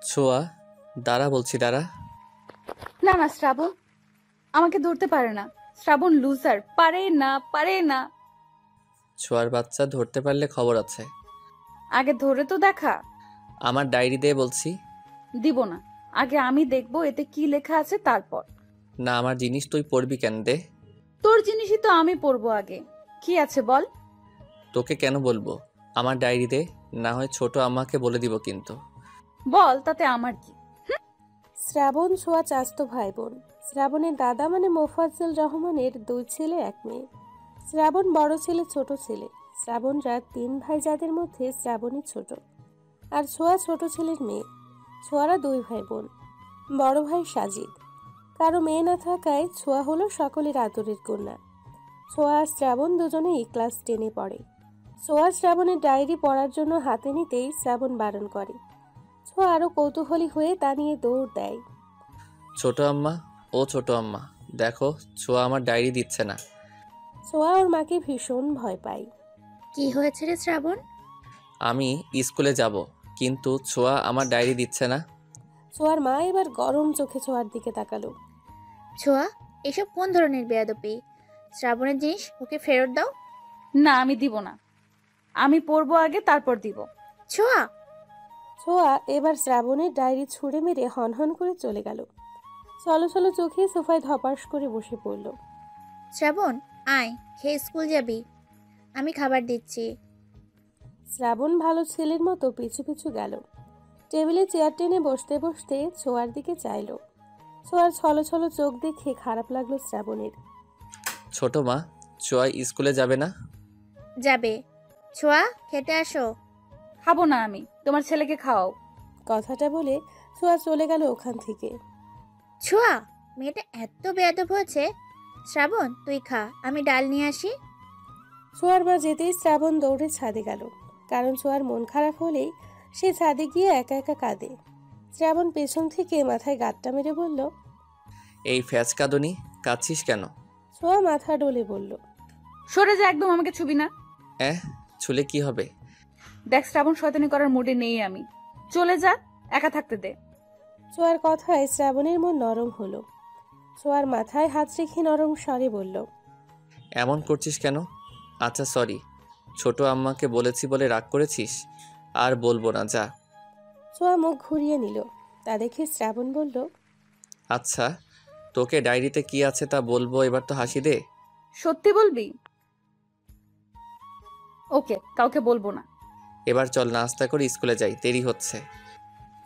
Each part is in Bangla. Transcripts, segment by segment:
ছোঁয়া, দাঁড়া বলছি, দাঁড়া। না না শ্রাবণ আমাকে ধরতে পারে না। শ্রাবণ লুজার, পারে না পারে না। ছোঁয়ার বাচ্চা, ধরতে পারলে খবর আছে। আগে ধরে তো দেখা। আমার ডায়েরি দে বলছি। দিব না, আগে আমি দেখবো এতে কি লেখা আছে তারপর। না, আমার জিনিস তুই পড়বি কেন? দে। তোর জিনিসই তো আমি পড়বো আগে। কি আছে বল। তোকে কেন বলবো? আমার ডায়েরি দে, না হয় ছোট আম্মাকে বলে দিব কিন্তু। বল, তাতে আমার কি। শ্রাবণ ছোঁয়া চাচাতো ভাই বোন। শ্রাবণের দাদা মানে মোফাজ্জল রহমানের 2 ছেলে 1 মেয়ে। শ্রাবণ বড় ছেলে, ছোট ছেলে। শ্রাবণরা 3 ভাই, যাদের মধ্যে শ্রাবণী ছোট। আর ছোঁয়া ছোট ছেলের মেয়ে। ছোঁয়ারা 2 ভাই বোন। বড় ভাই সাজিদ। কারো মেয়ে না থাকায় ছোঁয়া হলো সকলের আদরের কন্যা। ছোঁয়া আর শ্রাবণ দুজনেই ক্লাস 10-এ পড়ে। ছোঁয়া শ্রাবণের ডায়েরি পড়ার জন্য হাতে নিতেই শ্রাবণ বারণ করে। ছোঁয়া আরো কৌতূহলী হয়ে তা নিয়ে দৌড় দেয়। ছোট আম্মা, ও ছোট আম্মা, দেখো ছোঁয়া আমার ডায়েরি দিচ্ছে না। ছোঁয়া ওর মাকে ভীষণ ভয় পায়। কি হয়েছে রে শ্রাবণ? আমি স্কুলে যাব, কিন্তু ছোঁয়া আমার ডায়েরি দিচ্ছে না। ছোঁয়ার মা এবার গরম চোখে ছোঁয়ার দিকে তাকালো। ছোঁয়া, এসব কোন ধরনের বেয়াদবি? শ্রাবণের জিনিস ওকে ফেরত দাও। না, আমি দিব না। আমি পড়বো আগে, তারপর দিব। ছোঁয়া! ছোঁয়া এবার শ্রাবণের ডায়েরি ছুঁড়ে মেরে হনহন করে চলে গেল। চলো চলো চোখে সোফায় ধপাস করে বসে পড়ল। শ্রাবণ, আয়, খেয়ে স্কুল যাবি। আমি খাবার দিচ্ছি। শ্রাবণ ভালো ছেলের মতো পিছু পিছু গেল। টেবিলে চেয়ার টেনে বসতে বসতে ছোঁয়ার দিকে চাইল। ছোঁয়ার ছলো ছলো চোখ দেখে খারাপ লাগলো শ্রাবণের। ছোট মা, ছোঁয়া স্কুলে যাবে না? যাবে। ছোঁয়া, খেতে আসো। খাবো না আমি, তোমার ছেলেকে খাওয়াও। কথাটা বলে ছোঁয়া চলে গেল ওখান থেকে। ছোঁয়া, মেয়েটা এত বেয়াদব হয়েছে। শ্রাবণ, তুই খা, আমি ডাল নিয়ে আসি। ছোঁয়ার মা যেতেই শ্রাবণ দৌড়ে ছাদে গেল। কারণ ছোঁয়ার মন খারাপ হলেই সে ছাদে গিয়ে একা একা কাঁদে। শ্রাবণ পেছন থেকে মাথায় গাঁটটা মেরে বলল, এই ফ্যাচকাদনি, কাঁদছিস কেন? ছোঁয়া মাথা ডলে বলল, সরে যা, একদম আমাকে ছুবি না। ছুলে কি হবে? দেখ শ্রাবণ, শয়তানি করার মুডে নেই আমি। চলে যা, একা থাকতে দে। ছোঁয়ার কথায় শ্রাবণের মন নরম হলো। ছোঁয়ার মাথায় হাত রেখে নরম স্বরে বলল, এমন করছিস কেন? আচ্ছা সরি, ছোট আম্মাকে বলেছি বলে রাগ করেছিস? আর বলবো না, যা। ছোঁয়া মুখ ঘুরিয়ে নিল। তা দেখে শ্রাবণ বলল, আচ্ছা, তোকে ডায়েরিতে কি আছে তা বলবো, এবার তো হাসি দে। সত্যি বলবি? ওকে, কাউকে বলবো না। এবার চল নাস্তা করে স্কুলে যাই, দেরি হচ্ছে।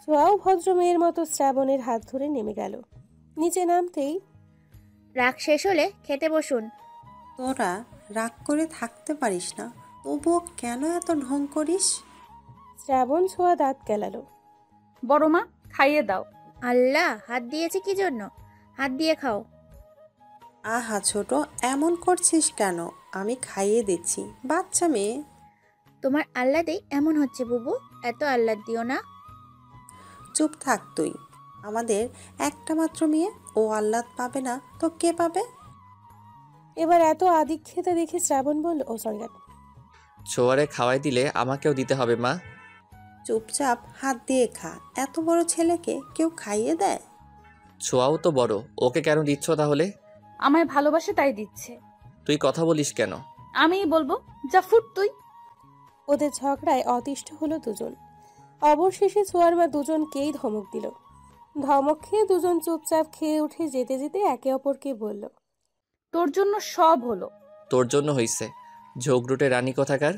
ছোঁয়াও ভদ্র মেয়ের মতো শ্রাবণের হাত ধরে নেমে গেল। নিচে নামতেই, রাগ শেষ হলে খেতে বসুন। তোরা রাগ করে থাকতে পারিস না, তবুও কেন এত ঢং করিস? শ্রাবণ ছোঁয়া দাঁত কেলালো। বড় মা, খাইয়ে দাও। আল্লাহ, হাত দিয়েছে কি জন্য? হাত দিয়ে খাও। আহা ছোট, এমন করছিস কেন? আমি খাইয়ে দিচ্ছি, বাচ্চা মেয়ে। তোমার আহ্লাদেই এমন হচ্ছে বুবু, এত আহ্লাদ দিও না। চুপ থাক তুই। আমাদের একটা মাত্র মেয়ে, ও আহ্লাদ পাবে না তো কে পাবে? এবার এত আদিক্ষেতা দেখে শ্রাবণ বলল, ও সরি। ছোয়ারে খাওয়াই দিলে আমাকেও দিতে হবে মা। চুপচাপ হাত দিয়ে খা। এত বড় ছেলেকে কেউ খাইয়ে দেয়? ছোয়াও তো বড়, ওকে কেন দিচ্ছ তাহলে? আমায় ভালোবাসে তাই দিচ্ছে। তুই কথা বলিস কেন? আমিই বলবো, যা ফুট তুই। ওদের ঝগড়ায় অতিষ্ঠ হলো দুজন। অবশেষে ছোঁয়ার মা দুজনকেই ধমক দিল। ধমক খেয়ে দুজন চুপচাপ খেয়ে উঠে যেতে যেতে একে অপরকে বলল, তোর জন্য সব হলো। তোর জন্য হইছে, ঝগড়ুটে রানী কোথাকার।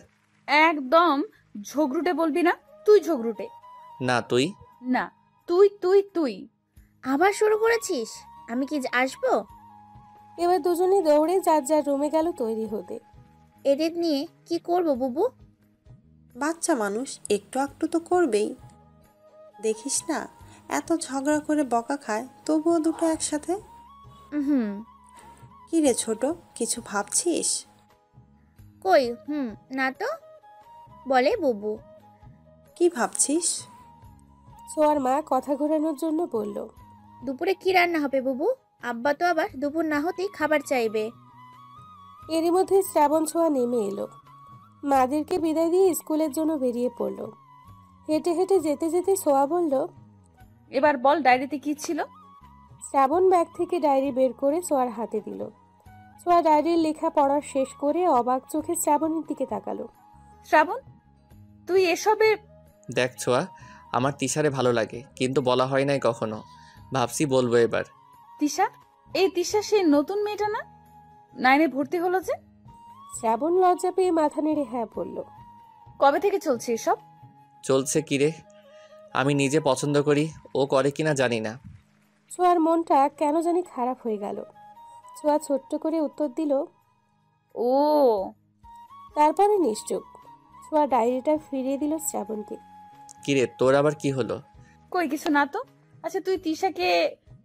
একদম ঝগড়ুটে বলবি না, তুই ঝগড়ুটে। না তুই। না, তুই তুই তুই। আবার শুরু করেছিস? আমি কি আসবো? এবার দুজনে দৌড়ে যার যার রুমে গেল তৈরি হতে। এদের নিয়ে কি করব বুবু? বাচ্চা মানুষ একটু একটু তো করবেই। দেখিস না এত ঝগড়া করে বকা খায়, তবুও দুটো একসাথে। হুম। কি রে ছোট, কিছু ভাবছিস? কই না তো, বলে বুবু। কি ভাবছিস? ছোঁয়ার মা কথা ঘোরানোর জন্য বলল, দুপুরে কি রান্না হবে বুবু? আব্বা তো আবার দুপুর না হতেই খাবার চাইবে। এরই মধ্যে শ্রাবণ ছোঁয়া নেমে এলো। মাদেরকে বিদায় দিয়ে স্কুলের জন্য বেরিয়ে পড়ল। হেঁটে হেঁটে যেতে যেতে ছোঁয়া বলল, এবার বল ডায়েরিতে কি ছিল? শ্রাবণ ব্যাগ থেকে ডায়েরি বের করে ছোঁয়ার হাতে দিল। ছোঁয়া ডায়েরির লেখা পড়া শেষ করে অবাক চোখে শ্রাবণের দিকে তাকালো। শ্রাবণ, তুই এসবে? দেখ ছোঁয়া, আমার তিশারে ভালো লাগে, কিন্তু বলা হয় নাই কখনো। ভাবছি বলবো এবার। তিশা? এই তিশা সেই নতুন মেয়েটা না? 9-এ ভর্তি হলো যে? শ্রাবণ লজ্জা পেয়ে মাথা নেড়ে হ্যাঁ বলল। কবে থেকে চলছে এসব? চলছে কিরে? আমি নিজে পছন্দ করি, ও করে কিনা জানি না। ছোঁয়ার মনটা কেন জানি খারাপ হয়ে গেল। ছোঁয়া ছোট্ট করে উত্তর দিল। ও, তারপরে নিশ্চুপ। ছোঁয়া ডায়েরিটা ফিরিয়ে দিল শ্রাবণকে। কিরে, তোর আবার কি হলো? কই কিছু না তো। আচ্ছা, তুই তিশাকে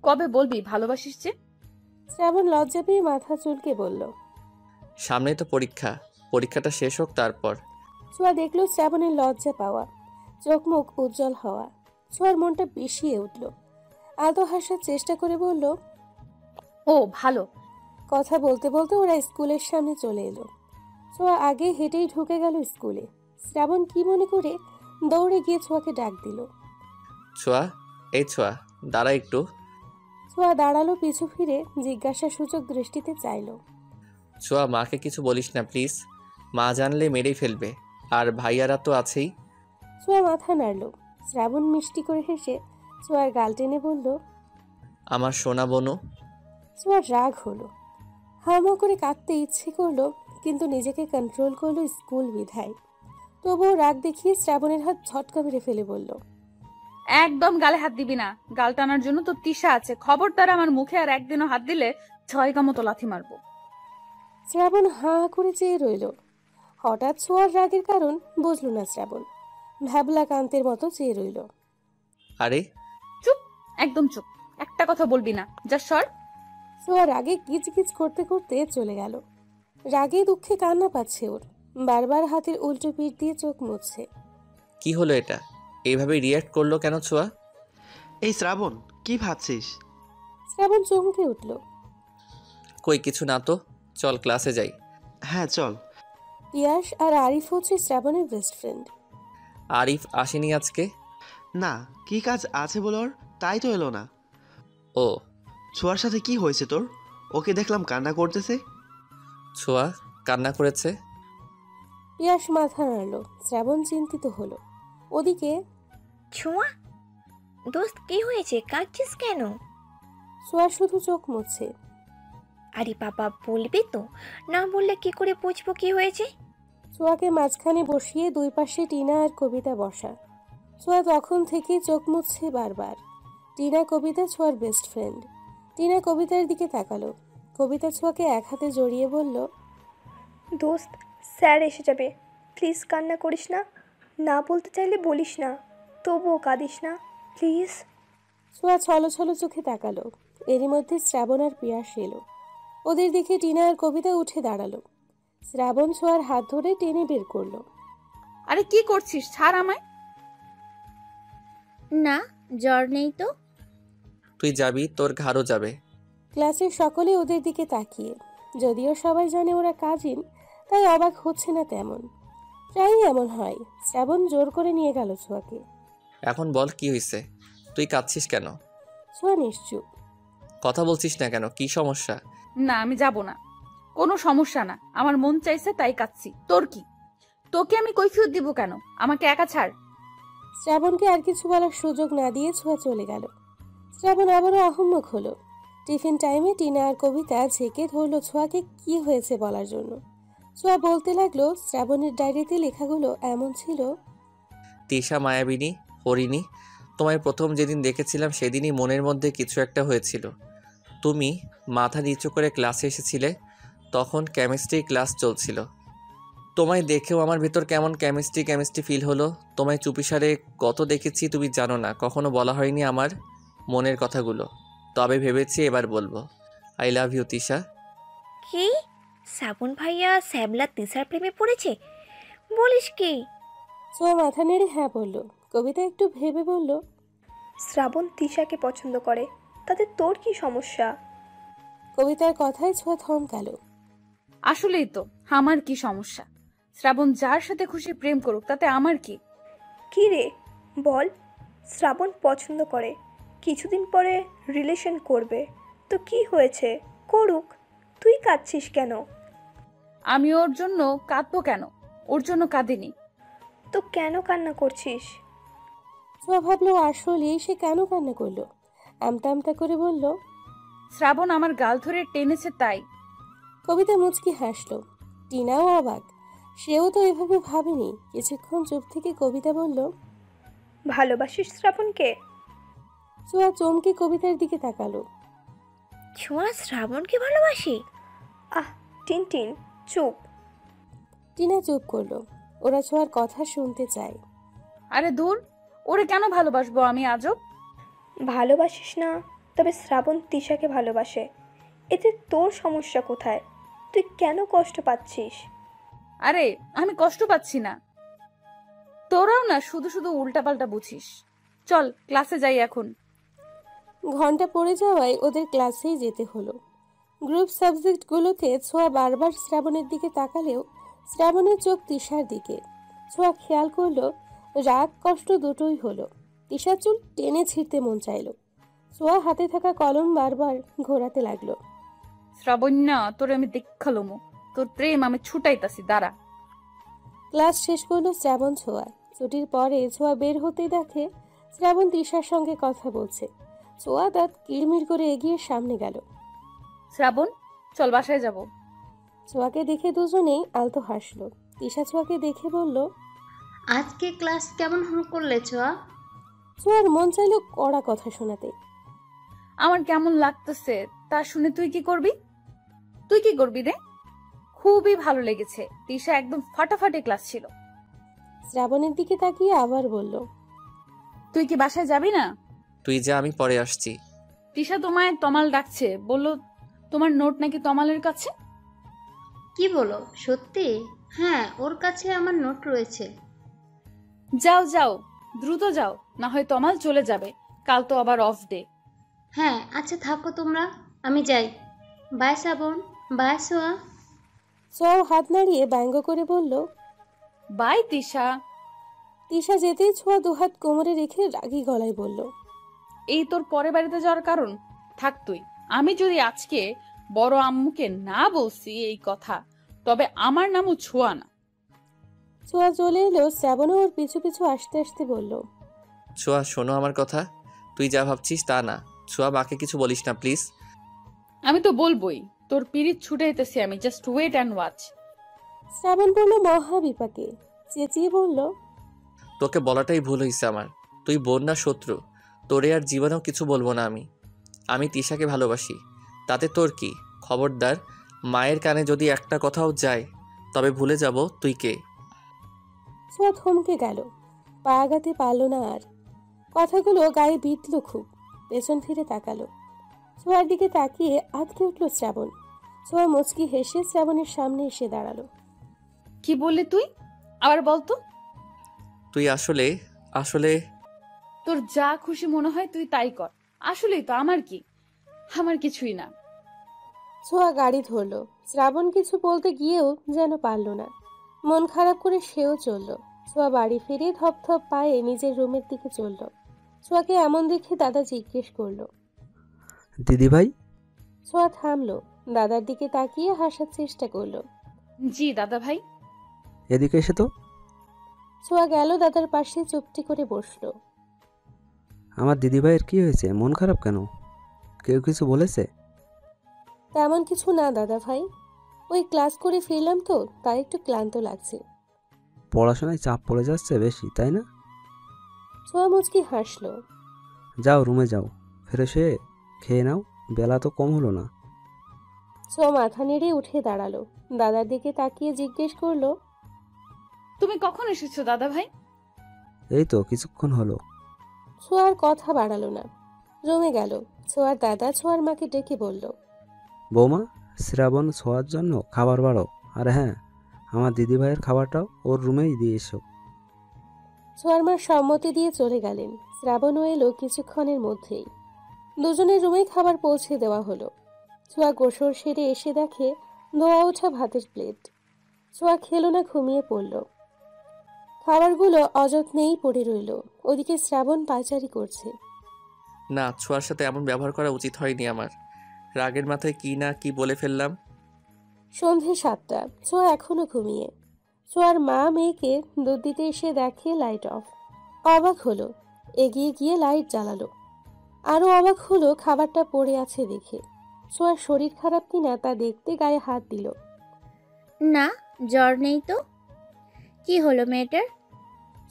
কবে বলবি ভালোবাসিস যে? শ্রাবণ লজ্জা পেয়ে মাথা চুলকে বলল। সামনেই তো পরীক্ষা, পরীক্ষাটা শেষ হোক তারপর। ছোঁয়া দেখলো শ্রাবণের লজ্জা পাওয়া, চোখ মুখ উজ্জ্বল হওয়া। ছোঁয়ার মনটা বিষিয়ে উঠল। আদৌ হাসার চেষ্টা করে বলল। ও ভালো। কথা বলতে বলতে ওরা স্কুলের সামনে চলে এলো। ছোঁয়া আগে হেঁটেই ঢুকে গেল স্কুলে। শ্রাবণ কি মনে করে দৌড়ে গিয়ে ছোঁয়াকে ডাক দিল। ছোঁয়া, এই ছোঁয়া, দাঁড়া একটু। ছোঁয়া দাঁড়ালো, পিছু ফিরে জিজ্ঞাসা সূচক দৃষ্টিতে চাইলো। ছোঁয়া, মাকে কিছু বলিস না প্লিজ, মা জানলে মেরেই ফেলবে, আর ভাইয়ারা তো আছেই। ছোঁয়া মাথা নাড়ল। শ্রাবণ মিষ্টি করে হেসে ছোঁয়ার গাল টেনে বলল। আমার সোনা বনু। ছোঁয়ার রাগ হলো। হাওয়া করে কাঁদতে ইচ্ছে করলো, কিন্তু নিজেকে কন্ট্রোল করলো স্কুল বিধায়। তবুও রাগ দেখিয়ে শ্রাবণের হাত ঝটকা মেরে ফেলে বলল। একদম গালে হাত দিবি না। গাল টানার জন্য তো তিশা আছে। খবরদার আমার মুখে আর একদিনও হাত দিলে 6 মতো লাথি মারবো। শ্রাবণ হাঁ করে চেয়ে রইল। হঠাৎ ছোঁয়ার রাগের কারণ বুঝল না শ্রাবণ। ভ্যাবলা কান্তের মতো চেয়ে রইল। আরে চুপ, একদম চুপ। একটা কথা বলবি না, যা সর। ছোঁয়া রাগে কিচকিচ করতে করতে চলে গেল। রাগে দুঃখে কান্না পাচ্ছে ওর। বারবার হাতের উল্টো পিঠ দিয়ে চোখ মুছছে। কি হলো এটা? এইভাবে রিয়্যাক্ট করলো কেন ছোঁয়া? এই শ্রাবণ, কি ভাবছিস? শ্রাবণ চমকে উঠল। কই কিছু না তো, চল ক্লাসে যাই। হ্যাঁ চল। পিয়াস আর আরিফ হচ্ছে শ্রাবণের বেস্ট ফ্রেন্ড। আরিফ আসেনি আজকে? না, কি কাজ আছে বল ওর, তাই তো এলো না। ও, ছোঁয়ার সাথে কি হয়েছে তোর? ওকে দেখলাম কান্না করতেছে। ছোঁয়া কান্না করেছে? পিয়াস মাথা নাড়ল। শ্রাবণ চিন্তিত হলো। ওদিকে ছোঁয়া, দোস্ত কি হয়েছে, কাঁদছিস কেন? ছোঁয়া শুধু চোখ মুছছে। আরে বাবা, বলবি তো, না বললে কি করে বুঝবো কি হয়েছে? ছোঁয়াকে মাঝখানে বসিয়ে দুই পাশে টিনা আর কবিতা বসা। ছোঁয়া তখন থেকেই চোখ মুছছে বারবার। টিনা কবিতা ছোঁয়ার বেস্ট ফ্রেন্ড। টিনা কবিতার দিকে তাকালো। কবিতা ছোঁয়াকে এক হাতে জড়িয়ে বলল। দোস্ত, স্যার এসে যাবে, প্লিজ কান্না করিস না। না বলতে চাইলে বলিস না, তবুও কাঁদিস না প্লিজ। ছোঁয়া ছলো ছলো চোখে তাকালো। এরই মধ্যে শ্রাবণ আর পিয়াস এলো। ওদের দেখে টিনা আর কবিতা উঠে দাঁড়ালো। শ্রাবণ ছোঁয়ার হাত ধরে টেনে বের করলো। আরে কি করছিস, ছাড় আমায়। না, জ্বর নেই তো। তুই যাবি, তোর ঘাড়ও যাবে। ক্লাসের সকলে ওদের দিকে তাকিয়ে। যদিও সবাই জানে ওরা কাজিন, তাই অবাক হচ্ছে না তেমন। প্রায়ই এমন হয়। শ্রাবণ জোর করে নিয়ে গেল ছোঁয়াকে। এখন বল কি হয়েছে? তুই কাঁদছিস কেন? ছোঁয়া নিশ্চুপ। কথা বলছিস না কেন? কি সমস্যা? না, আমি যাব না। কোনো সমস্যা না, আমার মন চাইছে তাই কাঁদছি। তোর কি? তোকে আমি কৈফিয়ত দিব কেন? আমাকে একা ছাড়। শ্রাবণকে আর কিছু বলার সুযোগ না দিয়ে ছোঁয়া চলে গেল। শ্রাবণ আবারও আহম্মক হলো। টিফিন টাইমে টিনা আর কবিতা ঝেঁকে ধরলো ছোঁয়াকে কি হয়েছে বলার জন্য। ছোঁয়া বলতে লাগলো, শ্রাবণের ডায়েরিতে লেখাগুলো এমন ছিল। তিশা মায়াবিনী, হরিণী, তোমায় প্রথম যেদিন দেখেছিলাম সেদিনই মনের মধ্যে কিছু একটা হয়েছিল। তুমি মাথা নিচু করে ক্লাসে এসেছিলে, তখন কেমিস্ট্রি ক্লাস চলছিল। তোমায় দেখেও আমার ভেতর কেমন কেমিস্ট্রি ফিল হলো। তোমায় চুপিসারে কত দেখেছি তুমি জানো না, কখনো বলা হয়নি আমার মনের কথাগুলো। তবে ভেবেছি এবার বলবো। I love you Tisha. কি? শ্রাবণ ভাইয়া শ্যামলা তিশার প্রেমে পড়েছে বলিস কি? ছোঁয়া মাথা নেড়ে হ্যাঁ বলল। কবিতা একটু ভেবে বলল। শ্রাবণ তিশাকে পছন্দ করে, তাতে তোর কি সমস্যা? কবিতার কথায় ছোঁয়া থমকালো। আসলেই তো, আমার কি সমস্যা? শ্রাবণ যার সাথে খুশি প্রেম করুক, তাতে আমার কি? কি রে বল, শ্রাবণ পছন্দ করে, কিছুদিন পরে রিলেশন করবে, তো কি হয়েছে, করুক, তুই কাঁদছিস কেন? আমি ওর জন্য কাঁদবো কেন? ওর জন্য কাঁদিনি। তো কেন কান্না করছিস? ছোঁয়া ভাবলো আসলে সে কেন কান্না করলো। আমতা আমতা করে বলল, শ্রাবণ আমার গাল ধরে টেনেছে তাই। কবিতা মুচকি হাসলো। টিনাও অবাক, সেও তো এভাবে ভাবেনি। কিছুক্ষণ চুপ থেকে কবিতা বলল, ভালোবাসিস শ্রাবণকে? ছোঁয়া চমকে কবিতার দিকে তাকালো। ছোঁয়া শ্রাবণকে ভালোবাসি? আহ টিনটিন, চুপ। টিনা চুপ করলো। ওরা ছোঁয়ার কথা শুনতে চায়। আরে দূর, ওরে কেন ভালোবাসবো আমি আজব? ভালোবাসিস না, তবে শ্রাবণ তিশাকে ভালোবাসে। এতে তোর সমস্যা কোথায়? তুই কেন কষ্ট পাচ্ছিস? আরে আমি কষ্ট পাচ্ছি না। তোরাও না শুধু শুধু উল্টাপাল্টা বুঝিস। চল ক্লাসে যাই এখন। ঘন্টা পড়ে যাওয়ায় ওদের ক্লাসেই যেতে হলো। গ্রুপ সাবজেক্টগুলোতে ছোঁয়া বারবার শ্রাবণের দিকে তাকালেও শ্রাবণের চোখ তিশার দিকে। ছোঁয়া খেয়াল করলো রাগ কষ্ট দুটোই হলো। তিশার চুল টেনে ছিঁড়তে মন চাইলো। ছোঁয়া হাতে থাকা কলম বারবার ঘোরাতে লাগলো। শ্রাবণ্যা, তোরে আমি দেখালুমু, তোর প্রেম আমি ছুটাইতাছি, দাঁড়া। ক্লাস শেষ করলো শ্রাবণ ছোঁয়া। ছুটির পরে ছোঁয়া বের হতেই দেখে শ্রাবণ তিশার সঙ্গে কথা বলছে। ছোঁয়া দাঁত কিড়মিড় করে এগিয়ে সামনে গেল। শ্রাবণ, চল বাসায় যাব। ছোঁয়াকে দেখে দুজনেই আলতো হাসলো। তিশা ছোঁয়াকে দেখে বলল, আজকে ক্লাস কেমন করলে ছোঁয়া? ছোঁয়ার মন চাইলো কড়া কথা শোনাতে। আমার কেমন লাগতেছে তা শুনে তুই কি করবি? তুই কি করবি রে? খুবই ভালো লেগেছে। তিশা একদম ফাটাফাটি ক্লাস ছিল। শ্রাবণের দিকে তাকিয়ে আবার বলল, তুই কি বাসায় যাবি না? তুই যা, আমি পরে আসছি। তিশা তোমায় তমাল ডাকছে, বললো তোমার নোট নাকি তমালের কাছে। কি বলো, সত্যি? হ্যাঁ, ওর কাছে আমার নোট রয়েছে। যাও যাও, দ্রুত যাও, না হয় তমাল চলে যাবে। কাল তো আবার অফ ডে। হ্যাঁ আচ্ছা, থাকো তোমরা, আমি যাই। বাই শ্রাবণ, বাই ছোঁয়া। ছোঁয়াও হাত নাড়িয়ে ব্যঙ্গ করে বলল, বাই তিশা। তিশা যেতেই ছোঁয়া দুহাত কোমরে রেখে রাগী গলায় বলল, এই তোর পরে বাড়িতে যাওয়ার কারণ? থাক তুই। আমি যদি আজকে বড় আম্মুকে না বলছি এই কথা, তবে আমার নামও ছোঁয়া না। ছোঁয়া চলে এলো। শ্রাবণও ওর পিছু পিছু আসতে আসতে বলল, ছোঁয়া শোনো আমার কথা, তুই যা ভাবছিস তা না। ছোঁয়া, মাকে কিছু বলিস না প্লিজ। আমি তো বলবোই, তোর পিরিত ছুটে যেতেছি আমি, জাস্ট ওয়েট অ্যান্ড ওয়াচ। শ্রাবণ পড়লো মহা বিপাকে। চেঁচিয়ে বলল, তোকে বলাটাই ভুল হয়েছে আমার। তুই বোন না শত্রু? তোরে আর জীবনেও কিছু বলবো না আমি। আমি তিশাকে ভালোবাসি, তাতে তোর কি? খবরদার, মায়ের কানে যদি একটা কথাও যায় তবে ভুলে যাব তুই কে। ছোঁয়া থমকে গেল, পা আগাতে পারল না আর। কথাগুলো গায়ে বিঁধল খুব। পেছন ফিরে তাকালো। ছোঁয়ার দিকে তাকিয়ে আটকে উঠল শ্রাবণ। ছোঁয়া মুচকি হেসে শ্রাবণের সামনে এসে দাঁড়ালো। কি বললি তুই? আবার বলতো। তুই আসলে আসলে তোর যা খুশি মনে হয় তুই তাই কর। আসলেই তো আমার কি? আমার কিছুই না। ছোঁয়া গাড়ি ধরলো। শ্রাবণ কিছু বলতে গিয়েও যেন পারল না। মন খারাপ করে সেও চলল। ছোঁয়া বাড়ি ফিরে ধপ ধপ পায়ে নিজের রুমের দিকে চলল। ছোঁয়াকে এমন দেখে দাদা জিজ্ঞেস করলো, দিদি ভাই? ছোঁয়া থামলো। দাদার দিকে তাকিয়ে হাসার চেষ্টা করলো। জি দাদা ভাই। এদিকে এসে তো। ছোঁয়া গেল দাদার পাশে, চুপটি করে বসলো। আমার দিদি ভাইয়ের কি হয়েছে, মন খারাপ কেন? কেউ কিছু বলেছে? তেমন কিছু না দাদা ভাই, ওই ক্লাস করে ফিরলাম তো, তাই একটু ক্লান্ত লাগছে। পড়াশোনায় চাপ পড়ে যাচ্ছে বেশি, তাই না? ছোঁয়া মুচকি হাসলো। যাও রুমে যাও, ফ্রেশ হয়ে খেয়ে নাও, বেলা তো কম হলো না। ছোঁয়া মাথা নেড়ে উঠে দাঁড়ালো। দাদার দিকে তাকিয়ে জিজ্ঞেস করলো, তুমি কখন এসেছো দাদা ভাই? এই তো কিছুক্ষণ হলো। ছোঁয়ার কথা বাড়ালো না, রুমে গেল। ছোঁয়ার দাদা ছোঁয়ার মাকে ডেকে বলল, বৌমা, শ্রাবণ ছোঁয়ার জন্য খাবার বাড়ো, আর হ্যাঁ, আমার দিদি ভাইয়ের খাবারটাও ওর রুমেই দিয়ে এসো। ছোঁয়ার মা সম্মতি দিয়ে চলে গেলেন। শ্রাবণও এলো কিছুক্ষণের মধ্যেই। দুজনের রুমেই খাবার পৌঁছে দেওয়া হলো। ছোঁয়া গোসল সেরে এসে দেখে ধোয়া ওঠা ভাতের প্লেট। ছোঁয়া খেলো না, ঘুমিয়ে পড়ল। খাবারগুলো অযত্নেই পড়ে রইল। ওদিকে শ্রাবণ পায়চারি করছে। না, ছোঁয়ার সাথে এমন ব্যবহার করা উচিত হয়নি আমার। রাগের মাথায় কি না কি বলে ফেললাম। সন্ধে 7টা, ছোঁয়া এখনো ঘুমিয়ে। ছোঁয়ার মা মেয়েকে দুধ দিতে এসে দেখে লাইট অফ। অবাক হলো, এগিয়ে গিয়ে লাইট জ্বালালো। আরো অবাক হলো খাবারটা পড়ে আছে দেখে। ছোঁয়ার শরীর খারাপ কিনা তা দেখতে গায়ে হাত দিল। না, জ্বর নেই তো। কি হলো মেয়েটার?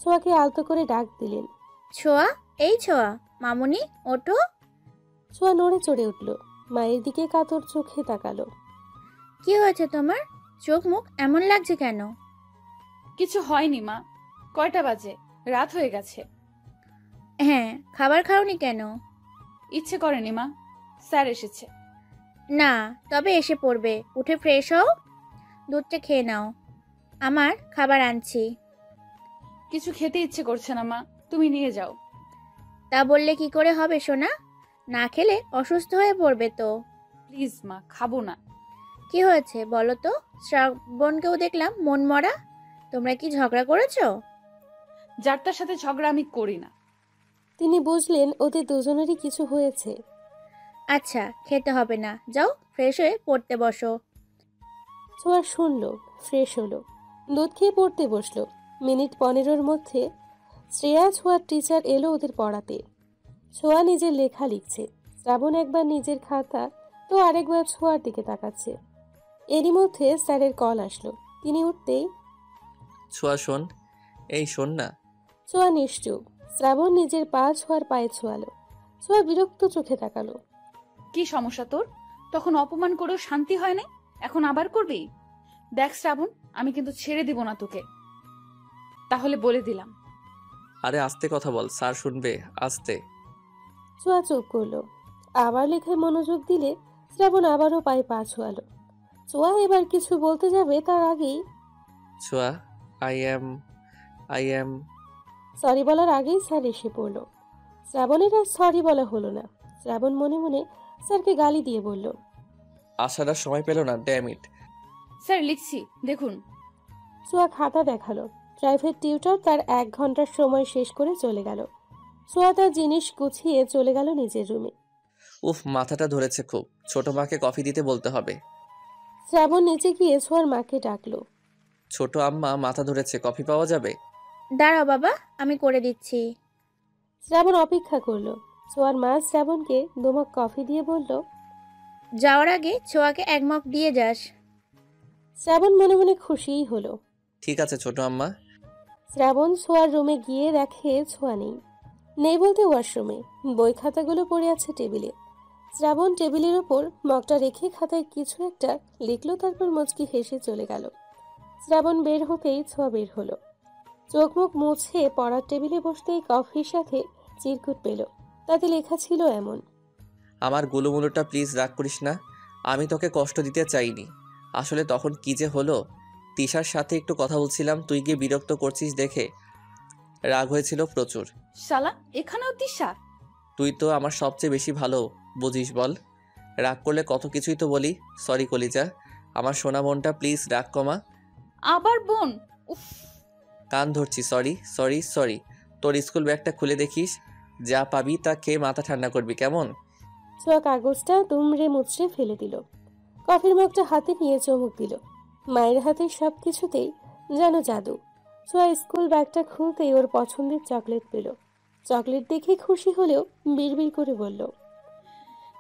ছোঁয়াকে আলতো করে ডাক দিলেন। ছোঁয়া, এই ছোঁয়া, মামুনি ওঠো। ছোঁয়া নড়ে চড়ে উঠল, মায়ের দিকে কাতর চোখে তাকালো। কি হয়েছে তোমার? চোখ মুখ এমন লাগছে কেন? কিছু হয়নি মা। কয়টা বাজে? রাত হয়ে গেছে। হ্যাঁ, খাবার খাওনি কেন? ইচ্ছে করেনি মা, স্যার এসেছে। না, তবে এসে পড়বে। উঠে ফ্রেশ হও, দুধটা খেয়ে নাও। আমার খাবার আনছি। কিছু খেতে ইচ্ছে করছে না মা, তুমি নিয়ে যাও। তা বললে কি করে হবে সোনা? না খেলে অসুস্থ হয়ে পড়বে তো। প্লিজ মা, খাবো না। কি হয়েছে বলো তো? শ্রাবণকেও দেখলাম মন মরা। তোমরা কি ঝগড়া করেছো? যার তার সাথে ঝগড়া আমি করি না। তিনি বুঝলেন ওদের দুজনেরই কিছু হয়েছে। আচ্ছা, খেতে হবে না, যাও ফ্রেশ হয়ে পড়তে বসো। ছোঁয়া শুনলো, ফ্রেশ হলো, দুধ খেয়ে পড়তে বসলো। মিনিট 15-র মধ্যে শ্রেয়া ছোঁয়ার টিচার এলো ওদের পড়াতে। ছোঁয়া নিজের লেখা লিখছে, শ্রাবণ একবার নিজের খাতা তো আরেকবার ছোঁয়ার দিকে তাকাচ্ছে। এরই মধ্যে স্যারের কল আসলো। তিনি উঠতেই, ছোঁয়া শোন, এই শোন না। ছোঁয়া নিশ্চুপ। শ্রাবণ নিজের পা ছোঁয়ার পায়ে ছোঁয়ালো। ছোঁয়া বিরক্ত চোখে তাকালো। কি সমস্যা তোর? তখন অপমান করেও শান্তি হয় না, এখন আবার করবি? দেখ শ্রাবণ, আমি কিন্তু ছেড়ে দিব না তোকে, তাহলে বলে দিলাম। আরে আস্তে কথা বল, স্যার শুনবে, আস্তে। ছোঁয়া চুপ করলো। আবার লেখায় মনোযোগ দিলে শ্রাবণ আবারও পায়ে পা ছোঁয়ালো। ছোঁয়া এবার কিছু বলতে যাবে তার আগেই, ছোঁয়া, আই অ্যাম। সরি বলার আগেই স্যার এসে পড়লো। শ্রাবণের আর সরি বলা হলো না। শ্রাবণ মনে মনে স্যারকে গালি দিয়ে বলল, আসার আর সময় পেল না, ড্যাম ইট। স্যার লিখছি, দেখুন। ছোঁয়া খাতা দেখালো। প্রাইভেট টিউটর তার 1 ঘন্টার সময় শেষ করে চলে গেল। ছোঁয়া তার জিনিস গুছিয়ে চলে গেল নিজের রুমে। উফ, মাথাটা ধরেছে খুব। ছোট মাকে কফি দিতে বলতে হবে। শ্রাবণ নিচে গিয়ে ছোঁয়ার মাকে ডাকলো। ছোট আম্মা, মাথা ধরেছে, কফি পাওয়া যাবে? দাঁড়াও বাবা, আমি করে দিচ্ছি। শ্রাবণ অপেক্ষা করলো। ছোঁয়ার মা শ্রাবণকে 2 মগ কফি দিয়ে বলল, যাওয়ার আগে ছোঁয়াকে 1 মগ দিয়ে যাস। শ্রাবণ মনে মনে খুশিই হলো। ঠিক আছে ছোট আম্মা। শ্রাবণ ছোঁয়ার রুমে গিয়ে দেখে ছোঁয়া নেই। নেই বলতে ওয়াশরুমে। বই খাতাগুলো পড়ে আছে টেবিলে। শ্রাবণ টেবিলের ওপর মগটা রেখে খাতায় কিছু একটা লিখলো, তারপর মুচকি হেসে চলে গেল। শ্রাবণ বের হতেই ছোঁয়া বের হলো। চোখ মুখ মুছে পড়ার টেবিলে বসতেই কফির সাথে চিরকুট পেল। তাতে লেখা ছিল এমন, আমার গুলুমুলুটা প্লিজ রাগ করিস না, আমি তোকে কষ্ট দিতে চাইনি। আসলে তখন কি যে হলো, তিশার সাথে একটু কথা বলছিলাম, তুই গিয়ে বিরক্ত করছিস দেখে রাগ হয়েছিল প্রচুর। শালা, এখানেও তিশা? তুই তো আমার সবচেয়ে বেশি ভালো বুঝিস বল। রাগ করলে কত কিছুই তো বলি। সরি কলিজা, আমার সোনা বোনটা, প্লিজ রাগ কমা। আবার বোন? উফ। কান ধরছি, সরি সরি সরি। তোর স্কুল ব্যাগটা খুলে দেখিস, যা পাবি তা খেয়ে মাথা ঠান্ডা করবি, কেমন? ছোঁয়া কাগজটা দুমড়ে মুচড়ে ফেলে দিল। কফির মগটা হাতে নিয়ে চমক দিল। মায়ের হাতে সব কিছুতেই যেন জাদু। ছোঁয়া স্কুল ব্যাগটা খুলতেই ওর পছন্দের চকলেট পেল। চকলেট দেখে খুশি হলেও বিড়বিড় করে বলল,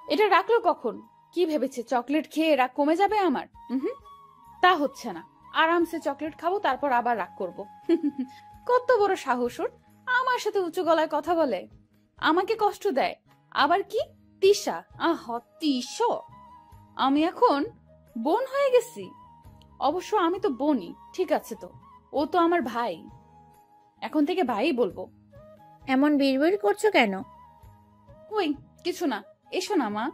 এটা রাখলো কখন? কি ভেবেছে চকলেট খেয়ে রাগ কমে যাবে আমার? হুম, তা হচ্ছে না। আরামসে চকলেট খাবো, তারপর আবার রাগ করব। কত বড় সাহস ওর, আমার সাথে উঁচু গলায় কথা বলে, আমাকে কষ্ট দেয়। আবার কি তিশা? তিশা, আমি এখন বোন হয়ে গেছি? অবশ্য আমি তো বোনই, ঠিক আছে তো, ও তো আমার ভাই, এখন থেকে ভাই বলবো। এমন বিড়বিড় করছো কেন? কই কিছু না, এসো না মা।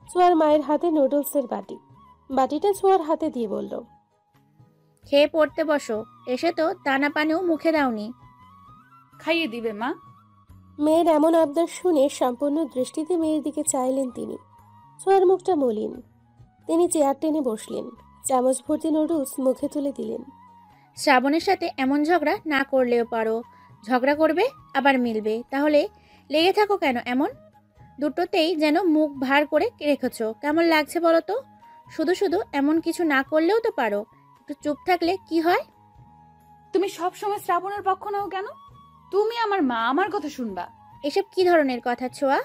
ছোঁয়ার মায়ের হাতে নুডলসের বাটি। বাটিটা ছোঁয়ার হাতে দিয়ে বলল, খেয়ে পড়তে বসো। এসে তো দানা পানিও মুখে দাওনি। খাইয়ে দিবে মা। মেয়ের এমন আবদার শুনে সম্পূর্ণ দৃষ্টিতে মেয়ের দিকে চাইলেন তিনি। ছোঁয়ার মুখটা মলিন। তিনি চেয়ার টেনে বসলেন, চামচ ভর্তি নুডলস মুখে তুলে দিলেন। শ্রাবণের সাথে এমন ঝগড়া না করলেও পারো। ঝগড়া করবে আবার মিলবে, তাহলে লেগে থাকো কেন এমন? দুটোতেই যেন মুখ ভার করে রেখেছো। কেমন লাগছে বলো তো? শুধু শুধু এমন কিছু না করলেও তো পারো। একটু চুপ থাকলে কি হয়? তুমি সব সময় শ্রাবণের পক্ষ নাও কেন? তুমি আমার মা, আমার কথা শুনবা। এসব কি ধরনের কথা ছোঁয়া?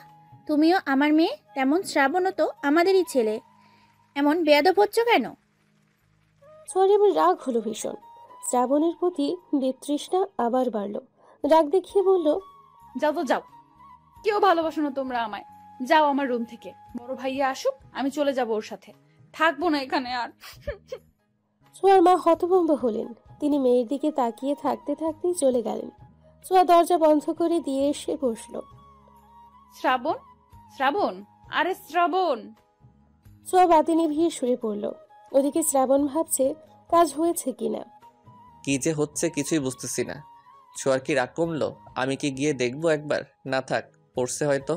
তুমিও আমার মেয়ে, তেমন শ্রাবণও তো আমাদেরই ছেলে। এমন বেয়াদব হচ্ছ কেন? ছোঁয়ার এবার রাগ হলো ভীষণ। শ্রাবণের প্রতি বিতৃষ্ণা আবার বাড়ল। রাগ দেখিয়ে বলল, যাও তো যাও, কেউ ভালোবাসো না তোমরা আমায়। যাও আমার রুম থেকে, বড় ভাইয়া আসুক, আমি চলে যাব ওর সাথে, থাকবো না এখানে আর। ছোঁয়ার মা হতভম্ব হলেন। তিনি মেয়ের দিকে তাকিয়ে থাকতে থাকতেই চলে গেলেন। ছোঁয়া দরজা বন্ধ করে দিয়ে এসে বসল। শ্রাবণ, শ্রাবণ, আরে শ্রাবণ। ছোঁয়া বাতি নিভিয়ে শুয়ে পড়ল। ওদিকে শ্রাবণ ভাবছে কাজ হয়েছে কিনা। কি যে হচ্ছে কিছুই বুঝতেছি না। ছোঁয়ার কি রাগ কমলো? আমি কি গিয়ে দেখবো একবার? না থাক, পড়ছে হয়তো।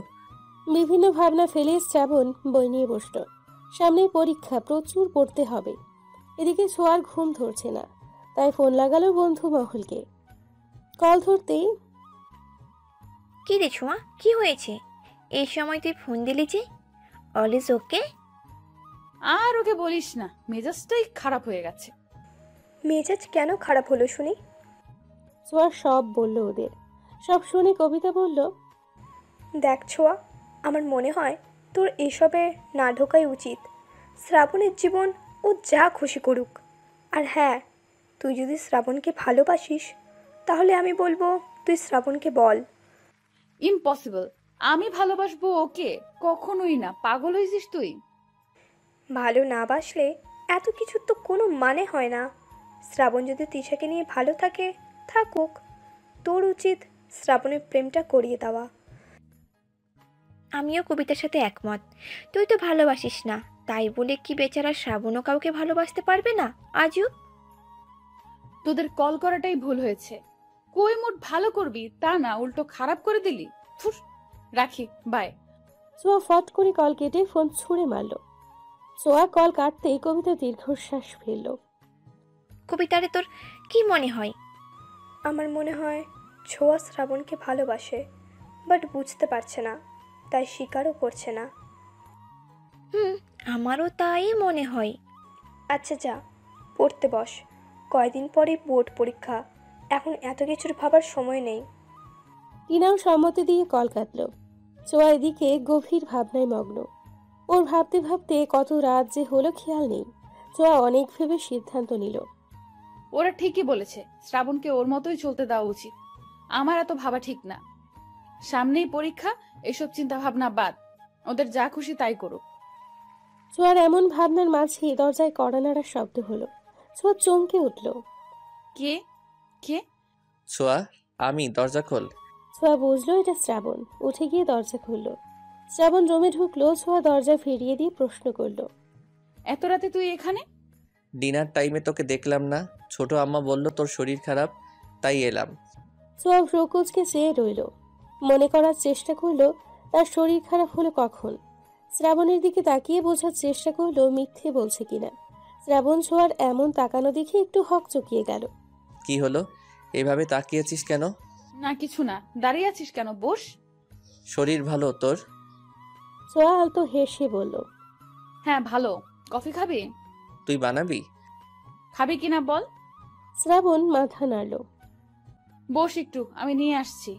বিভিন্ন ভাবনা ফেলে শ্রাবণ বই নিয়ে বসল। সামনেই পরীক্ষা, প্রচুর পড়তে হবে। এদিকে ছোঁয়ার ঘুম ধরছে না, তাই ফোন লাগালো বন্ধু মহলকে। কল ধরতেই, কি রে ছোঁয়া, কি হয়েছে? এই সময় তুই ফোন দিলি যে? All is okay? আর ওকে বলিস না, মেজাজটাই খারাপ হয়ে গেছে। মেজাজ কেন খারাপ হলো শুনি? ছোঁয়া সব বলল ওদের। সব শুনে কবিতা বলল, দেখ ছোঁয়া, আমার মনে হয় তোর এসবে না ঢোকাই উচিত। শ্রাবণের জীবন ও যা খুশি করুক। আর হ্যাঁ, তুই যদি শ্রাবণকে ভালোবাসিস তাহলে আমি বলবো তুই শ্রাবণকে বল। ইম্পসিবল, আমি ভালোবাসবো ওকে? কখনোই না, পাগল হয়েছিস তুই? ভালো না বাসলে এত কিছুর তো কোনো মানে হয় না। শ্রাবণ যদি তিশাকে নিয়ে ভালো থাকে, থাকুক। তোর উচিত শ্রাবণের প্রেমটা করিয়ে দেওয়া। আমিও কবিতার সাথে একমত। তুই তো ভালোবাসিস না, তাই বলে কি বেচারা শ্রাবণও কাউকে ভালোবাসতে পারবে না? আজও তোদের কল করাটাই ভুল হয়েছে। কই মুড ভালো করবি তা না, উল্টো খারাপ করে দিলি। ফুস, রাখি, বাই। ছোঁয়া ফট করে কল কেটে ফোন ছুঁড়ে মারল। ছোঁয়া কল কাটতেই কবিতা দীর্ঘশ্বাস ফেলল। কবিতারে তোর কি মনে হয়? আমার মনে হয় ছোঁয়া শ্রাবণকে ভালোবাসে, বাট বুঝতে পারছে না, তাই স্বীকারও করছে না। আমারও তাই মনে হয়। আচ্ছা যা, পড়তে বস। কয়দিন পরে বোর্ড পরীক্ষা, এখন এত কিছুর ভাবার সময় নেই। টিনাও সম্মতি দিয়ে কল কাটল। ছোঁয়া এদিকে গভীর ভাবনায় মগ্ন। ওর ভাবতে ভাবতে কত রাত যে হলো খেয়াল নেই। ছোঁয়া অনেক ভেবে সিদ্ধান্ত নিল। ওরা ঠিকই বলেছে, শ্রাবণকে ওর মতোই চলতে দেওয়া উচিত। আমার এত ভাবা ঠিক না। সামনেই পরীক্ষা, এসব চিন্তা ভাবনা বাদ। ওদের যা খুশি তাই করুক। ছোঁয়ার এমন ভাবনার মাঝে দরজায় কড়া নাড়ার শব্দ হলো। ছোঁয়া চমকে উঠল। কে? কে? ছোঁয়া, আমি, দরজা খোল। ছোঁয়া বুঝলো এটা শ্রাবণ। উঠে গিয়ে দরজা খুলল। শ্রাবণ রুমে ঢুকলো। ছোঁয়া দরজা ফিরিয়ে দিয়ে প্রশ্ন করলো, এত রাতে তুই এখানে? ডিনার টাইমে তোকে দেখলাম না, ছোট আম্মা বলল তোর শরীর খারাপ, তাই এলাম। ছোঁয়া প্রকোচকে চেয়ে রইল। মনে করার চেষ্টা করলো তার শরীর খারাপ হলো কখন। শ্রাবণের দিকে তাকিয়ে বোঝার চেষ্টা করলো মিথ্যে বলছে কিনা। শ্রাবণ ছোঁয়ার এমন তাকানো দেখে একটু হকচকিয়ে গেল। কি হলো, এভাবে তাকিয়েছিস কেন? না কিছু না, দাঁড়িয়ে আছিস কেন? বস। শরীর ভালো তোর? ছোঁয়া আলতো হেসে বলল, হ্যাঁ ভালো। কফি খাবি? তুই বানাবি? খাবি কিনা বল। শ্রাবণ মাথা নাড়ল। বস একটু, আমি নিয়ে আসছি।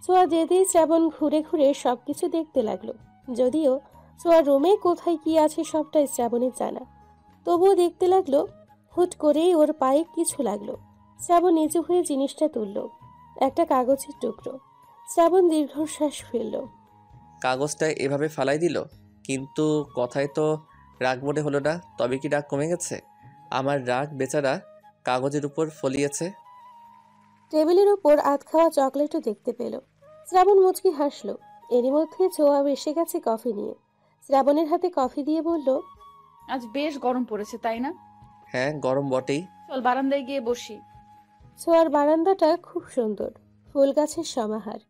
ছোঁয়া যেতেই শ্রাবণ ঘুরে ঘুরে সবকিছু দেখতে লাগলো। যদিও ছোঁয়ার রুমে কোথায় কি আছে সবটাই শ্রাবণের জানা, তবুও দেখতে লাগলো। হুট করেই ওর পায়ে কিছু লাগলো। শ্রাবণ নিচু হয়ে জিনিসটা তুলল। একটা কাগজের টুকরো। শ্রাবণ দীর্ঘশ্বাস ফেলল। কাগজটা এভাবে ফালাই দিল, কিন্তু কথায় তো রাগ মনে হলো না। তবে কি রাগ কমে গেছে? আমার রাগ বেচারা কাগজের উপর ফলিয়েছে। টেবিলের উপর আধ খাওয়া চকলেটও দেখতে পেল। শ্রাবণ মুচকি হাসলো। এরই মধ্যে ছোঁয়া এসে গেছে কফি নিয়ে। শ্রাবণের হাতে কফি দিয়ে বলল, আজ বেশ গরম পড়েছে তাই না? হ্যাঁ, গরম বটেই। চল বারান্দায় গিয়ে বসি। ছোঁয়ার বারান্দাটা খুব সুন্দর, ফুল গাছের সমাহার।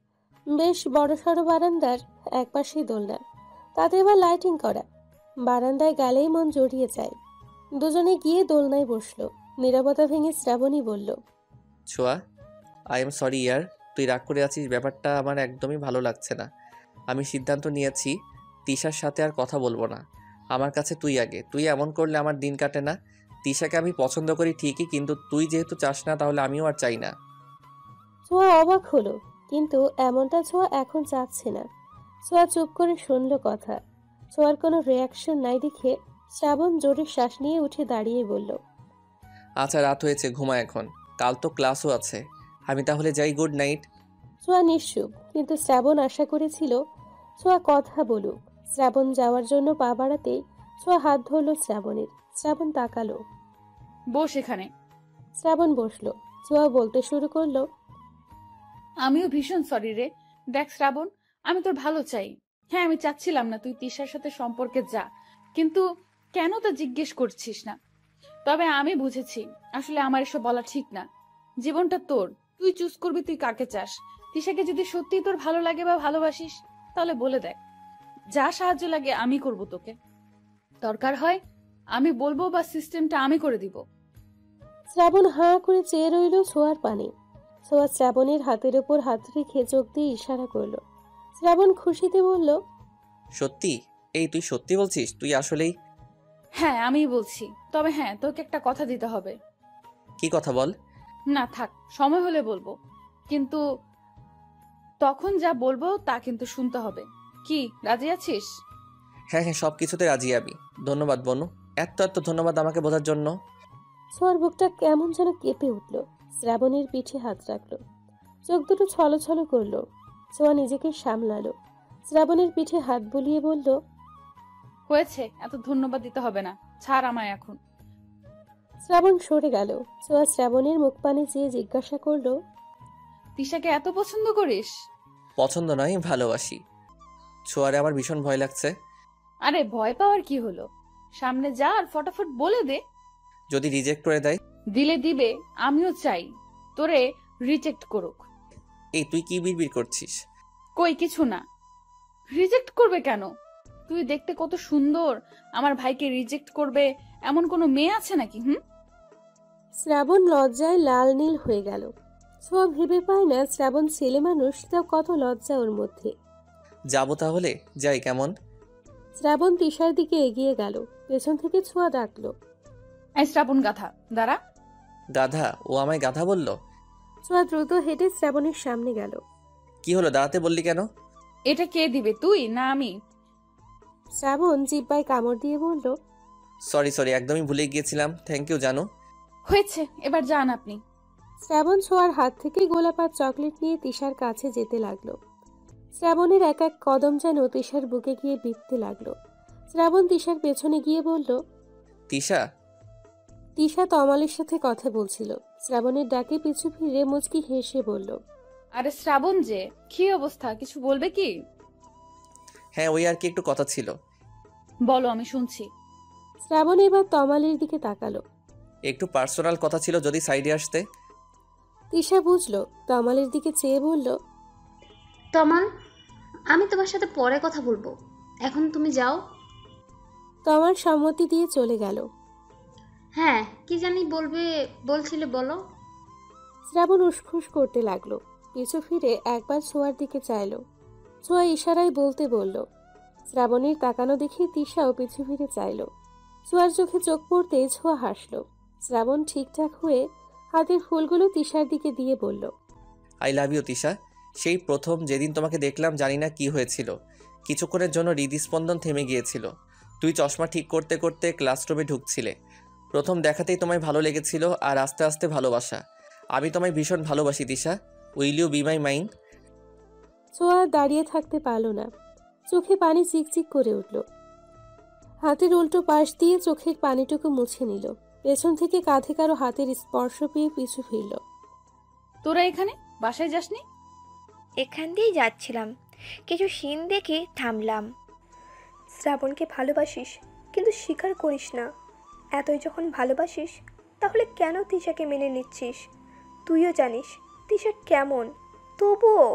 বেশ বড়সড় বারান্দার একপাশেই দোলনা, তাতে এবার লাইটিং করা। বারান্দায় গেলেই মন জড়িয়ে যায়। দুজনে গিয়ে দোলনায় বসলো। নীরবতা ভেঙে শ্রাবণী বলল, ছোঁয়া, আই এম সরি ইয়ার, তুই রাগ করে আছিস, ব্যাপারটা আমার একদমই ভালো লাগছে না। আমি সিদ্ধান্ত নিয়েছি তিশার সাথে আর কথা বলবো না। আমার কাছে তুই আগে। তুই এমন করলে আমার দিন কাটে না। তিশাকে আমি পছন্দ করি ঠিকই, কিন্তু তুই যেহেতু চাস না তাহলে আমিও আর চাই না। ছোঁয়া অবাক হলো, কিন্তু এমনটা ছোঁয়া এখন চাচ্ছে না। ছোঁয়া চুপ করে শুনল কথা। ছোঁয়ার কোনো রিয়াকশন নাই দেখে শ্রাবণ জোরে শ্বাস নিয়ে উঠে দাঁড়িয়ে বলল, আচ্ছা রাত হয়েছে, ঘুমা এখন, কাল তো ক্লাসও আছে। আমি তাহলে যাই, গুড নাইট। ছোঁয়া নিশ্চুপ, কিন্তু শ্রাবণ আশা করেছিল ছোঁয়া কথা বলুক। শ্রাবণ যাওয়ার জন্য পা বাড়াতেই ছোঁয়া হাত ধরল শ্রাবণের। শ্রাবণ তাকালো। বস এখানে। শ্রাবণ বসলো। ছোঁয়া বলতে শুরু করলো, আমিও ভীষণ সরি রে। দেখ শ্রাবণ, আমি তোর ভালো চাই। হ্যাঁ, আমি চাচ্ছিলাম না তুই তিশার সাথে সম্পর্কে যা, কিন্তু কেন তা জিজ্ঞেস করছিস না। তবে আমি বুঝেছি আসলে আমার এসব বলা ঠিক না। জীবনটা তোর, তুই চুজ করবি তুই কাকে চাস। তিশাকে যদি সত্যিই তোর ভালো লাগে বা ভালোবাসিস তাহলে বলে দেখ, যা সাহায্য লাগে আমি করব তোকে। দরকার হয় আমি বলবো বা সিস্টেমটা আমি করে দিব। শ্রাবণ হাঁ করে চেয়ে রইল ছোঁয়ার পানে। ছোঁয়া শ্রাবণের হাতের ওপর হাত রেখে চোখ দিয়ে ইশারা করলো। শ্রাবণ খুশিতে বলল, সত্যি? এই তুই সত্যি বলছিস? তুই আসলেই? হ্যাঁ আমি বলছি, তবে হ্যাঁ তোকে একটা কথা দিতে হবে। কি কথা বল। না থাক, সময় হলে বলবো, কিন্তু তখন যা বলবো তা কিন্তু শুনতে হবে। কি রাজি আছিস? হ্যাঁ হ্যাঁ, সব কিছুতে রাজি আমি। ধন্যবাদ বনু, এত এত ধন্যবাদ আমাকে বোঝার জন্য। ছোঁয়ার বুকটা কেমন যেন কেঁপে উঠল। শ্রাবণের পিঠে হাত রাখলো। চোখ দুটো ছলছল করলো। ছোঁয়া নিজেকে সামলালো। শ্রাবণের পিঠে হাত বুলিয়ে বলল, হয়েছে, এত ধন্যবাদ দিতে হবে না, ছাড় আমায় এখন। শ্রাবণ সরে গেল। ছোঁয়া শ্রাবণের মুখ পানে চেয়ে জিজ্ঞাসা করলো, তিশাকে এত পছন্দ করিস? পছন্দ নয়, ভালোবাসি। ছোঁয়ারে আমার ভীষণ ভয় লাগছে। আরে ভয় পাওয়ার কি হলো, সামনে যা আর ফটাফট বলে দে। যদি রিজেক্ট করে দেয়? দিলে দিবে, আমিও চাই তোরে রিজেক্ট করুক। এই তুই কি বিড়বিড় করছিস? কই কিছু না। রিজেক্ট করবে কেন? তুই দেখতে কত সুন্দর, আমার ভাইকে রিজেক্ট করবে এমন কোনো মেয়ে আছে নাকি? শ্রাবণ লজ্জায় লাল নীল হয়ে গেল। ছোঁয়া ভেবে পায় না শ্রাবণ ছেলে মানুষ, তাও কত লজ্জা ওর মধ্যে। যাবো তাহলে, যাই কেমন? শ্রাবণ তিশার দিকে এগিয়ে গেল। পেছন থেকে ছোঁয়া ডাকলো, এই শ্রাবণ গাধা, দাঁড়া। গাধা? ও আমায় গাধা বলল? ছোঁয়া দ্রুত হেঁটে শ্রাবণের সামনে গেল। কি হলো, দাঁড়াতে বললি কেন? এটা কে দিবে, তুই না আমি? শ্রাবণ জিব্বায় কামড় দিয়ে বলল, সরি সরি, একদমই ভুলে গিয়েছিলাম। থ্যাংক ইউ জানু। হয়েছে, এবার যান আপনি। শ্রাবণ ছোঁয়ার হাত থেকে গোলাপার চকলেট নিয়ে তিশার কাছে যেতে লাগলো। শ্রাবণের এক এক কদম যেন তিশার বুকে গিয়ে বিঁধতে লাগলো। শ্রাবণ তিশার পেছনে গিয়ে বলল, তিশা। তিশা তমালের সাথে কথা বলছিল। শ্রাবণের ডাকে পিছু ফিরে মুচকি হেসে বলল, আরে শ্রাবণ যে, কি অবস্থা, কিছু বলবে কি? হ্যাঁ ওই আর কি, একটু কথা ছিল। বলো, আমি শুনছি। শ্রাবণ এবার তমালের দিকে তাকালো। একটু পার্সোনাল কথা ছিল, যদি সাইডে আসতে। তিশা বুঝলো, তমালের দিকে চেয়ে বলল, তমাল, আমি তোমার সাথে পরে কথা বলবো, এখন তুমি যাও। তমাল সম্মতি দিয়ে চলে গেল। হ্যাঁ, কি জানি বলছিলে, বলো। শ্রাবণ উসখুস করতে লাগলো। পিছু ফিরে একবার ছোঁয়ার দিকে চাইলো। ছোঁয়া ইশারায় বলতে বলল। শ্রাবণের তাকানো দেখে তিশাও পিছু ফিরে চাইলো। ছোঁয়ার চোখে চোখ পড়তেই ছোঁয়া হাসলো। শ্রাবণ ঠিকঠাক হয়ে হাতের ফুলগুলো তিশার দিকে দিয়ে বলল, আই লাভ ইউ তিশা। সেই প্রথম যেদিন তোমাকে দেখলাম, জানি না কি হয়েছিল, কিছুক্ষণের জন্য হৃদস্পন্দন থেমে গিয়েছিল। তুই চশমা ঠিক করতে করতে ক্লাসরুমে ঢুকছিলে। প্রথম দেখাতেই তোমায় ভালো লেগেছিল, আর আস্তে আস্তে ভালোবাসা। আমি তোমায় ভীষণ ভালোবাসি Tisha. Will you be my mine? Chhoya দাঁড়িয়ে থাকতে পারল না। চোখে পানি চিকচিক করে উঠল। হাতের উল্টো পাশ দিয়ে চোখের পানিটুকু মুছে নিল। পেছন থেকে কাঁধে কারো হাতের স্পর্শ পেয়ে পিছু ফিরল। তোরা এখানে বাসায় যাসনি? এখান দিয়েই যাচ্ছিলাম, কিছু সিন দেখে থামলাম। শ্রাবণকে ভালোবাসিস, কিন্তু স্বীকার করিস না। এতই যখন ভালোবাসিস, তাহলে কেন তিশাকে মেনে নিচ্ছিস? তুইও জানিস তিশা কেমন, তবুও।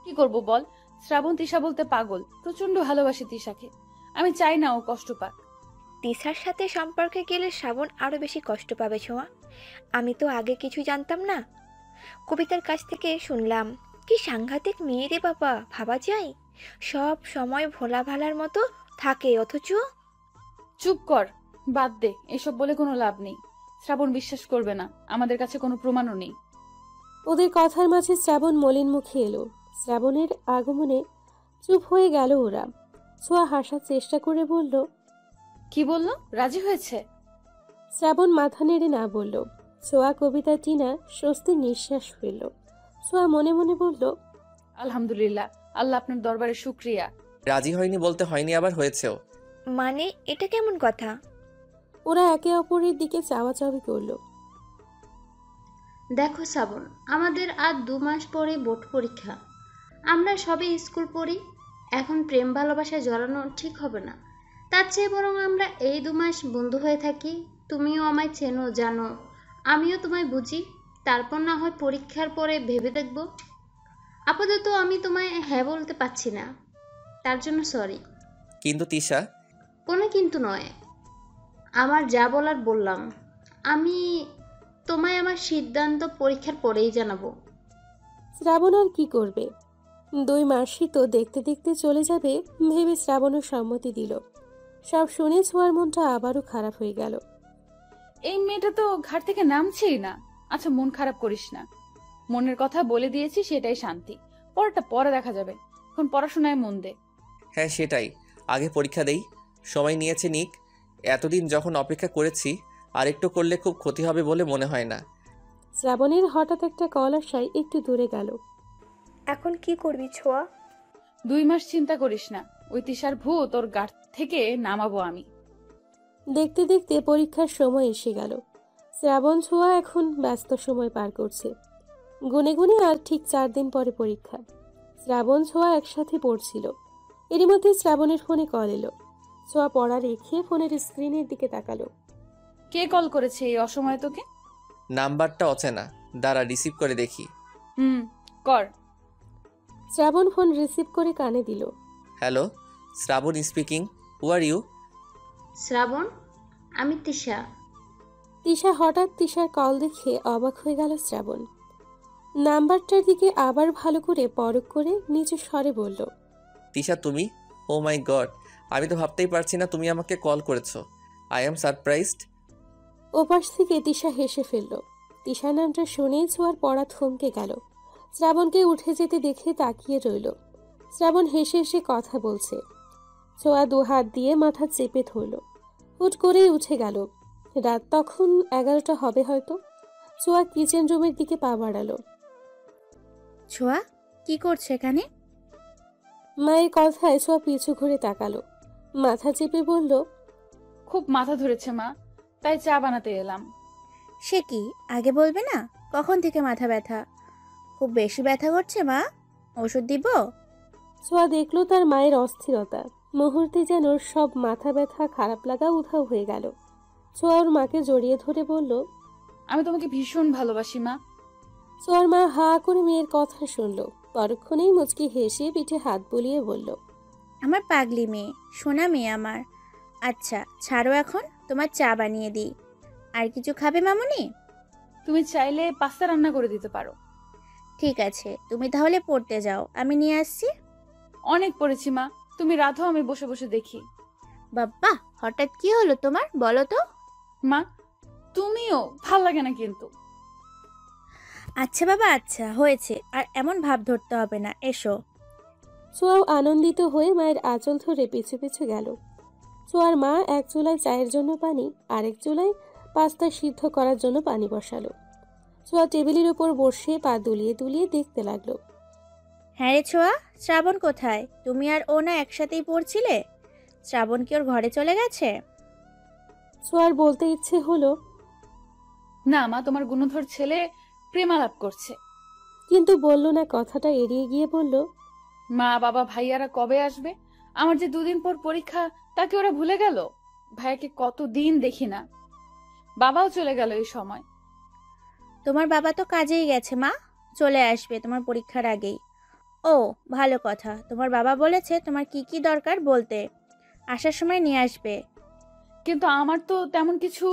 কি করব বল, শ্রাবণ তিশা বলতে পাগল, প্রচন্ড ভালোবাসি তিশাকে। আমি চাই না ও কষ্ট পাক। তিশার সাথে সম্পর্কে গেলে শ্রাবণ আরও বেশি কষ্ট পাবে ছোঁয়া। আমি তো আগে কিছু জানতাম না, কবিতার কাছ থেকে শুনলাম। কি সাংঘাতিক মেয়ে রে বাবা, ভাবা যায়? সব সময় ভোলা ভালার মতো থাকে, অথচ চুপ কর, বাদ দে, এসব বলে কোনো লাভ নেই। শ্রাবণ বিশ্বাস করবে না, আমাদের কাছে কোনো প্রমাণও নেই। ওদের কথার মাঝে শ্রাবণ মলিন মুখে এলো। শ্রাবণের আগমনে চুপ হয়ে গেল ওরা। ছোঁয়া হাসার চেষ্টা করে বলল, কি বললো? রাজি হয়েছে? শ্রাবণ মাথা নেড়ে না বলল। ছোঁয়া কবিতা টিনা স্বস্তির নিঃশ্বাস ফেলল। ছোঁয়া মনে মনে বলল, আলহামদুলিল্লাহ, আল্লাহ আপনার দরবারে শুক্রিয়া। রাজি হয়নি বলতে হয়নি, আবার হয়েছেও। মানে এটা কেমন কথা? ওরা একে অপরের দিকে চাওয়াচাওয়ি করলো। দেখো শ্রাবণ, আমাদের আর 2 মাস পরে বোর্ড পরীক্ষা। আমরা সবে স্কুল পড়ি, এখন প্রেম ভালোবাসায় জড়ানো ঠিক হবে না। তার চেয়ে বরং আমরা এই 2 মাস বন্ধু হয়ে থাকি। তুমিও আমায় চেনো, জানো, আমিও তোমায় বুঝি। তারপর না হয় পরীক্ষার পরে ভেবে দেখব। আপাতত আমি তোমায় হ্যাঁ বলতে পারছি না, তার জন্য সরি। কিন্তু তিশা, কোনো কিন্তু নয়, আমার যা বলার বললাম। আমি তোমায় আমার সিদ্ধান্ত পরীক্ষার পরেই জানাবো। শ্রাবণ আর কি করবে? 2 মাসই তো দেখতে দেখতে চলে যাবে ভেবে শ্রাবণের সম্মতি দিল। সব শুনে ছোঁয়ার মনটা আবারও খারাপ হয়ে গেল। এই মেয়েটা তো ঘাট থেকে নামছেই না। আচ্ছা, মন খারাপ করিস না, মনের কথা বলে দিয়েছি, সেটাই শান্তি। পরেরটা পরে দেখা যাবে, এখন পড়াশোনায় মন দে। হ্যাঁ সেটাই, আগে পরীক্ষা দেই। সময় নিয়েছে নিক, এতদিন যখন অপেক্ষা করেছি, আর একটু করলে খুব ক্ষতি হবে বলে মনে হয় না। শ্রাবণের হঠাৎ একটা কল আসায় একটু দূরে গেল। এখন কি করবি ছোঁয়া? 2 মাস চিন্তা করিস না, ওই তিশার ভূত ওর গাট থেকে নামাবো আমি। দেখতে দেখতে পরীক্ষার সময় এসে গেল। শ্রাবণ ছোঁয়া এখন ব্যস্ত সময় পার করছে। গুনে গুনে আর ঠিক 4 দিন পরে পরীক্ষা। শ্রাবণ ছোঁয়া একসাথে পড়ছিল। এরই মধ্যে শ্রাবণের ফোনে কল এলো। ছোঁয়া পড়া রেখে ফোনের স্ক্রিনের দিকে তাকালো। কে কল করেছে এই অসময়ে তোকে? নাম্বারটা অচেনা, দাঁড়া রিসিভ করে দেখি। কর। শ্রাবণ ফোন রিসিভ করে কানে দিল। Hello, Shrabon speaking. Who are you? Shrabon, আমি তিশা। তিশা হঠাৎ তিশার কল দেখে অবাক হয়ে গেল শ্রাবণ। নাম্বারটার দিকে আবার ভালো করে পরখ করে নিচু স্বরে বলল, তিশা তুমি? ও মাই গড, আমি তো ভাবতেই পারছি না তুমি আমাকে কল করেছো। I am surprised. ওপাশ থেকে তিশা হেসে ফেলল। তিশা নামটা শুনেই ছোঁয়ার পড়া থমকে গেল। শ্রাবণকে উঠে যেতে দেখে তাকিয়ে রইল। শ্রাবণ হেসে হেসে কথা বলছে। ছোঁয়া 2 হাত দিয়ে মাথা চেপে ধরল। হুট করেই উঠে গেল। রাত তখন 11টা হবে হয়তো। ছোঁয়া কিচেন রুমের দিকে পা বাড়ালো। ছোঁয়া, কি করছে এখানে? মায়ের কথায় ছোঁয়া পিছু ঘুরে তাকালো। মাথা চেপে বলল, খুব মাথা ধরেছে মা, তাই চা বানাতে এলাম। সে কি, আগে বলবে না? কখন থেকে মাথা ব্যথা? খুব বেশি ব্যথা করছে মা? ওষুধ দিব? ছোঁয়া দেখলো তার মায়ের অস্থিরতা। মুহূর্তে যেন সব মাথা ব্যথা খারাপ লাগা উধাও হয়ে গেল। ছোঁয়া ওর মাকে জড়িয়ে ধরে বলল, আমি তোমাকে ভীষণ ভালোবাসি মা। ছোঁয়ার মা হা করে মেয়ের কথা শুনল। পরক্ষণেই মুচকি হেসে পিঠে হাত বুলিয়ে বলল, আমার পাগলি মেয়ে, সোনা মেয়ে আমার। আচ্ছা ছাড়ো, এখন তোমার চা বানিয়ে দিই। আর কিছু খাবে মামুনি? তুমি চাইলে পাস্তা রান্না করে দিতে পারো। ঠিক আছে, তুমি তাহলে পড়তে যাও, আমি নিয়ে আসছি। অনেক পড়েছি মা, তুমি রাধো, আমি বসে বসে দেখি। বাবা, হঠাৎ কি হলো তোমার, বলো তো? মা তুমিও, ভাল লাগে না কিন্তু। আচ্ছা বাবা, আচ্ছা হয়েছে, আর এমন ভাব ধরতে হবে না, এসো। ছোঁয়াও আনন্দিত হয়ে মায়ের আঁচল ধরে পিছু পিছু গেল। ছোঁয়ার মা এক চুলায় চায়ের জন্য পানি, আরেক চুলায় পাস্তা সিদ্ধ করার জন্য পানি বসালো। ছোঁয়া টেবিলের উপর বসে পা দুলিয়ে দুলিয়ে দেখতে লাগলো। হ্যাঁ রে ছোঁয়া, শ্রাবণ কোথায়? তুমি আর ও না একসাথেই পড়ছিলে? শ্রাবণ কি ওর ঘরে চলে গেছে? ছোঁয়ার বলতে ইচ্ছে হলো, না মা, তোমার গুণধর ছেলে প্রেমালাপ করছে। কিন্তু বলল না। কথাটা এড়িয়ে গিয়ে বলল, মা বাবা ভাইয়ারা কবে আসবে? আমার যে 2 দিন পর পরীক্ষা, তাকে ওরা ভুলে গেল। ভাইয়াকে কতদিন দেখি না, বাবাও চলে গেল এই সময়। তোমার বাবা তো কাজেই গেছে মা, চলে আসবে তোমার পরীক্ষার আগেই। ও ভালো কথা, তোমার বাবা বলেছে তোমার কি কি দরকার বলতে, আসার সময় নিয়ে আসবে। কিন্তু আমার তো তেমন কিছু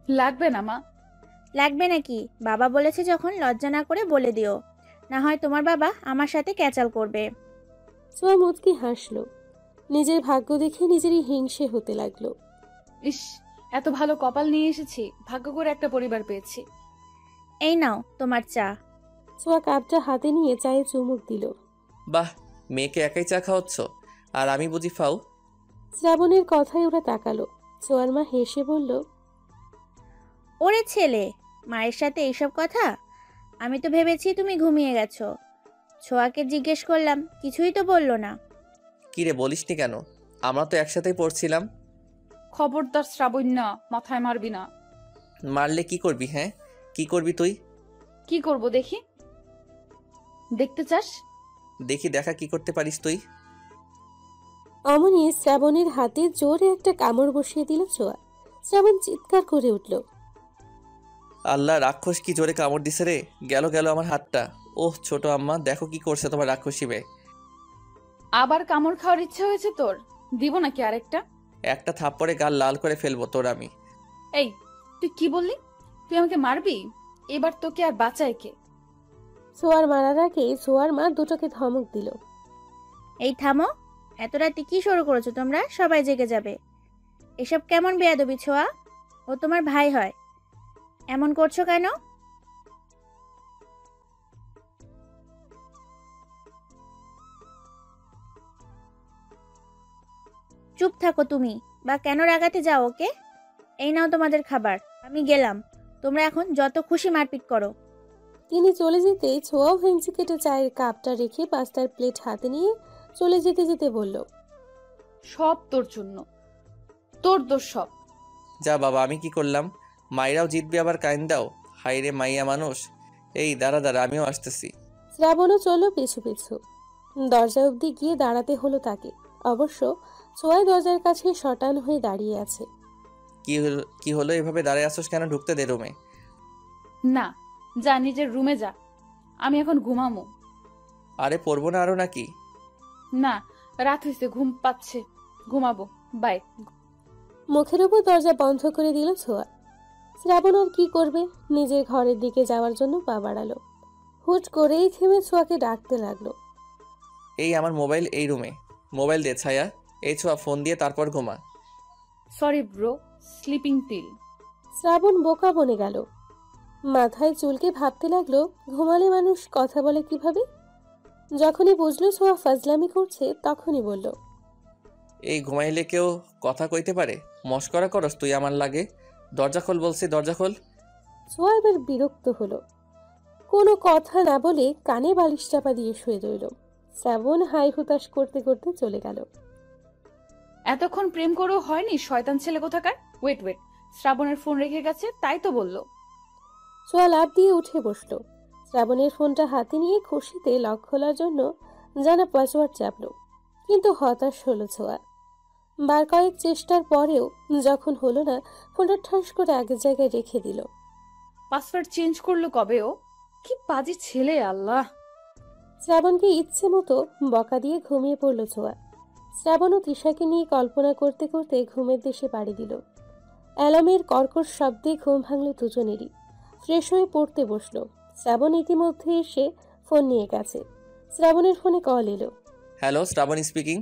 লাগবে না মা। লাগবে নাকি? বাবা বলেছে যখন লজ্জা না করে বলে দিও, না হয় তোমার বাবা আমার সাথে ক্যাচাল করবে। ছোঁয়া মুচকি হাসলো। নিজের ভাগ্য দেখে নিজেরই হিংসে হতে লাগলো। ইস, এত ভালো কপাল নিয়ে এসেছি, ভাগ্য করে একটা পরিবার পেয়েছি। এই নাও তোমার চা। ছোঁয়া কাপটা হাতে নিয়ে চায়ে চুমুক দিল। বাহ, মেয়েকে একাই চা খাওয়াচ্ছ, আর আমি বুঝি ফাও? শ্রাবণের কথায় ওরা তাকালো। ছোঁয়ার মা হেসে বলল, ওরে ছেলে, মায়ের সাথে এইসব কথা? আমি তো ভেবেছি তুমি ঘুমিয়ে গেছো। ছোঁয়াকে জিজ্ঞেস করলাম, কিছুই তো বললো না। কি রে, বলিসনি কেন? আমরা তো একসাথেই পড়ছিলাম। খবরদার শ্রাবণ্যা, মাথায় মারবি না। মারলে কি করবি? হ্যাঁ, কি করবি তুই? কি করব দেখি? দেখতে চাস? দেখি, দেখা কি করতে পারিস তুই। অমনি শ্রাবণের হাতে জোরে একটা কামড় বসিয়ে দিল ছোঁয়া। শ্রাবণ চিৎকার করে উঠল। আল্লাহ, রাক্ষস কি জোরে কামড় দিছে রে! গেল গেল আমার হাতটা। ওহ ছোট আম্মা, দেখো কি করছে তোমার রাক্ষসী মেয়ে। আবার কামড় খাওয়ার ইচ্ছা হয়েছে তোর? দিব নাকি আরেকটা? একটা থাপ্পড়ে গাল লাল করে ফেলবো তোর আমি। এই, তুই কি বললি? তুই আমাকে মারবি? এবার তোকে আর বাঁচায় কে? ছোঁয়ার মারার আগে ছোঁয়ার মা দুটোকে ধমক দিল। এই থামো, এত রাতে কি শুরু করেছো তোমরা? সবাই জেগে যাবে। এসব কেমন বেয়াদবি ছোঁয়া? ও তোমার ভাই হয়, এমন করছো কেন? চুপ থাকো তুমি, বা কেন রাগাতে যাও ওকে? এই নাও তোমাদের খাবার, আমি গেলাম। তোমরা এখন যত খুশি মারপিট করো। তিনি চলে যেতেই ছোঁয়াও ভেঙচি কেটে চায়ের কাপটা রেখে পাস্তার প্লেট হাতে নিয়ে চলে যেতে যেতে বলল, সব তোর জন্য, তোর দোষ সব। যা বাবা, আমি কি করলাম? মাইরাও জিতবে আবার কাইন দাও। হাইরে মাইয়া মানুষ। এই দাঁড়া দাঁড়া, আমিও আসতেছি। শ্রাবণও চলল পিছু পিছু। দরজা অবধি গিয়ে দাঁড়াতে হলো তাকে। অবশ্য ছোঁয়াই দরজার কাছে শটান হয়ে দাঁড়িয়ে আছে। কি হলো এভাবে দাঁড়ায় আসোস কেন? ঢুকতে দে রুমে। না, যা নিজের রুমে যা, আমি এখন ঘুমামো। আরে পড়বো না আরো নাকি? না, রাত হয়েছে, ঘুম পাচ্ছে, ঘুমাবো, বাই। মুখের উপর দরজা বন্ধ করে দিল ছোঁয়া। শ্রাবণ আর কি করবে, নিজের ঘরের দিকে যাওয়ার জন্য পা বাড়ালো। হুট করেই থেমে ছোঁয়াকে ডাকতে লাগলো। এই আমার মোবাইল এই রুমে। মোবাইল দে ছায়া। এই ছোঁয়া, ফোন দিয়ে তারপর ঘুমা। Sorry bro, sleeping pill. Shrabon বোকা বনে গেল। মাথায় চুলকে ভাবতে লাগলো, ঘুমালে মানুষ কথা বলে কিভাবে। যখনই বুঝলো ছোঁয়া ফাজলামি করছে, তখনই বলল, এই ঘুমাইলে কেউ কথা কইতে পারে? মস্করা করস তুই আমার লাগে? দরজা খোল বলছি, দরজা খোল। ছোঁয়া এবার বিরক্ত হলো। কোনো কথা না বলে কানে বালিশ চাপা দিয়ে শুয়ে রইল। শ্রাবণ হাই হুতাশ করতে করতে চলে গেল। এতক্ষণ প্রেম করেও হয়নি, শয়তান ছেলে কোথাকার। ওয়েট ওয়েট, শ্রাবণের ফোন রেখে গেছে, তাই তো বললো। ছোঁয়া লাফ দিয়ে উঠে বসলো। শ্রাবণের ফোনটা হাতে নিয়ে খুশিতে লক খোলার জন্য জানা পাসওয়ার্ড চাপলো, কিন্তু হতাশ হলো ছোঁয়া। বার কয়েক চেষ্টার পরেও যখন হলো না, ফোনটা ঠাস করে আগের জায়গায় রেখে দিল। পাসওয়ার্ড চেঞ্জ করলো কবে ও? কি বাজে ছেলে, আল্লাহ। শ্রাবণকে ইচ্ছে মতো বকা দিয়ে ঘুমিয়ে পড়ল ছোঁয়া। শ্রাবণ ও তৃষাকে নিয়ে কল্পনা করতে করতে ঘুমের দেশে পাড়ি দিল। অ্যালার্মের কর্কশ শব্দে ঘুম ভাঙল দুজনেরই। ফ্রেশ হয়ে পড়তে বসলো। শ্রাবণ ইতিমধ্যে এসে ফোন নিয়ে গেছে। শ্রাবণের ফোনে কল এলো। Hello, Shrabon speaking.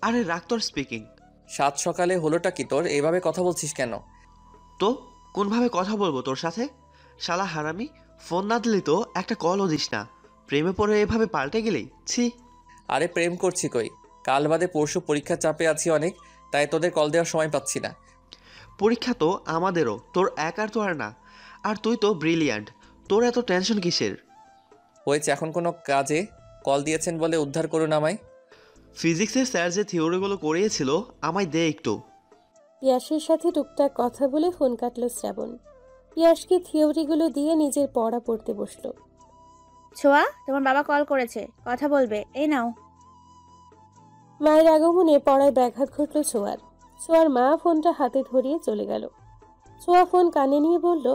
আরে রাক্তর স্পিকিং। সাত সকালে হলোটা কি তোর? এইভাবে কথা বলছিস কেন? তো কোনভাবে কথা বলবো তোর সাথে? শালা হারামি, ফোন না দিলি তো একটা কলও দিস না। প্রেমে পড়ে এভাবে পাল্টে গেলি, ছি। আরে প্রেম করছি কই? কাল বাদে পরশু পরীক্ষার চাপে আছি অনেক, তাই তোদের কল দেওয়ার সময় পাচ্ছি না। পরীক্ষা তো আমাদেরও, তোর একার তো আর না। আর তুই তো ব্রিলিয়ান্ট, তোর এত টেনশন কিসের? হয়েছে, এখন কোনো কাজে কল দিয়েছেন বলে উদ্ধার করুন আমায়। ফিজিক্সের স্যার যে থিওরিগুলো করিয়েছিল, আমায় দে একটু। পিয়াসের সাথে টুকটাক কথা বলে ফোন কাটল শ্রাবণ। পিয়াসকে থিওরিগুলো দিয়ে নিজের পড়া পড়তে বসলো। ছোঁয়া, তোমার বাবা কল করেছে, কথা বলবে, এই নাও। মায়ের আগমনে পড়ায় ব্যাঘাত ঘটল ছোঁয়ার। ছোঁয়ার মা ফোনটা হাতে ধরিয়ে চলে গেল। ছোঁয়া ফোন কানে নিয়ে বলল,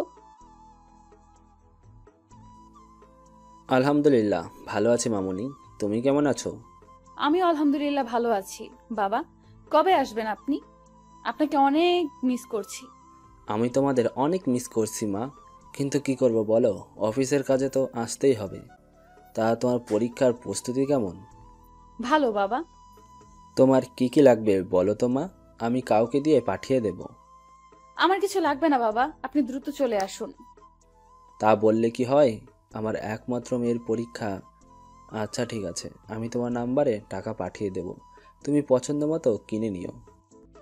আলহামদুলিল্লাহ ভালো আছি মামুনি, তুমি কেমন আছো? আমি আলহামদুলিল্লাহ ভালো আছি। বাবা, কবে আসবেন আপনি? আপনাকে অনেক মিস করছি। আমি তোমাদের অনেক মিস করছি মা, কিন্তু কি করব বলো, অফিসের কাজে তো আসতেই হবে। তা তোমার পরীক্ষার প্রস্তুতি কেমন? ভালো বাবা। তোমার কি কি লাগবে বলো তো মা, আমি কাউকে দিয়ে পাঠিয়ে দেব। আমার কিছু লাগবে না বাবা, আপনি দ্রুত চলে আসুন। তা বললে কি হয়, আমার একমাত্র মেয়ের পরীক্ষা। আচ্ছা ঠিক আছে, আমি তোমার নাম্বারে টাকা পাঠিয়ে দেব, তুমি পছন্দ মতো কিনে নিও।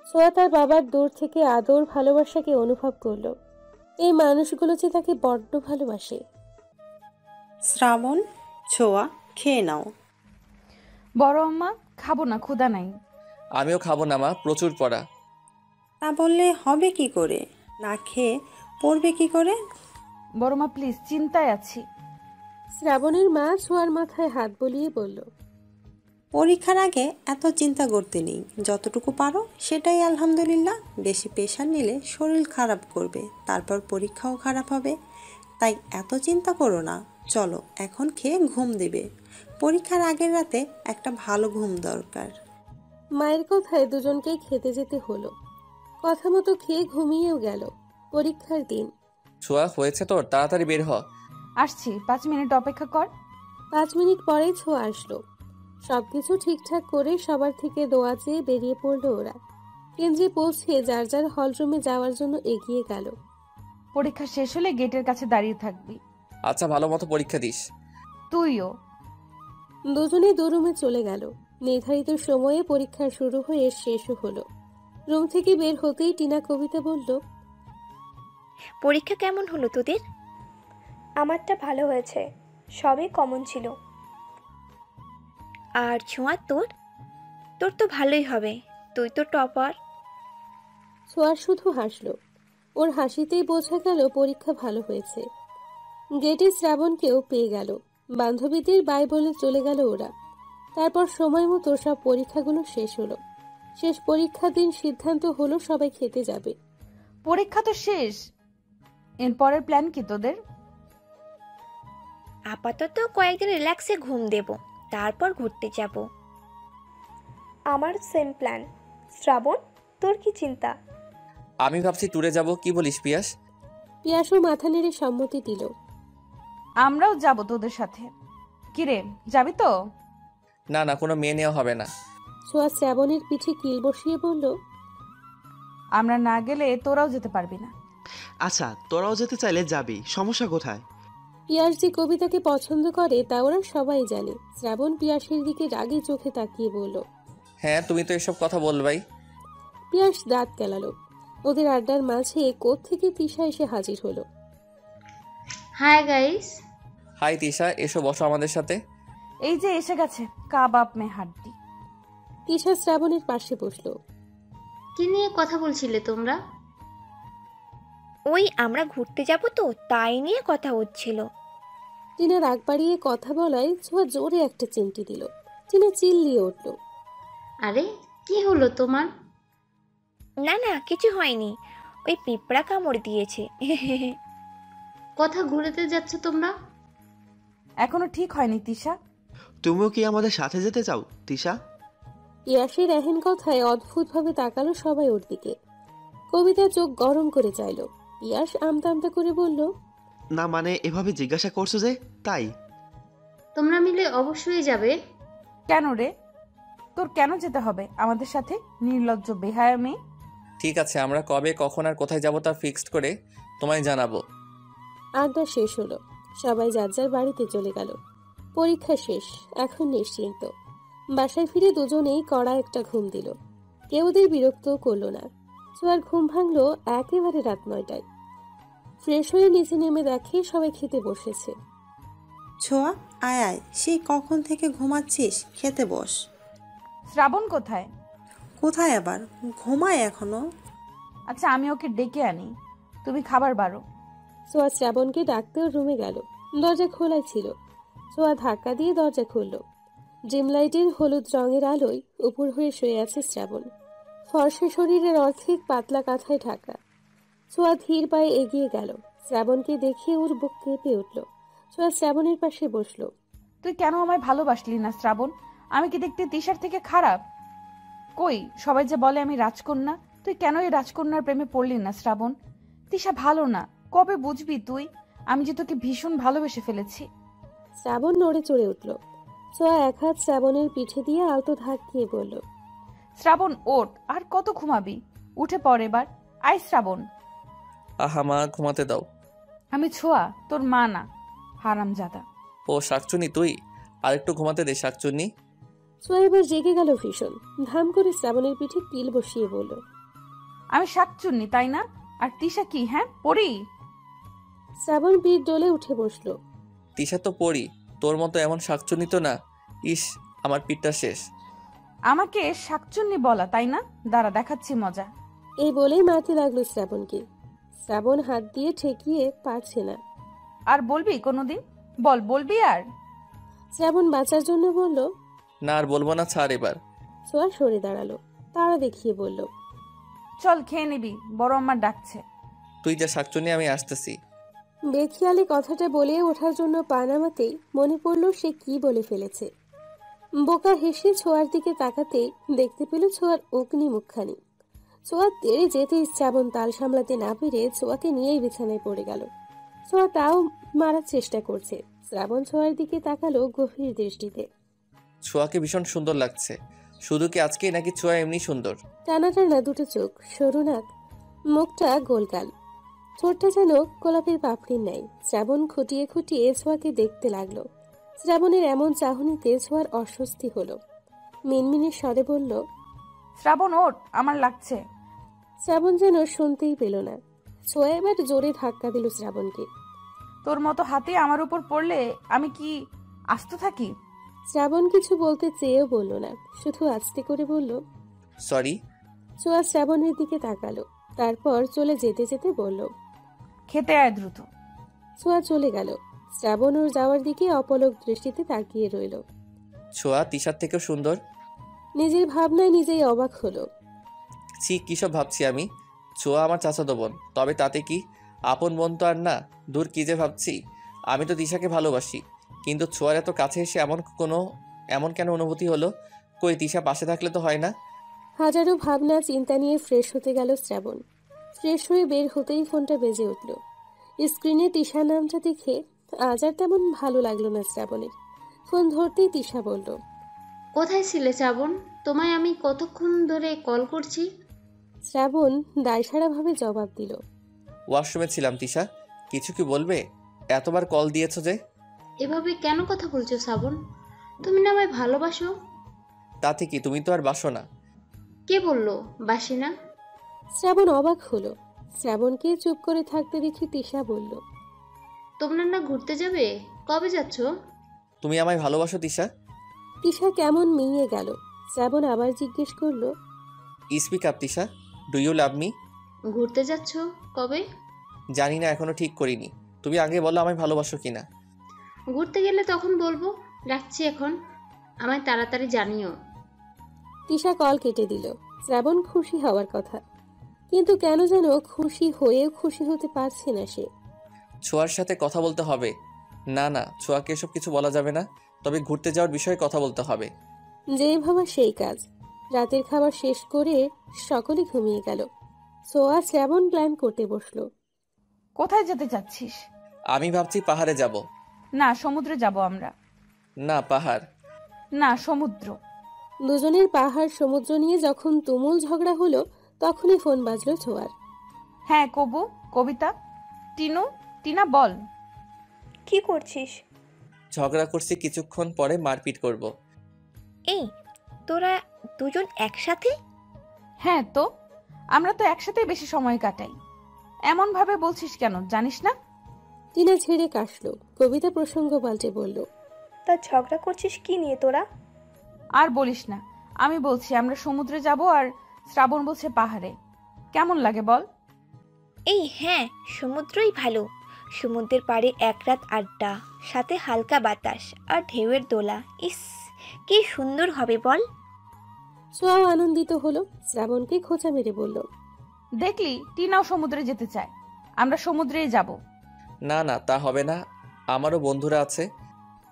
ছোঁয়া তার বাবার দূর থেকে আদর ভালোবাসাকে অনুভব করলো। এই মানুষগুলো যে তাকে বড্ড ভালোবাসে। শ্রাবণ, ছোঁয়া, খেয়ে নাও। বড় আম্মা, খাবো না, ক্ষুধা নাই। আমিও খাবো না মা, প্রচুর পড়া। তা বললে হবে কি করে? না খেয়ে পড়বে কি করে? বড় মা প্লিজ, চিন্তায় আছি। শ্রাবণের মা ছোঁয়ার মাথায় হাত বুলিয়ে বলল, পরীক্ষার আগে এত চিন্তা করতে নেই, যতটুকু পারো সেটাই আলহামদুলিল্লাহ। বেশি প্রেশার নিলে শরীর খারাপ করবে, তারপর পরীক্ষাও খারাপ হবে। তাই এত চিন্তা করো না, চলো এখন খেয়ে ঘুম দেবে। পরীক্ষার আগের রাতে একটা ভালো ঘুম দরকার। মায়ের কথায় দুজনকেই খেতে যেতে হলো। কথা মতো খেয়ে ঘুমিয়েও গেল। পরীক্ষার দিন। ছোঁয়া, হয়েছে তোর, তাড়াতাড়ি বের হ। আসছি, 5 মিনিট অপেক্ষা কর। 5 মিনিট পরেই ছোঁয়া আসলো। সবকিছু ঠিকঠাক করে সবার থেকে দোয়া চেয়ে বেরিয়ে পড়লো ওরা। কেন্দ্রে পৌঁছে যার যার হলরুমে যাওয়ার জন্য এগিয়ে গেল। পরীক্ষা শেষ হলে গেটের কাছে দাঁড়িয়ে থাকবি। আচ্ছা, ভালো মতো পরীক্ষা দিস। তুইও। দুজনেই দু রুমে চলে গেল। নির্ধারিত সময়ে পরীক্ষা শুরু হয়ে শেষও হলো। রুম থেকে বের হতেই টিনা কবিতা বলল, পরীক্ষা কেমন হলো তোদের? আমারটা ভালো হয়েছে, সবই কমন ছিল। আর ছোঁয়া, তোর তোর তো ভালোই হবে, তুই তো টপার। ছোঁয়া শুধু হাসলো। ওর হাসিতেই বোঝা গেল পরীক্ষা ভালো হয়েছে। গেটে শ্রাবণকেও পেয়ে গেল। বান্ধবীদের বাই বলে চলে গেল ওরা। তারপর সময় মতো সব পরীক্ষাগুলো শেষ হলো। শেষ পরীক্ষার দিন সিদ্ধান্ত হলো সবাই খেতে যাবে। পরীক্ষা তো শেষ, এরপরের প্ল্যান কি তোদের? আপাতত কয়েকদিন রিল্যাক্সে ঘুম দেব, তারপর ঘুরতে যাব। আমার সেম প্ল্যান। শ্রাবণ, তোর কি চিন্তা? আমি ভাবছি ট্যুরে যাব, কি বলিস পিয়াস? পিয়াসও মাথা নেড়ে সম্মতি দিল। আমরাও যাব তোদের সাথে। কিরে, যাবি তো? না না, কোনো মেয়ে নেওয়া হবে না। ছোঁয়া শ্রাবণের পিঠে কিল বসিয়ে বলল, আমরা না গেলে তোরাও যেতে পারবি না। আচ্ছা, তোরাও যেতে চাইলে যাবি, সমস্যা কোথায়? পিয়াস যে কবিতাকে পছন্দ করে তা ওরা সবাই জানে। শ্রাবণ পিয়াসের দিকে রাগে চোখে তাকিয়ে বলল, হ্যাঁ, তুমি তো এসব কথা বলবাই। পিয়াস দাঁত কেলালো। ওদের আড্ডার মাঝে কোত্থেকে তিশা এসে হাজির হলো। Hi guys. হাই তিশা, এসো বসো আমাদের সাথে। এই যে এসে গেছে কাবাব মে হাড্ডি। তিশা শ্রাবণের পাশে বসলো। কি নিয়ে কথা বলছিলে তোমরা? ওই আমরা ঘুরতে যাব তো, তাই নিয়ে কথা হচ্ছিল। টিনা রাগ বাড়িয়ে কথা বলায় ছোঁয়া জোরে একটা চিমটি দিল। টিনা চিল্লিয়ে উঠল, আরে কি হলো তোমার? না না, কিছু হয়নি, ওই পিঁপড়া কামড় দিয়েছে। কথা ঘুরেতে যাচ্ছ তোমরা? এখনো ঠিক হয়নি তিশা। তুমিও কি আমাদের সাথে যেতে চাও তিশা? পিয়াসের এহেন কথায় অদ্ভুতভাবে তাকালো সবাই ওর দিকে। কবিতা চোখ গরম করে চাইল। পিয়াস আমতা আমতা করে বলল, না মানে এভাবে জিজ্ঞাসা করছো যে, তাই। তোমরা মিলে অবশ্যই যাবে। কেন রে, তোর কেন যেতে হবে আমাদের সাথে, নির্লজ্জ বেহায়া মেয়ে? ঠিক আছে, আমরা কবে কখন আর কোথায় যাব তা ফিক্সড করে তোমায় জানাবো। আড্ডা শেষ হলো। সবাই যার যার বাড়িতে চলে গেল। পরীক্ষা শেষ, এখন নিশ্চিন্ত। বাসায় ফিরে দুজনেই কড়া একটা ঘুম দিল। কেউ ওদের বিরক্তও করলো না। ছোঁয়ার ঘুম ভাঙলো একেবারে রাত 9টায়। ফ্রেশ হয়ে নিচে নেমে দেখে সবাই খেতে বসেছে। ছোঁয়া, আয় আয়, সেই কখন থেকে ঘুমাচ্ছিস, খেতে বস। শ্রাবণ কোথায়? কোথায় আবার, ঘুমায় এখনো। আচ্ছা, আমি ওকে ডেকে আনি, তুমি খাবার বাড়ো। ছোঁয়া শ্রাবণকে ডাকতেও রুমে গেল। দরজা খোলাই ছিল। ছোঁয়া ধাক্কা দিয়ে দরজা খুলল। ড্রিম লাইটের হলুদ রঙের আলোয় উপর হয়ে শুয়ে আছে শ্রাবণ। ফর্সা শরীরের অর্ধেক পাতলা কাঁথায় ঢাকা। ছোঁয়া ধীর পায়ে এগিয়ে গেল। শ্রাবণকে দেখে ওর বুক কেঁপে উঠল। ছোঁয়া শ্রাবণের পাশে বসলো। তুই কেন আমায় ভালোবাসলি না শ্রাবণ? আমি কি দেখতে তিশার থেকে খারাপ? কই, সবাই যে বলে আমি রাজকন্যা, তুই কেন এই রাজকন্যার প্রেমে পড়লি না শ্রাবণ? তিশা ভালো না, কবে বুঝবি তুই? আমি যে তোকে ভীষণ ভালোবেসে ফেলেছি। শ্রাবণ নড়ে চড়ে উঠল। ছোঁয়া এক হাত শ্রাবণের পিঠে দিয়ে আলতো ধাক্কিয়ে বলল, শ্রাবণ ওঠ, আর কত ঘুমাবি? উঠে পড় এবার। আয় শ্রাবণ। আহা মা, ঘুমাতে দাও। আমি ছোঁয়া, তোর মা না, হারামজাদা। ও শাকচুনি তুই, আরেকটু ঘুমাতে দে শাকচুনি। ছোঁয়া এবার জেগে গেল ভীষণ। ধাম করে শ্রাবণের পিঠে কিল বসিয়ে বলল, আমি শাকচুন্নি তাই না? আর তিশা কি, হ্যাঁ পড়ি? শ্রাবণ পিঠ ডলে উঠে বসলো। তিশা তো পড়ি, তোর মতো এমন শাকচুনি তো না। ইস, আমার পিঠটা শেষ। আমাকে শাকচুন্নি বলা তাই না? দাঁড়া দেখাচ্ছি মজা। এই বলেই মারতে লাগলো শ্রাবণকে। শ্রাবণ হাত দিয়ে ঠেকিয়ে পারছে না। আর বলবি কোনোদিন? বলবি আর? শ্রাবণ বাঁচার জন্য বলল, না আর বলবো না, ছাড় এবার। ছোঁয়া সরে দাঁড়ালো, তাড়া দেখিয়ে বলল, চল খেয়ে নিবি, বড় আমার ডাকছে। তুই যা শাকচুনি, আমি আসতেছি। বেখিয়ালি কথাটা বলে ওঠার জন্য পা নামাতেই মনে পড়ল সে কি বলে ফেলেছে। বোকা হেসে ছোঁয়ার দিকে তাকাতেই দেখতে পেল ছোঁয়ার অগ্নি মুখখানি। ছোঁয়া তেড়ে যেতেই শ্রাবণ তাল সামলাতে না পেরে ছোঁয়াকে নিয়েই বিছানায় পড়ে গেল। ছোঁয়া তাও মারার চেষ্টা করছে। শ্রাবণ ছোঁয়ার দিকে তাকালো গভীর দৃষ্টিতে। ছোঁয়াকে ভীষণ সুন্দর লাগছে। শুধু কি আজকেই, নাকি ছোঁয়া এমনি সুন্দর? টানা টানা দুটো চোখ, সরু নাক, মুখটা গোলগাল, ঠোঁটটা যেন গোলাপের পাপড়ির ন্যায়। শ্রাবণ খুঁটিয়ে খুঁটিয়ে ছোঁয়াকে দেখতে লাগলো। শ্রাবণের এমন চাহনিতে ছোঁয়ার অস্বস্তি হলো। মিনমিনের স্বরে বলল, শ্রাবণ ওঠ, আমার লাগছে। শ্রাবণ যেন শুনতেই পেল না। ছোঁয়া এবার জোরে ধাক্কা দিল শ্রাবণকে। তোর মতো হাতে আমার উপর পড়লে আমি কি আস্ত থাকি? শ্রাবণ কিছু বলতে চেয়েও বলল না, শুধু আস্তে করে বলল, সরি। ছোঁয়া শ্রাবণের দিকে তাকালো, তারপর চলে যেতে যেতে বলল, খেতে আয় দ্রুত। ছোঁয়া চলে গেল। শ্রাবণ ওর যাওয়ার দিকে অপলক দৃষ্টিতে তাকিয়ে রইল। ছোঁয়া তিশার থেকেও সুন্দর। নিজের ভাবনায় নিজেই অবাক হলো। ছি, কিসব ভাবছি আমি। ছোঁয়া আমার চাচাতো বোন, তবে তাতে কি? আপন বোন তো আর না। দূর, কি যে ভাবছি। আমি তো তিশাকে ভালোবাসি, কিন্তু ছোঁয়ার এত কাছে এসে এমন কেন অনুভূতি হলো? কই, তিশা পাশে থাকলে তো হয় না? হাজারো ভাবনা চিন্তা নিয়ে ফ্রেশ হতে গেল শ্রাবণ। ফ্রেশ হয়ে বের হতেই ফোনটা বেজে উঠল। স্ক্রিনে তিশা নামটা দেখে আজ আর তেমন ভালো লাগলো না শ্রাবণের। ফোন ধরতেই তিশা বলল, কোথায় ছিলে শ্রাবণ? তোমায় আমি কতক্ষণ ধরে কল করছি। শ্রাবণ দায়সারাভাবে জবাব দিল, ওয়াশরুমে ছিলাম। তিশা, কিছু কি বলবে? এতবার কল দিয়েছো যে? এভাবে কেন কথা বলছো শ্রাবণ? তুমি না আমায় ভালোবাসো। তাতে কি, তুমি তো আর বাসো না। কে বললো বাসি না? শ্রাবণ অবাক হলো। শ্রাবণকে চুপ করে থাকতে দেখে তিশা বলল, তোমরা না ঘুরতে যাবে? কবে যাচ্ছ? তুমি আমায় ভালোবাসো তিশা? তিশা কেমন মিইয়ে গেল। শ্রাবণ আবার জিজ্ঞেস করলো, speak up Tisha, do you love me? ঘুরতে যাচ্ছ কবে? জানি না, এখনো ঠিক করিনি। তুমি আগে বলো আমায় ভালোবাসো কিনা। ঘুরতে গেলে তখন বলবো। রাখছি এখন, আমায় তাড়াতাড়ি জানিও। তিশা কল কেটে দিল। শ্রাবণ খুশি হওয়ার কথা, কিন্তু কেন যেন খুশি হয়েও খুশি হতে পারছে না সে। ছোঁয়ার সাথে কথা বলতে হবে। না না, ছোঁয়াকে এসব কিছু বলা যাবে না। তবে ঘুরতে যাওয়ার বিষয়ে কথা বলতে হবে। যেই ভাবা সেই কাজ। রাতের খাবার শেষ করে সকলে ঘুমিয়ে গেল। সোয়া শ্রাবণ প্ল্যান করতে বসলো। কোথায় যেতে চাচ্ছিস? আমি ভাবছি পাহাড়ে যাব। না, সমুদ্রে যাব আমরা। না, পাহাড়। না, সমুদ্র। দুজনের পাহাড় সমুদ্র নিয়ে যখন তুমুল ঝগড়া হলো, তখনই ফোন বাজলো ছোঁয়ার। হ্যাঁ কবু, কবিতা। টিনা বল। কি করছিস? ঝগড়া করছি, কিছুক্ষণ পরে মারপিট করব। এই তোরা দুজন একসাথে? হ্যাঁ তো, আমরা তো একসাথেই বেশি সময় কাটাই। এমন ভাবে বলছিস কেন, জানিস না? টিনা ছেড়ে কাশলো। কবিতা প্রসঙ্গ পাল্টে বলল, তা ঝগড়া করছিস কি নিয়ে তোরা? আর বলিস না, আমি বলছি আমরা সমুদ্রে যাব আর শ্রাবণ বলছে পাহাড়ে। কেমন লাগে বল? এই হ্যাঁ, সমুদ্রই ভালো। সমুদ্রের পাড়ে এক রাত আড্ডা, সাথে হালকা বাতাস আর ঢেউয়ের দোলা। ইস, কি সুন্দর হবে বল। সোয়াও আনন্দিত হলো। শ্রাবণকে খোঁচা মেরে বলল, দেখলি, টিনাও সমুদ্রে যেতে চায়। আমরা সমুদ্রেই যাব। না না, তা হবে না। আমারও বন্ধুরা আছে।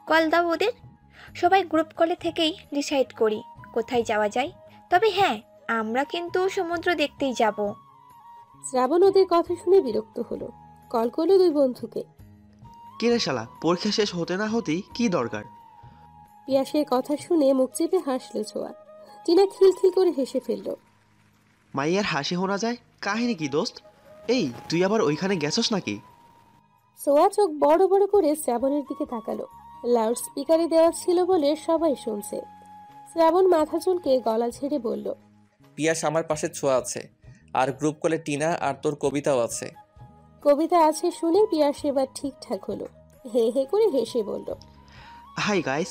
কল দাও ওদের। সবাই গ্রুপ কলে থেকেই ডিসাইড করি কোথায় যাওয়া যায়। তবে হ্যাঁ, আমরা কিন্তু সমুদ্র দেখতেই যাব। শ্রাবণ ওদের কথা শুনে বিরক্ত হলো। কল করলো দুই বন্ধুকে। কিরে শালা, পরীক্ষা শেষ হতে না হতেই কি দরকার? পিয়াসের কথা শুনে মুখ চেপে হাসলো ছোঁয়া। টিনা খিলখিল করে হেসে ফেলল। মাইয়ার হাসি শোনা যায়, কাহিনী কি দোস্ত? এই তুই আবার ওইখানে গেছস নাকি? ছোঁয়া চোখ বড় বড় করে শ্রাবণের দিকে তাকালো। লাউড স্পিকারে দেওয়া ছিল বলে সবাই শুনছে। শ্রাবণ মাথা চুলকে গলা ছেড়ে বলল, পিয়াস আমার পাশে ছোঁয়া আছে, আর গ্রুপ কলে টিনা আর তোর কবিতাও আছে। কবিতা আছে শুনে পিয়াস এবার ঠিকঠাক হলো। হে হে করে হেসে বলল, হাই গাইস,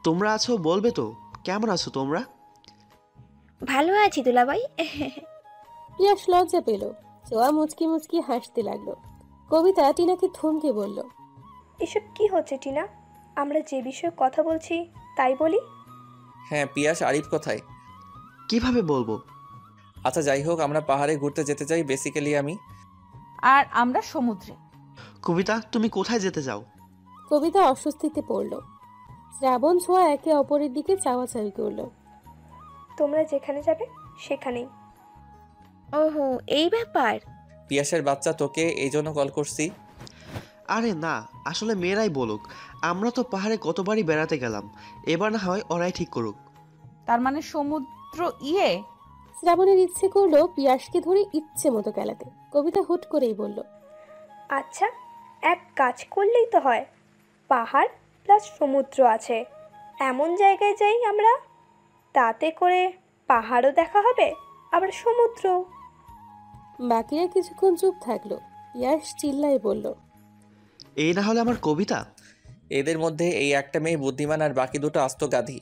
তোমরা আছো বলবে তো? কেমন আছো তোমরা? ভালো আছি দুলাভাই। পিয়াস লজ্জা পেল। ছোঁয়া মুচকি মুচকি হাসতে লাগলো। কবিতা টিনাকে থমকে বলল, এসব কি হচ্ছে টিনা? আমরা যে বিষয়ে কথা বলছি তাই বলি। হ্যাঁ, পিয়াস আরিফ কোথায়? কিভাবে বলবো? আচ্ছা যাই হোক, আমরা পাহাড়ে ঘুরতে যেতে চাই বেসিক্যালি আমি। আর আমরা সমুদ্রে। কবিতা, তুমি কোথায় যেতে চাও? কবিতা অস্বস্তিতে পড়ল। শ্রাবণ ছোঁয়া একে অপরের দিকে চাওয়াচাওয়ি করলো। তোমরা যেখানে যাবে সেখানেই। ওহো, এই ব্যাপার। পিয়াসের বাচ্চা, তোকে এই জন্য কল করছি। আরে না, আসলে মেয়েরাই বলুক। আমরা তো পাহাড়ে কতবারই বেড়াতে গেলাম, এবার না হয় ওরাই ঠিক করুক। তার মানে সমুদ্র শ্রাবণের ইচ্ছে করলো পিয়াসকে ধরে ইচ্ছে মতো খেলাতে। কবিতা হুট করেই বলল, আচ্ছা, এক কাজ করলেই তো হয়। পাহাড় প্লাস সমুদ্র আছে এমন জায়গায় যাই আমরা। তাতে করে পাহাড়ও দেখা হবে, আবার সমুদ্র। বাকিরা কিছুক্ষণ চুপ থাকলো। পিয়াস চিল্লাই বলল, এই না হলে আমার কবিতা। এদের মধ্যে এই একটা মেয়ে বুদ্ধিমান আর বাকি দুটো আস্ত গাধি।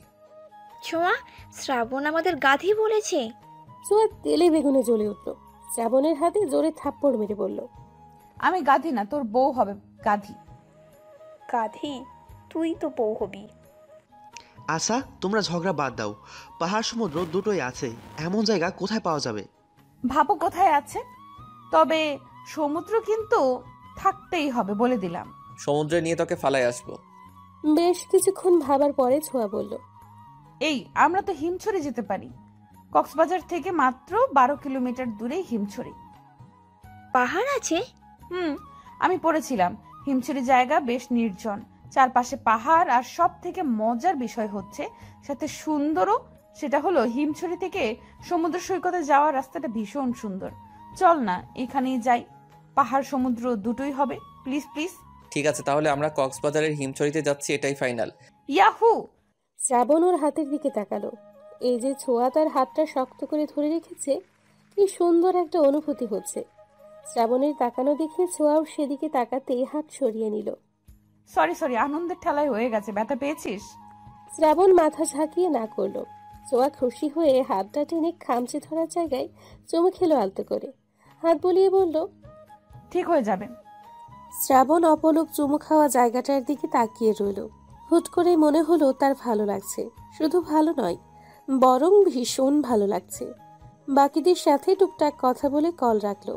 ছোঁয়া, শ্রাবণ আমাদের গাধি বলেছে। ছোঁয়া তেলে বেগুনে জ্বলে উঠল। শ্রাবণের হাতে জোরে থাপ্পড় মেরে বলল, আমি গাধি না, তোর বউ হবে গাধি। গাধি? তুই তো বউ হবি। আচ্ছা, তোমরা ঝগড়া বাদ দাও। পাহাড় সমুদ্র দুটোই আছে, এমন জায়গা কোথায় পাওয়া যাবে? ভাবো কোথায় আছে। তবে সমুদ্র কিন্তু থাকতেই হবে, বলে দিলাম। সমুদ্রে নিয়ে তোকে ফালাই আসবো। বেশ কিছুক্ষণ ভাবার পরে ছোঁয়া বলল, এই আমরা তো হিমছড়ি যেতে পারি। কক্সবাজার থেকে মাত্র 12 কিলোমিটার দূরে হিমছড়ি। পাহাড় আছে? আমি পড়েছিলাম। হিমছড়ি জায়গা বেশ নির্জন, চারপাশে পাহাড়, আর সব থেকে মজার বিষয় হচ্ছে সাথে সুন্দরও। সেটা হলো হিমছড়ি থেকে সমুদ্র সৈকতে যাওয়ার রাস্তাটা ভীষণ সুন্দর। চল না এখানেই যাই, পাহাড় সমুদ্র দুটোই হবে। Please please. ঠিক আছে, তাহলে আমরা কক্সবাজারের হিমছড়িতে যাচ্ছি, এটাই ফাইনাল। ইয়াহু! শ্রাবণ ওর হাতের দিকে তাকালো। এই যে ছোঁয়া তার হাতটা শক্ত করে ধরে রেখেছে, কি সুন্দর একটা অনুভূতি হচ্ছে। শ্রাবণের তাকানো দেখে ছোঁয়াও সেদিকে তাকাতেই হাত সরিয়ে নিল। সরি, আনন্দের ঠেলায় হয়ে গেছে। ব্যথা পেয়েছিস? শ্রাবণ মাথা ঝাঁকিয়ে না করলো। ছোঁয়া খুশি হয়ে হাতটা টেনে খামচে ধরার জায়গায় চুমু খেলো আলতো করে। হাত বুলিয়ে বলল, ঠিক হয়ে যাবে। শ্রাবণ অপলক চুমু খাওয়া জায়গাটার দিকে তাকিয়ে রইল। হুট করে মনে হলো তার ভালো লাগছে। শুধু ভালো নয়, বরং ভীষণ ভালো লাগছে। বাকিদের সাথে টুকটাক কথা বলে কল রাখলো।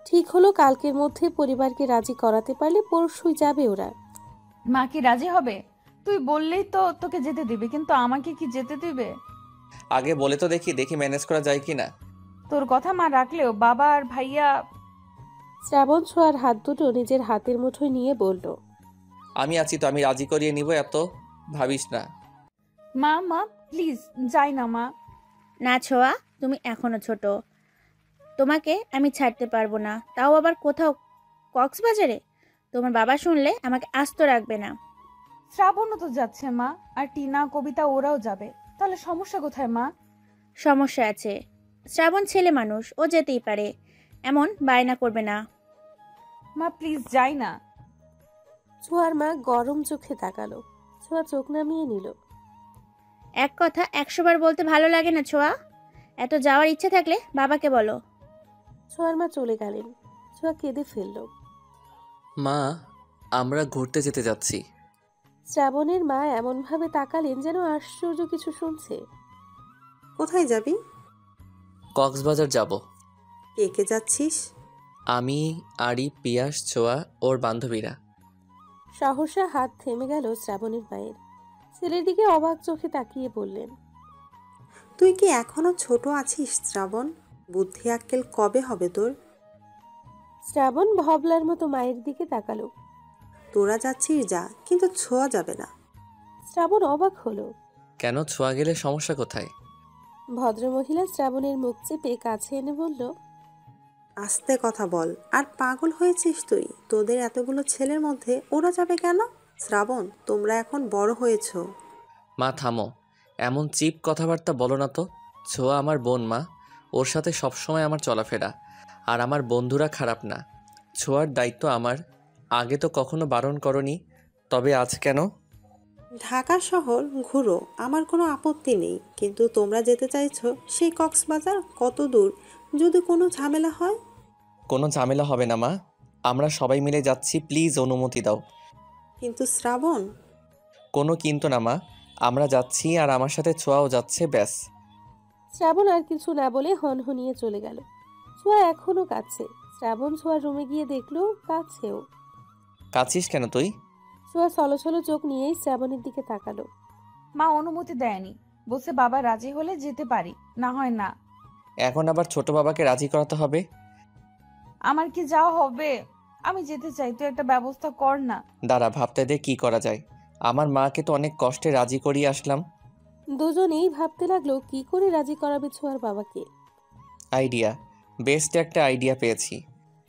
ঠিক হলো কালকের মধ্যে পরিবারকে রাজি করাতে পারলে পরশুই যাবে ওরা। মা কি রাজি হবে? তুই বললেই তো তোকে যেতে দিবে, কিন্তু আমাকে কি যেতে দিবে? আগে বলে তো দেখি ম্যানেজ করা যায় কিনা। তোর কথা মা রাখলেও বাবা আর ভাইয়া। শ্রাবণ ছোঁয়ার হাত দুটো নিজের হাতের মুঠোয় নিয়ে বলল, আমি আছি তো, আমি রাজি করিয়ে নিব, এত ভাবিস না। মা প্লিজ যাই না মা। না ছোঁয়া, তুমি এখনো ছোট, তোমাকে আমি ছাড়তে পারবো না, তাও আবার কোথাও কক্সবাজারে। তোমার বাবা শুনলে আমাকে আস্ত রাখবে না। শ্রাবণও তো যাচ্ছে মা, আর টিনা, কবিতা ওরাও যাবে। তাহলে সমস্যা কোথায় মা? সমস্যা আছে। শ্রাবণ ছেলে মানুষ, ও যেতেই পারে, এমন বায়না করবে না। মা প্লিজ যাই না। ছোঁয়ার মা গরম চোখে তাকালো। ছোঁয়া চোখ নামিয়ে নিল। এক কথা 100 বার বলতে ভালো লাগে না ছোঁয়া। এত যাওয়ার ইচ্ছে থাকলে বাবাকে বলো। ছোঁয়ার মা চলে গেলেন। ছোঁয়া কেঁদে ফেলল। মা, আমরা ঘুরতে যেতে যাচ্ছি। শ্রাবণের মা এমনভাবে তাকালেন যেন আশ্চর্য কিছু শুনছে। কোথায় যাবি? কক্সবাজার যাব। কে কে যাচ্ছিস? আমি, আরিফ, পিয়াস, ছোঁয়া, ওর বান্ধবীরা। সহসা হাত থেমে গেল শ্রাবণের মায়ের। ছেলের দিকে অবাক চোখে তাকিয়ে বললেন, তুই কি এখনো ছোট আছিস শ্রাবণ? বুদ্ধি আক্কেল কবে হবে তোর? শ্রাবণ ভবলার মতো মায়ের দিকে তাকালো। তোরা যাচ্ছিস যা, কিন্তু ছোঁয়া যাবে না। শ্রাবণ অবাক হলো। কেন, ছোঁয়া গেলে সমস্যা কোথায়? ভদ্রমহিলা শ্রাবণের মুখ চেপে কাছে এনে বলল, আস্তে কথা বল। আর পাগল হয়েছিস তুই? তোদের এতগুলো ছেলের মধ্যে ওরা যাবে কেন? শ্রাবণ, তোমরা এখন বড় হয়েছো। মা থামো, এমন চিপ কথাবার্তা বলো না তো। ছোঁয়া আমার বোন মা, ওর সাথে সবসময় আমার চলাফেরা। আর আমার বন্ধুরা খারাপ না, ছোঁয়ার দায়িত্ব আমার। আগে তো কখনো বারণ করনি, তবে আজ কেন? ঢাকা শহর ঘুরো, আমার কোনো আপত্তি নেই, কিন্তু তোমরা যেতে চাইছো সেই কক্সবাজার কত দূর? যদি কোনো ঝামেলা হয়? কোনো ঝামেলা হবে না মা, আমরা সবাই মিলে যাচ্ছি, প্লিজ অনুমতি দাও। কিন্তু শ্রাবণ। কোনো কিন্তু না মা, আমরা যাচ্ছি আর আমার সাথে ছোঁয়াও যাচ্ছে, ব্যাস। শ্রাবণ আর কিছু না বলে হনহনিয়ে চলে গেল। ছোঁয়া এখনো কাঁদছে। শ্রাবণ ছোঁয়ার রুমে গিয়ে দেখলো কাঁদছেও। কাছিস কেন তুই? ছোঁয়া ছলছল চোখ নিয়েই শ্রাবণের দিকে তাকালো। মা অনুমতি দেয়নি, বলছে বাবা রাজি হলে যেতে পারি, না হয় না। এখন আবার ছোট বাবাকে রাজি করাতে হবে? আমার কি যাওয়া হবে? আমি যেতে চাই, তুই একটা ব্যবস্থা কর না। দাঁড়া, ভাবতে দে কি করা যায়। আমার মাকে তো অনেক কষ্টে রাজি করিয়ে আসলাম। দুজনেই ভাবতে লাগলো কি করে রাজি করাবে ছোঁয়ার বাবাকে। আইডিয়া, বেস্ট একটা আইডিয়া পেয়েছি।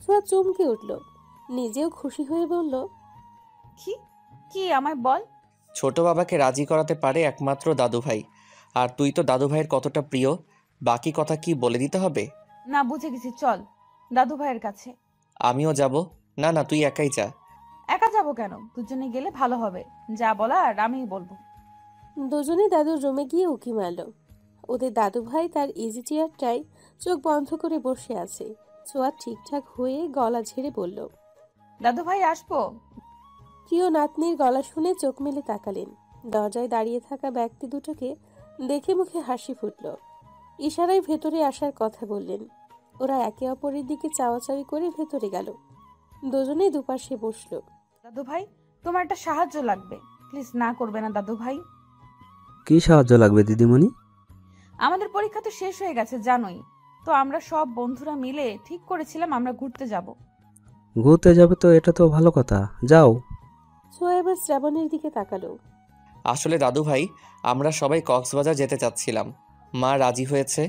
ছোঁয়া চমকে উঠল, নিজেও খুশি হয়ে বলল, কি কি আমায় বল। ছোট বাবাকে রাজি করাতে পারে একমাত্র দাদু ভাই। আর তুই তো দাদু ভাইয়ের কতটা প্রিয়, বাকি কথা কি বলে দিতে হবে? না, বুঝে গেছি, চল দাদু ভাইয়ের কাছে। আমিও যাব। না না, তুই একাই যা। একা যাবো কেন, দুজনে গেলে ভালো হবে। যা বলার আমিই বলবো। দুজনে দাদুর রুমে গিয়ে উকি মারল। ওদের দাদু ভাই তার ইজি চেয়ারটায় চোখ বন্ধ করে বসে আছে। ছোঁয়া ঠিকঠাক হয়ে গলা ঝেড়ে বলল, দাদু ভাই আসবো? প্রিয় নাতনির গলা শুনে চোখ মেলে তাকালেন। দরজায় দাঁড়িয়ে থাকা ব্যক্তি দুটোকে দেখে মুখে হাসি ফুটল। ইশারায় ভেতরে আসার কথা বললেন। ওরা একে অপরের দিকে চাওয়াচাওয়ি করে ভেতরে গেল। দুজনেই দুপাশে বসলো। দাদু ভাই, তোমার একটা সাহায্য লাগবে, প্লিজ না করবে না দাদু ভাই? কি সাহায্য লাগবে দিদিমণি? আমাদের পরীক্ষা তো শেষ হয়ে গেছে জানোই তো, আমরা সব বন্ধুরা মিলে ঠিক করেছিলাম আমরা ঘুরতে যাব। ঘুরতে যাবে তো, এটা তো ভালো কথা, যাও। ছোঁয়া এবার শ্রাবণের দিকে তাকালো। আসলে দাদু ভাই, আমরা সবাই কক্সবাজার যেতে চাচ্ছিলাম। মা রাজি হয়েছে,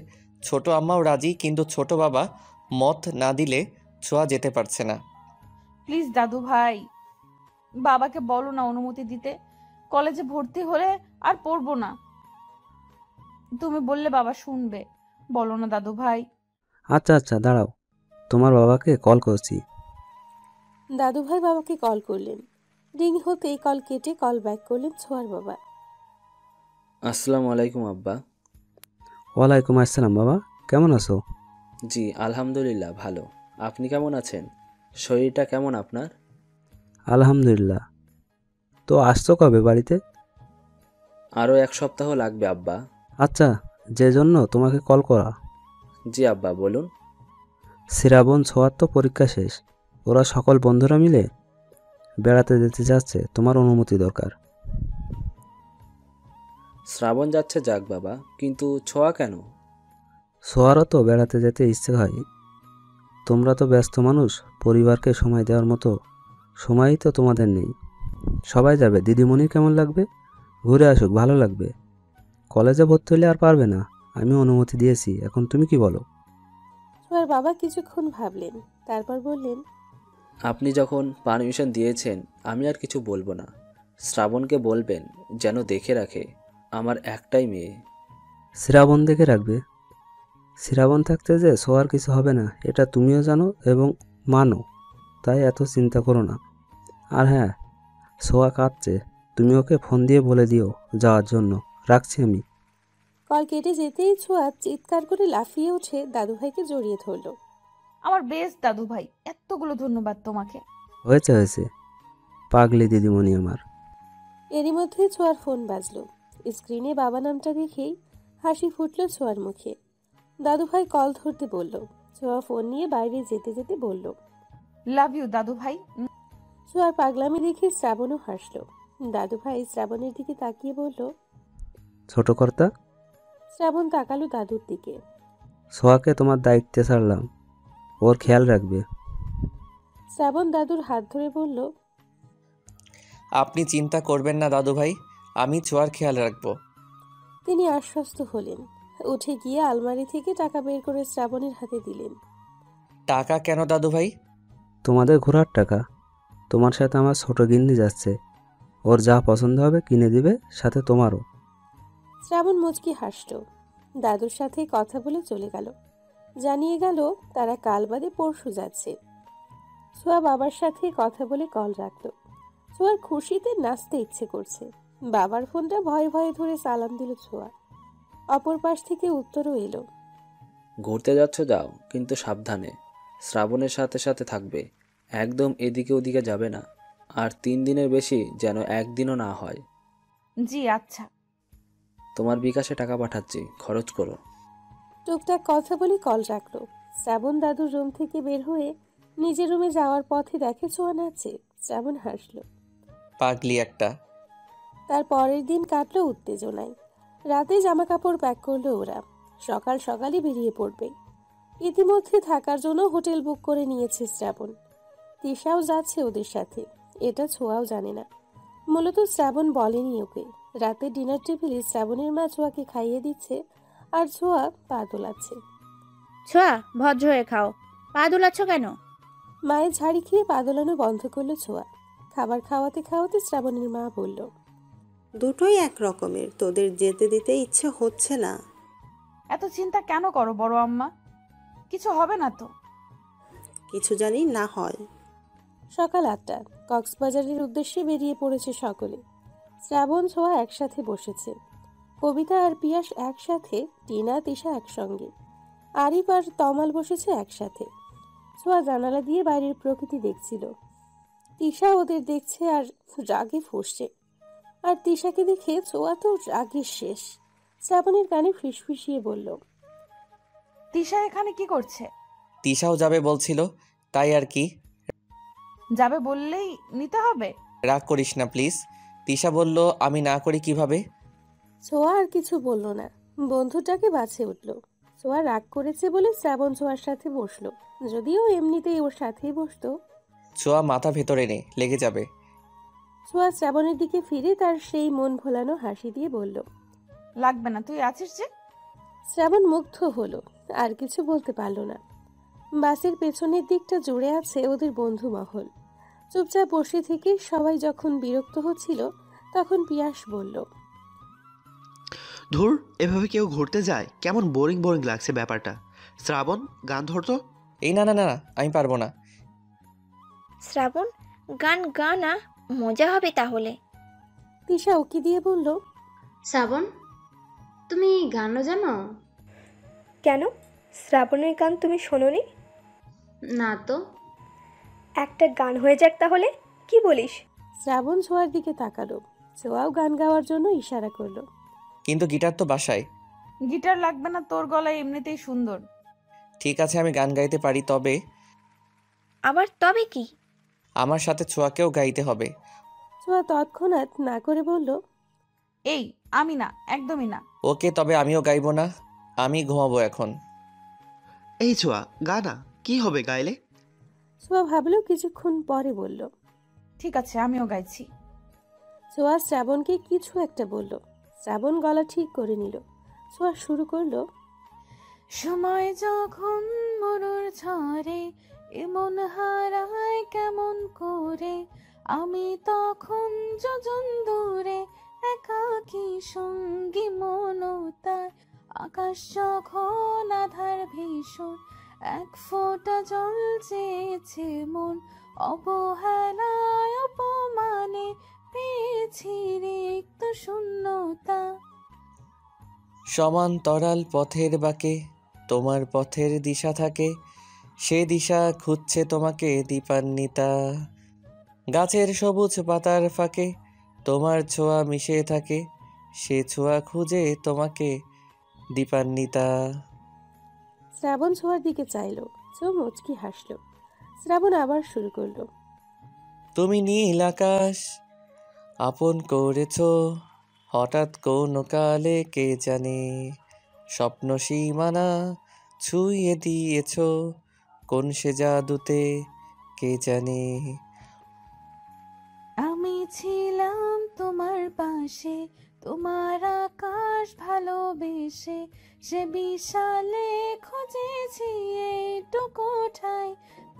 ছোট আম্মাও রাজি, কিন্তু ছোট বাবা মত না দিলে ছোঁয়া যেতে পারছে না। প্লিজ দাদু ভাই, বাবাকে বলো না অনুমতি দিতে। কলেজে ভর্তি হলে আর পড়বো না, তুমি বললে বাবা শুনবে। বলো না দাদু ভাই। আচ্ছা আচ্ছা, দাঁড়াও, তোমার বাবাকে কল করছি। দাদু ভাই বাবাকে কল করলেন। রিং হতেই কল কেটে কল ব্যাক করলেন ছোঁয়ার বাবা। আসসালামু আলাইকুম আব্বা। ওয়ালাইকুম আসসালাম বাবা, কেমন আছো? জি আলহামদুলিল্লাহ ভালো। আপনি কেমন আছেন? শরীরটা কেমন আপনার? আলহামদুলিল্লাহ। তো আসছো কবে বাড়িতে? আরও 1 সপ্তাহ লাগবে আব্বা। আচ্ছা, যে জন্য তোমাকে কল করা। জি আব্বা বলুন। শ্রাবণ ছোঁয়ার তো পরীক্ষা শেষ, ওরা সকল বন্ধুরা মিলে বেড়াতে যেতে যাচ্ছে, তোমার অনুমতি দরকার। শ্রাবণ যাচ্ছে যাক বাবা, কিন্তু ছোঁয়া কেন? ছোঁয়ারও তো বেড়াতে যেতে ইচ্ছে হয়। তোমরা তো ব্যস্ত মানুষ, পরিবারকে সময় দেওয়ার মতো সময়ই তো তোমাদের নেই। সবাই যাবে, দিদিমণির কেমন লাগবে? ঘুরে আসুক, ভালো লাগবে। কলেজে ভর্তি হলে আর পারবে না, আমি অনুমতি দিয়েছি, এখন তুমি কি বলো? ছোঁয়ার বাবা কিছুক্ষণ ভাবলেন, তারপর বললেন, আপনি যখন পারমিশন দিয়েছেন আমি আর কিছু বলবো না। শ্রাবণকে বলবেন যেন দেখে রাখে, আমার একটাই মেয়ে। শ্রাবণ দেখে রাখবে? শ্রাবণ থাকতে যে ছোঁয়ার কিছু হবে না, এটা তুমিও জানো এবং মানো, তাই এত চিন্তা করো না। আর হ্যাঁ, ছোঁয়া কাঁদছে, তুমি ওকে ফোন দিয়ে বলে দিও যাওয়ার জন্য। রাখছি আমি। কল কেটে যেতেই ছোঁয়া চিৎকার করে লাফিয়ে উঠে দাদু ভাইকে জড়িয়ে ধরল। আমার বেস্ট দাদু ভাই, এতগুলো ধন্যবাদ তোমাকে। হয়েছে হয়েছে, পাগলি দিদিমণি আমার। এরই মধ্যে ছোঁয়ার ফোন বাজলো। স্ক্রিনে বাবা নামটা দেখেই হাসি ফুটল ছোঁয়ার মুখে। দাদু ভাই কল ধরতে বলল। ছোঁয়া ফোন নিয়ে বাইরে যেতে যেতে বলল, লাভ ইউ দাদু ভাই। ছোঁয়ার পাগলামি দেখে শ্রাবণও হাসলো। দাদু ভাই শ্রাবণের দিকে তাকিয়ে বলল, ছোট কর্তা। শ্রাবণ তাকালো দাদুর দিকে। ছোঁয়াকে তোমার দায়িত্বে ছাড়লাম, ওর খেয়াল রাখবে। শ্রাবণ দাদুর হাত ধরে বলল, আপনি চিন্তা করবেন না দাদু ভাই, আমি ছোঁয়ার খেয়াল রাখবো। তিনি আশ্বস্ত হলেন। উঠে গিয়ে আলমারি থেকে টাকা বের করে শ্রাবণের হাতে দিলেন। টাকা কেন দাদু ভাই? তোমাদের ঘোরার টাকা। তোমার সাথে আমার ছোট গিন্নি যাচ্ছে, ওর যা পছন্দ হবে কিনে দিবে, সাথে তোমারও। শ্রাবণ মুচকি হাসল। দাদুর সাথে কথা বলে চলে গেল। জানিয়ে গেল তারা কাল বাদে পরশু যাচ্ছে। ছোঁয়া বাবার সাথে কথা বলে কল রাখলো। ছোঁয়ার খুশিতে নাচতে ইচ্ছে করছে। বাবার ফোনটা ভয়ে ভয়ে ধরে সালাম দিল ছোঁয়া। অপর পাশ থেকে উত্তরও এলো। ঘুরতে যাচ্ছ যাও, কিন্তু সাবধানে। শ্রাবণের সাথে সাথে থাকবে, একদম এদিকে ওদিকে যাবে না। আর 3 দিনের বেশি যেন একদিনও না হয়। জি আচ্ছা। তোমার বিকাশে টাকা পাঠাচ্ছি, খরচ করো। টুকটাক কথা বলে কল রাখলো। শ্রাবণ দাদুর রুম থেকে বের হয়ে নিজের রুমে যাওয়ার পথে দেখে ছোঁয়া নাচে। শ্রাবণ হাসলো। পাগলি একটা। তার পরের দিন কাটলো উত্তেজনায়। রাতে জামা কাপড় প্যাক করলো ওরা। সকাল সকালই বেরিয়ে পড়বে। ইতিমধ্যে থাকার জন্য হোটেল বুক করে নিয়েছে শ্রাবণ। তিশাও যাচ্ছে ওদের সাথে। এটা ছোঁয়াও জানে না। মূলত শ্রাবণ বলেনি ওকে। রাতে ডিনার টেবিলে শ্রাবণের মা ছোঁয়াকে খাইয়ে দিচ্ছে, আর ছোঁয়া পা দোলাচ্ছে। ছোঁয়া, ভদ্র হয়ে খাও, পা দোলাচ্ছ কেন? মায়ের ঝাড়ি খেয়ে পা দোলানো বন্ধ করলো ছোঁয়া। খাবার খাওয়াতে খাওয়াতে শ্রাবণের মা বলল, দুটোই এক রকমের, তোদের যেতে দিতে ইচ্ছে হচ্ছে না। এত চিন্তা কেন করো বড় আম্মা? কিছু হবে না তো? কিছু জানি না হয়। সকাল 8টা। কক্সবাজারের উদ্দেশ্যে বেরিয়ে পড়েছে সকলে। শ্রাবণ ছোঁয়া একসাথে বসেছে। কবিতা আর পিয়াস একসাথে, টিনা তিশা একসঙ্গে। আরিফ আর তমাল বসেছে একসাথে। ছোঁয়া জানালা দিয়ে বাইরের প্রকৃতি দেখছিল। তিশা ওদের দেখছে আর রাগে ফুঁসছে। আর তিশাকে দেখে ছোঁয়া তো রাগে শেষ। শ্রাবণের কানে ফিসফিসিয়ে বলল, তিশা এখানে কি করছে? তিশাও যাবে বলছিল, তাই আর কি। যাবে বললেই নিতে হবে? রাগ করিস না প্লিজ। তিশা বলল, আমি না করি কিভাবে? ছোঁয়া আর কিছু বলল না। বন্ধুটাকে বাছে উঠল। ছোঁয়া রাগ করেছে বলে শ্রাবণ ছোঁয়ার সাথে বসলো। যদিও এমনিতেই ওর সাথেই বসতো। ছোঁয়া মাথা ভেতরে নে, লেগে যাবে। ছোঁয়া শ্রাবণের দিকে ফিরে তার সেই মন ভোলানো হাসি দিয়ে বলল, লাগবে না, তুই আছিস যে। শ্রাবণ মুগ্ধ হলো। আর কিছু বলতে পারল না। বাসের পেছনের দিকটা জুড়ে আছে ওদের বন্ধু মহল। চুপচাপ বসে থেকে সবাই যখন বিরক্ত হচ্ছিল, তখন পিয়াস বলল, ধুর, এভাবে কেউ ঘুরতে যায়? কেমন বোরিং বোরিং লাগছে ব্যাপারটা। শ্রাবণ, গান ধরতো। এই না না না না, আমি পারবো না। শ্রাবণ, গান গা না, মজা হবে তাহলে। তিশা উকি দিয়ে বলল, শ্রাবণ, তুমি গানও জানো? কেন, শ্রাবণের গান তুমি শোনোনি? না তো। একটা গান হয়ে যাক তাহলে, কি বলিস? শ্রাবণ ছোঁয়ার দিকে তাকালো। ছোঁয়াও গান গাওয়ার জন্য ইশারা করলো। কিন্তু গিটার তো বাসায়। গিটার লাগবে না, তোর গলায় এমনিতেই সুন্দর। ঠিক আছে, আমি গান গাইতে পারি, তবে আবার তবে কি? আমার সাথে ছোঁয়াকেও গাইতে হবে। ছোঁয়া তৎক্ষণাৎ না করে বলল, এই, আমি না, একদমই না। ওকে, তবে আমিও গাইবো না। আমি ঘুমাবো এখন। এই ছোঁয়া, গা না, কি হবে গাইলে? ছোঁয়া ভাবলো, কিছুক্ষণ পরে বলল, ঠিক আছে, আমিও গাইছি। ছোঁয়া শ্রাবণকে কিছু একটা বলল। শ্রাবণ গলা ঠিক করে নিল। ছোঁয়া শুরু করলো, সময় যখন মরুর ঝরে এমন হারায় কেমন করে, আমি তখন যোজন দূরে একাকী সঙ্গী মনতার, আকাশ যখন আধার ভীষণ এক ফোঁটা জল চেয়েছে মন, অবহেলায় অপমানে পেয়েছি রিক্ত শূন্যতা। সমান্তরাল পথের বাঁকে তোমার পথের দিশা থাকে, সে দিশা খুঁজছে তোমাকে দীপান্বিতা। গাছের সবুজ পাতার ফাঁকে তোমার ছোঁয়া মিশে থাকে, সে ছোঁয়া খুঁজে তোমাকে দীপান্বিতা। শ্রাবণ ছোঁয়ার দিকে চাইলো। ছোঁয়া মুচকি হাসলো। শ্রাবণ আবার শুরু করলো, তুমি নীল আকাশ আপন করেছ, হঠাৎ কোন কালে কে জানে, স্বপ্ন সীমানা ছুঁয়ে দিয়েছ, কোন সে জাদুতে কে জানে। আমি ছিলাম তোমার পাশে, তোমার আকাশ ভালোবেসে, সে বিশালে খুঁজেছি এইটুকু ঠাই,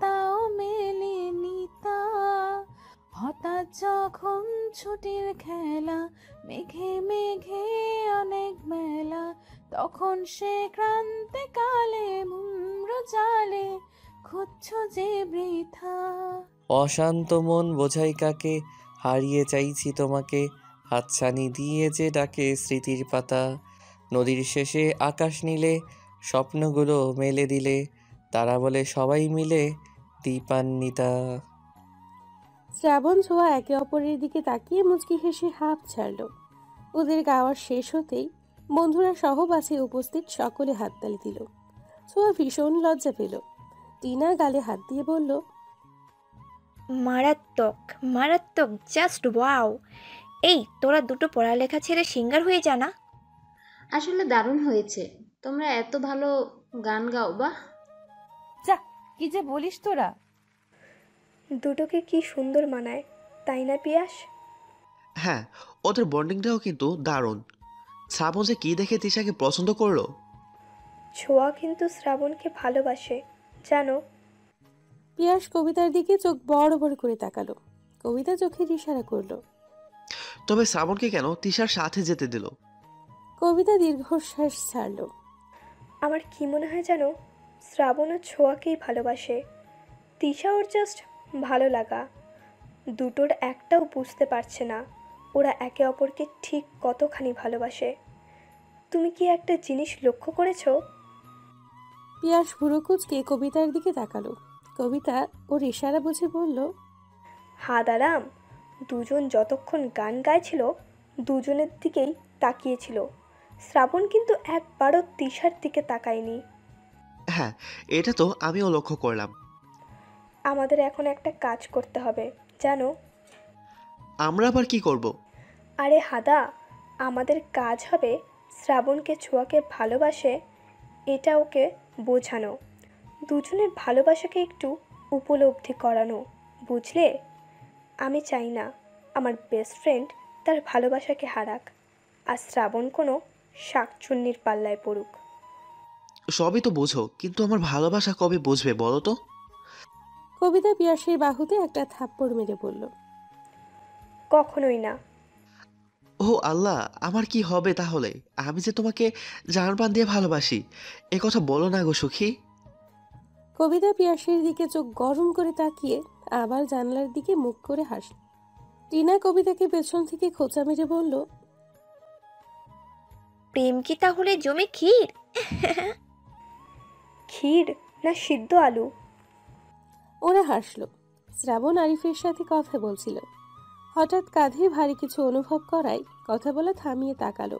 তাও মেলেনি তা। হঠাৎ যখন ছুটির খেলা, মেঘে মেঘে অনেক মেলা, তখন সে ক্রান্তিকালে মুম্র জালে খুঁজছ যে বৃথা। অশান্ত মন বোঝাই কাকে, হারিয়ে চাইছি তোমাকে, হাতছানি দিয়ে যে ডাকে স্মৃতির পাতা। নদীর শেষে আকাশ নীলে, স্বপ্নগুলো মেলে দিলে, তারা বলে সবাই মিলে দীপান্বিতা। শ্রাবণ ছোঁয়া একে অপরের দিকে তাকিয়ে মুচকি হেসে হাঁপ ছাড়ল। ওদের গাওয়ার শেষ হতেই বন্ধুরা সহ বাসে উপস্থিত সকলে হাততালি দিল। ছোঁয়া ভীষণ লজ্জা পেল। টিনা গালে হাত দিয়ে বলল, মারাত্মক মারাত্মক, জাস্ট ওয়াও। এই তোরা দুটো পড়ালেখা ছেড়ে সিঙ্গার হয়ে জানা। আসলে দারুণ হয়েছে, তোমরা এত ভালো গান গাও। বাহ, যা, কি যে বলিস তোরা। দুটোকে কি সুন্দর মানায়, তাই না পিয়াস? হ্যাঁ, ওদের বন্ডিংটাও কিন্তু দারুণ। শ্রাবণ যে কি দেখে তিশাকে পছন্দ করলো। ছোঁয়া কিন্তু শ্রাবণকে ভালোবাসে, জানো? পিয়াস কবিতার দিকে চোখ বড় বড় করে তাকালো। কবিতা চোখের ইশারা করলো। তবে শ্রাবণকে কেন তিশার সাথে যেতে দিল? কবিতা দীর্ঘশ্বাস ছাড়ল। আমার কি মনে হয় জানো, শ্রাবণ ও ছোঁয়াকেই ভালোবাসে। তিশা ওর জাস্ট ভালো লাগা। দুটোর একটাও বুঝতে পারছে না ওরা একে অপরকে ঠিক কতখানি ভালোবাসে। তুমি কি একটা জিনিস লক্ষ্য করেছো? পিয়াস ভুরু কুঁচকে কবিতার দিকে তাকালো। কবিতা ওর ইশারা বুঝে বলল, হাদারাম, দুজন যতক্ষণ গান গাইছিল দুজনের দিকেই তাকিয়েছিল। শ্রাবণ কিন্তু একবারও তিশার দিকে তাকায়নি। হ্যাঁ, এটা তো আমিও লক্ষ্য করলাম। আমাদের এখন একটা কাজ করতে হবে, জানো? আমরা আবার কি করব? আরে হাদা, আমাদের কাজ হবে শ্রাবণকে ছোঁয়াকে ভালোবাসে এটা ওকে বোঝানো, দুজনের ভালোবাসাকে একটু উপলব্ধি করানো, বুঝলে? আমি চাই না আমার বেস্ট ফ্রেন্ড তার ভালোবাসাকে হারাক, আর শ্রাবণ কোনো শাকচুন্নির পাল্লায় পড়ুক। সবই তো বোঝো, কিন্তু আমার ভালোবাসা কবে বুঝবে বলো তো? কবিতা পিয়াসের বাহুতে একটা থাপ্পড় মেরে বলল, কখনোই না। ও আল্লাহ, আমার কি হবে তাহলে? আমি যে তোমাকে জানপ্রাণ দিয়ে ভালোবাসি, এ কথা বলো না গো সুখী। কবিতা পিয়াসের দিকে চোখ গরম করে তাকিয়ে আবার জানলার দিকে মুখ করে হাসল। টিনা কবিতাকে পেছন থেকে খোঁচা মেরে বলল, প্রেম কি তাহলে জমে ক্ষীর? ক্ষীর না সিদ্ধ আলু? ওরা হাসল। শ্রাবণ আরিফের সাথে কথা বলছিল। হঠাৎ কাঁধে ভারী কিছু অনুভব করায় কথা বলা থামিয়ে তাকালো।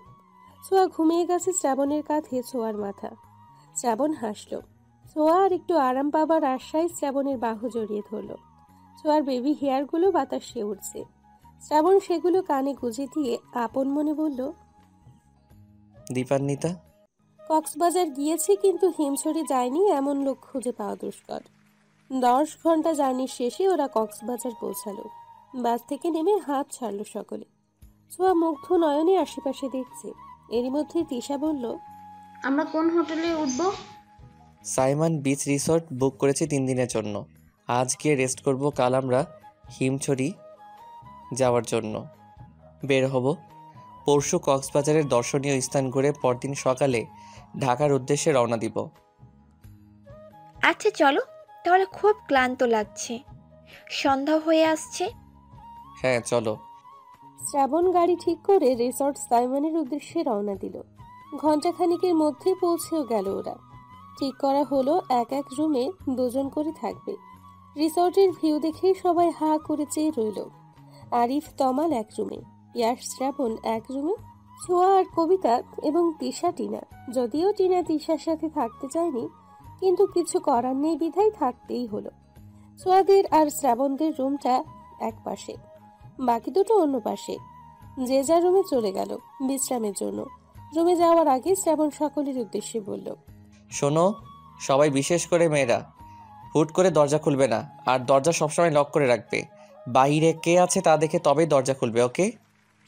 ছোঁয়া ঘুমিয়ে গেছে শ্রাবণের কাঁধে ছোঁয়ার মাথা। শ্রাবণ হাসল। ছোঁয়া আর একটু আরাম পাবার আশায় শ্রাবণের বাহু জড়িয়ে ধরল। ছোঁয়ার বেবি হেয়ারগুলো বাতাসে উঠছে। শ্রাবণ সেগুলো কানে গুঁজে দিয়ে আপন মনে বলল, দীপান্বিতা, কক্সবাজার গিয়েছি কিন্তু হিমছড়ি যায়নি এমন লোক খুঁজে পাওয়া দুষ্কর। 10 ঘন্টা জার্নি শেষে ওরা কক্সবাজার পৌঁছালো। বাস থেকে নেমে হাত ছাড়লো সকলে। ছোঁয়া মুগ্ধ নয়নে আশেপাশে দেখছে। এরই মধ্যে তিশা বলল, আমরা কোন হোটেলে উঠবো? সাইমন বিচ রিসর্ট বুক করেছি 3 দিনের জন্য। আজ গিয়ে রেস্ট করব, কাল আমরা হিমছড়ি যাওয়ার জন্য বের হব। পরশু কক্সবাজারের দর্শনীয় স্থান ঘুরে পরদিন সকালে ঢাকার উদ্দেশ্যে রওনা দিব। আচ্ছা চলো, তাহলে খুব ক্লান্ত লাগছে, সন্ধ্যা হয়ে আসছে। হ্যাঁ চলো। শ্রাবণ গাড়ি ঠিক করে রিসর্ট সাইমনের উদ্দেশ্যে রওনা দিল। ঘণ্টাখানিকের মধ্যে পৌঁছেও গেল ওরা। ঠিক করা হলো এক এক রুমে 2 জন করে থাকবে। রিসর্টের ভিউ দেখেই সবাই হা করে চেয়ে রইল। আরিফ তমাল এক রুমে, পিয়াস শ্রাবণ এক রুমে, ছোঁয়া আর কবিতা এবং তিশা টিনা। যদিও টিনা তিশার সাথে থাকতে চায়নি, কিন্তু কিছু করার নেই বিধায় থাকতেই হলো। ছোঁয়াদের আর শ্রাবণদের রুমটা এক পাশে, বাকি দুটো অন্য পাশে। যে যার রুমে চলে গেল বিশ্রামের জন্য। রুমে যাওয়ার আগে শ্রাবণ সকলের উদ্দেশ্যে বলল, শোনো সবাই, বিশেষ করে মেয়েরা, হুট করে দরজা খুলবে না, আর দরজা সবসময় লক করে রাখবে। বাইরে কে আছে তা দেখে তবেই দরজা খুলবে, ওকে?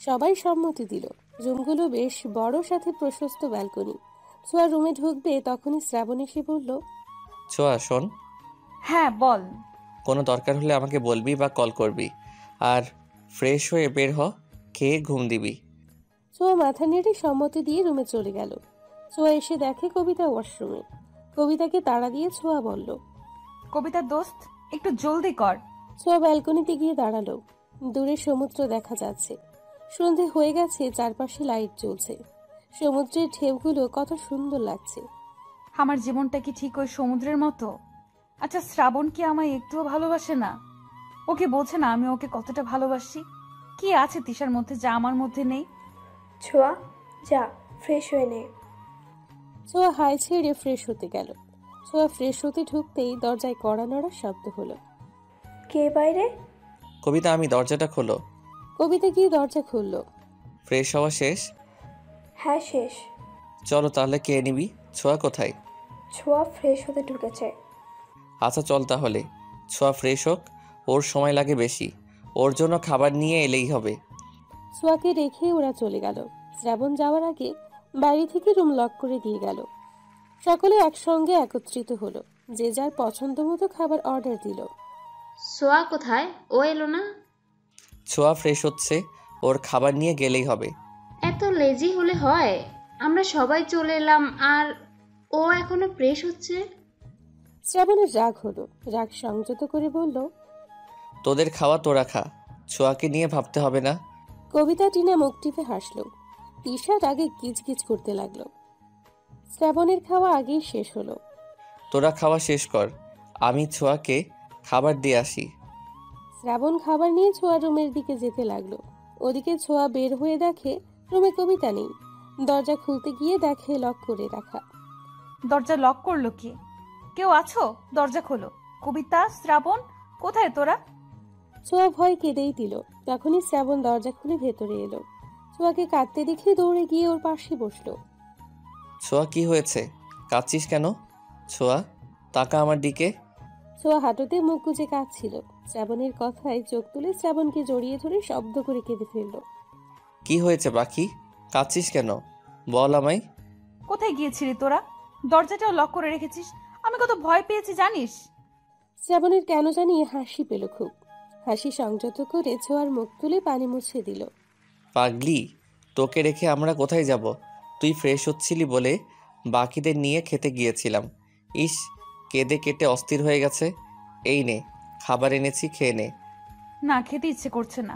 সবাই সম্মতি দিল। রুমগুলো বেশ বড়, সাথে প্রশস্ত ব্যালকনি। ছোঁয়া রুমে ঢুকবে তখনই শ্রাবণ এসে বলল, ছোঁয়া শোন, হ্যাঁ বল। কোনো দরকার হলে আমাকে বলবি বা কল করবি। আর ফ্রেশ হয়ে বের হ, খেয়ে ঘুম দিবি। ছোঁয়া মাথা নেড়ে সম্মতি দিয়ে রুমে চলে গেল। ছোঁয়া এসে দেখে কবিতা ওয়াশরুমে। কবিতাকে তাড়া দিয়ে ছোঁয়া বলল, কবিতা দোস্ত, একটু জলদি কর। ছোঁয়া ব্যালকনিতে গিয়ে দাঁড়ালো। দূরে সমুদ্র দেখা যাচ্ছে। সন্ধে হয়ে গেছে, চারপাশে লাইট জ্বলছে। সমুদ্রের ঢেউগুলো কত সুন্দর লাগছে। আমার জীবনটা কি ঠিক ওই সমুদ্রের মতো? আচ্ছা, শ্রাবণ কি আমায় একটুও ভালোবাসে না? ওকে বোঝে না আমি ওকে কতটা ভালোবাসি? কি আছে তিশার মধ্যে যা আমার মধ্যে নেই? ছোঁয়া, যা ফ্রেশ হয়ে নে। ছোঁয়া হাই ছেড়ে ফ্রেশ হতে গেল। ছোঁয়া ফ্রেশ হতে ঢুকতেই দরজায় কড়া নড়ার শব্দ হলো। কে বাইরে? কবিতা, আমি দরজাটা খোলো। কবিতা গিয়ে দরজা খুলল। ফ্রেশ হওয়া শেষ? হ্যাঁ শেষ। চলো তাহলে, কে নিবি? ছোঁয়া কোথায়? ছোঁয়া ফ্রেশ হতে ঢুকেছে। আচ্ছা চল তাহলে। ছোঁয়া ফ্রেশ হোক, ওর সময় লাগে বেশি। ওর জন্য খাবার নিয়ে এলেই হবে। ছোঁয়াকে রেখে ওরা চলে গেল। শ্রাবণ যাওয়ার আগে বাড়ি থেকে রুম লক করে দিয়ে গেল। সকলে একসঙ্গে একত্রিত হলো। যে যার পছন্দ মতো খাবার অর্ডার দিল। সোয়া কোথায়? ও এলো না? ছোঁয়া ফ্রেশ হচ্ছে, ওর খাবার নিয়ে গেলেই হবে। এত লেজি হলে হয়? আমরা সবাই চলে এলাম আর ও এখনো ফ্রেশ হচ্ছে। শ্রাবণের রাগ হলো। রাগ সংযত করে বলল, তোদের খাওয়া তোরা খা, ছোঁয়াকে নিয়ে ভাবতে হবে না। কবিতা টিনা মুখ টিপে হাসল। তিশা রাগে গিজগিজ করতে লাগলো। শ্রাবণের খাওয়া আগেই শেষ হলো। তোরা খাওয়া শেষ কর, আমি ছোঁয়াকে খাবার দিয়ে আসি। শ্রাবণ খাবার নিয়ে ছোঁয়া রুমের দিকে যেতে লাগলো। ওদিকে ছোঁয়া বের হয়ে দেখে রুমে কবিতা নেই। দরজা খুলতে গিয়ে দেখে লক করে রাখা। দরজা লক করলো কে? কেউ আছো? দরজা খোলো। কবিতা, শ্রাবণ, কোথায় তোরা? ছোঁয়া ভয় কেঁদেই দিল। তখনই শ্রাবণ দরজা খুলে ভেতরে এলো। ছোঁয়াকে কাঁদতে দেখে দৌড়ে গিয়ে ওর পাশে বসলো। ছোঁয়া কি হয়েছে? কাঁদছিস কেন? ছোঁয়া তাকা আমার দিকে। ছোঁয়া হাঁটুতে মুখ গুজে কাঁদছিল। শ্রাবণের কথায় চোখ তুলে শ্রাবণকে জড়িয়ে ধরে শব্দ করে কেঁদে ফেলল। কি হয়েছে পাখি? কাঁদছিস কেন? বল আমায়। কোথায় গিয়েছিলি তোরা? দরজাটাও লক করে রেখেছিস। আমি কত ভয় পেয়েছি জানিস? শ্রাবণের কেন জানি হাসি পেল খুব। হাসি সংযত করে ছোঁয়ার মুখ তুলে পানি মুছে দিল। পাগলি, তোকে রেখে আমরা কোথায় যাব? তুই ফ্রেশ হচ্ছিলি বলে বাকিদের নিয়ে খেতে গিয়েছিলাম। ইস, কেঁদে কেটে অস্থির হয়ে গেছে। এই নে, খাবার এনেছি, খেয়ে নে। না, খেতে ইচ্ছে করছে না।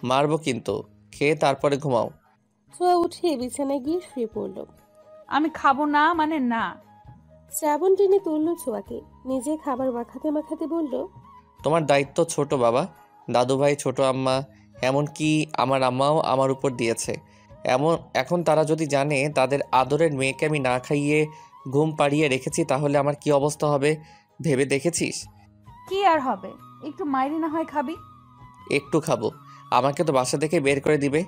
মারবো কিন্তু, খেয়ে তারপরে ঘুমাও। ছোঁয়া উঠে বিছানায় গিয়ে শুয়ে পড়ল। আমি খাবো না মানে না। শ্রাবণ টেনে তুলল ছোঁয়াকে। নিজে খাবার মাখাতে মাখাতে বলল, তোমার দায়িত্ব ছোট বাবা, দাদু ভাই, ছোট আম্মা, এমনকি আমার আম্মাও আমার উপর দিয়েছে। এখন তারা যদি জানে তাদের আদরের মেয়েকে আমি না খাইয়ে ঘুম পাড়িয়ে রেখেছি, তাহলে আমার কি অবস্থা হবে ভেবে দেখেছিস? কি আর হবে, একটু মাইরি না হয় খাবি? একটু খাবো, আমাকে তো বাসা থেকে বের করে দিবে।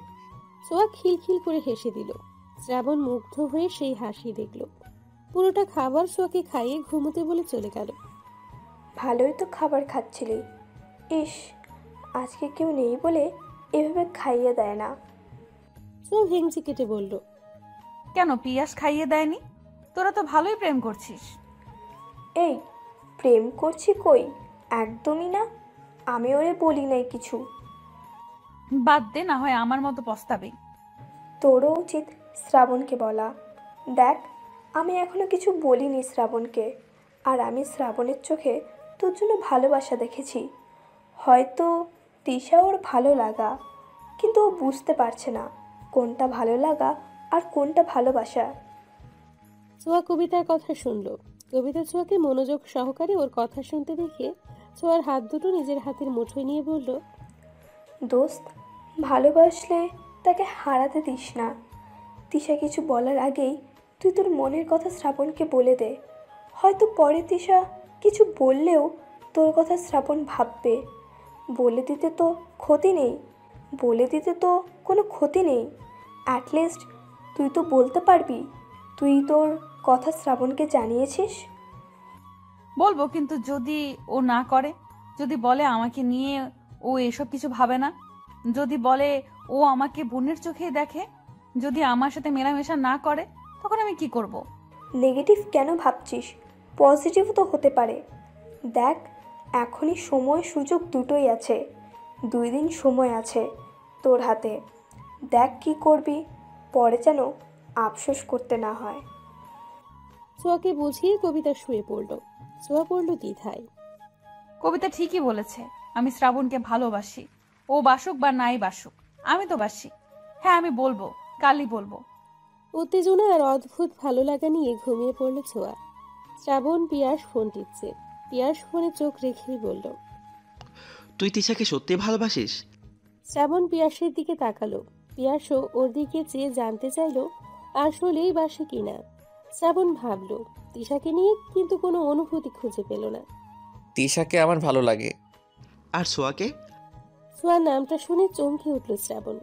ছোঁয়া খিলখিল করে হেসে দিল। শ্রাবণ মুগ্ধ হয়ে সেই হাসি দেখল। পুরোটা খাবার ছোঁয়াকে খাইয়ে ঘুমোতে বলে চলে গেল। ভালোই তো খাবার খাচ্ছিলি। ইস, আজকে কেউ নেই বলে এভাবে খাইয়ে দেয় না। ছোঁয়া ভেঙচি কেটে বলল, কেন পিয়াস খাইয়ে দেয়নি? তোরা তো ভালোই প্রেম করছিস। এই, প্রেম করছি কই? একদমই না। আমি ওরে বলি নাই কিছু। বাদ দে, না হয় আমার মতো পস্তাবে। তোরও উচিত শ্রাবণকে বলা। দেখ, আমি এখনো কিছু বলিনি শ্রাবণকে। আর আমি শ্রাবণের চোখে তোর জন্য ভালোবাসা দেখেছি। হয়তো তিশা ওর ভালো লাগা, কিন্তু ও বুঝতে পারছে না কোনটা ভালো লাগা আর কোনটা ভালোবাসা। ছোঁয়া কবিতার কথা শুনল। কবিতা ছোঁয়াকে মনোযোগ সহকারে ওর কথা শুনতে দেখে ছোঁয়ার হাত দুটো নিজের হাতের মুঠোয় নিয়ে বলল, দোস্ত, ভালোবাসলে তাকে হারাতে দিস না। তিশা কিছু বলার আগেই তুই তোর মনের কথা শ্রাবণকে বলে দে। হয়তো পরে তিশা কিছু বললেও তোর কথা শ্রাবণ ভাববে। বলে দিতে তো ক্ষতি নেই। বলে দিতে তো কোনো ক্ষতি নেই। অ্যাটলিস্ট তুই তো বলতে পারবি তুই তোর কথা শ্রাবণকে জানিয়েছিস। বলবো, কিন্তু যদি ও না করে, যদি বলে আমাকে নিয়ে ও এসব কিছু ভাবে না, যদি বলে ও আমাকে বোনের চোখেই দেখে, যদি আমার সাথে মেলামেশা না করে, তখন আমি কি করব? নেগেটিভ কেন ভাবছিস? পজিটিভও তো হতে পারে। দেখ, এখনই সময় সুযোগ দুটোই আছে। 2 দিন সময় আছে তোর হাতে। দেখ কি করবি, পরে যেন আফসোস করতে না হয়। ছোঁয়াকে বুঝিয়ে কবিতা শুয়ে পড়ল। ছোঁয়া পড়ল দ্বিধায়। কবিতা ঠিকই বলেছে, আমি শ্রাবণকে ভালোবাসি। ও বাসুক বা নাই বাসুক, আমি তো বাসি। হ্যাঁ, আমি বলবো, কালই বলবো। উত্তেজনা আর অদ্ভুত ভালো লাগা নিয়ে ঘুমিয়ে পড়ল ছোঁয়া। শ্রাবণ পিয়াস ফোন টিপছে। পিয়াস ফোনে চোখ রেখেই বলল, তুই তিশাকে সত্যি ভালোবাসিস? শ্রাবণ পিয়াসের দিকে তাকালো। পিয়াসও ওর দিকে চেয়ে জানতে চাইলো আসলেই বাসে কিনা। শ্রাবণ ভাবল তিশাকে নিয়ে, কিন্তু কোনো অনুভূতি খুঁজে পেল না। তিশাকে আমার ভালো লাগে। আর ছোঁয়াকে? ছোঁয়ার নামটা শুনে চমকে উঠল শ্রাবণ।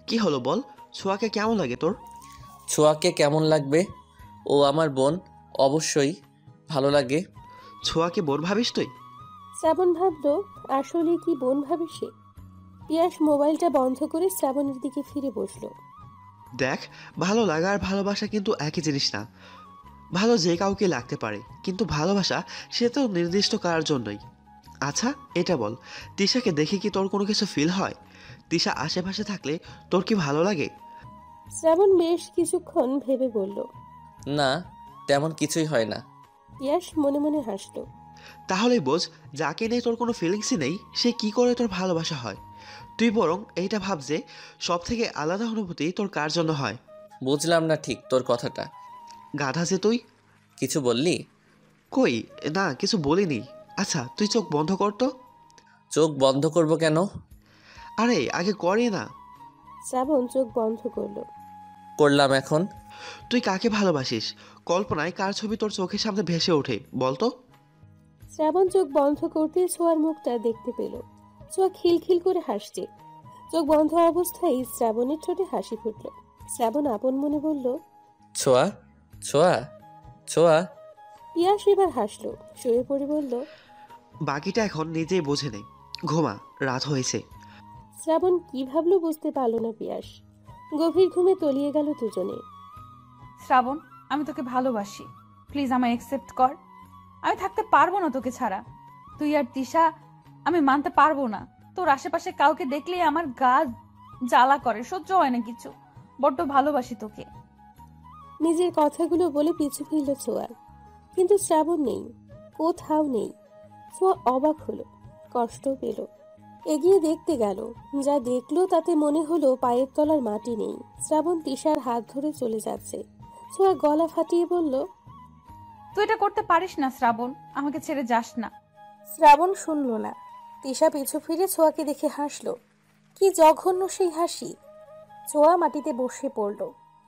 কি হলো বল, ছোঁয়াকে কেমন লাগে তোর? ছোঁয়াকে কেমন লাগবে? ও আমার বোন, অবশ্যই ভালো লাগে। ছোঁয়াকে বোন ভাবিস তুই? শ্রাবণ ভাবল আসলে কি বোন ভাবে সে। পিয়াস মোবাইলটা বন্ধ করে শ্রাবণের দিকে ফিরে বসলো। দেখ, ভালো লাগা আর ভালোবাসা কিন্তু একই জিনিস না। ভালো যে কাউকে লাগতে পারে, কিন্তু ভালোবাসা সে তো নির্দিষ্ট কার জন্যই। আচ্ছা এটা বল, তিশাকে দেখে কি তোর কোনো কিছু ফিল হয়? তিশা আশেপাশে থাকলে তোর কি ভালো লাগে? শ্রাবণ বেশ কিছুক্ষণ ভেবে বলল, না, তেমন কিছুই হয় না। পিয়াস মনে মনে হাসলো। তাহলেই বোঝ, যাকে নিয়ে তোর কোনো ফিলিংসই নেই সে কি করে তোর ভালোবাসা হয়। তুই বরং এইটা ভাব যে সব থেকে আলাদা অনুভূতি তোর কার জন্য হয়। বুঝলাম না ঠিক তোর কথাটা। গাধা যে তুই। কিছু বললি? কই না, কিছু বলিনি। আচ্ছা তুই চোখ বন্ধ কর তো। চোখ বন্ধ করব কেন? আরে আগে করে না। শ্রাবণ চোখ বন্ধ করলো। করলাম এখন। তুই কাকে ভালোবাসিস? কল্পনায় কার ছবি তোর চোখের সামনে ভেসে ওঠে বলতো? শ্রাবণ চোখ বন্ধ করতে ছোঁয়ার মুখটা দেখতে পেল। ছোঁয়া খিলখিল করে হাসছে। চোখ বন্ধ অবস্থায় শ্রাবণের ঠোঁটে হাসি ফুটল। শ্রাবণ আপন মনে বলল, ছোঁয়া, ছোঁয়া, ছোঁয়া। পিয়াস এবার হাসলো, শুয়ে পড়ে বলল, বাকিটা এখন নিজেই বোঝে নে। ঘুমা, রাত হয়েছে। শ্রাবণ কি ভাবলো বুঝতে পারলো না পিয়াস। গভীর ঘুমে তলিয়ে গেল দুজনে। শ্রাবণ, আমি তোকে ভালোবাসি, প্লিজ আমায় অ্যাকসেপ্ট কর। আমি থাকতে পারবো না তোকে ছাড়া। তুই আর তিশা, আমি মানতে পারবো না। তোর আশেপাশে কাউকে দেখলেই আমার গা জ্বালা করে, সহ্য হয় না কিছু। বড্ড ভালোবাসি তোকে। নিজের কথাগুলো বলে পিছু ফিরল ছোঁয়া, কিন্তু শ্রাবণ নেই, কোথাও নেই। ছোঁয়া অবাক হলো, কষ্ট পেল। এগিয়ে দেখতে গেল, যা দেখলো তাতে মনে হলো পায়ের তলার মাটি নেই। শ্রাবণ তিশার হাত ধরে চলে যাচ্ছে। ছোঁয়া গলা ফাটিয়ে বলল, তুই এটা করতে পারিস না শ্রাবণ, আমাকে ছেড়ে যাস না। শ্রাবণ শুনল না। তিশা পিছু ফিরে ছোঁয়াকে দেখে হাসলো। কি জঘন্য সেই হাসি! ছোঁয়া মাটিতে বসে পড়ল।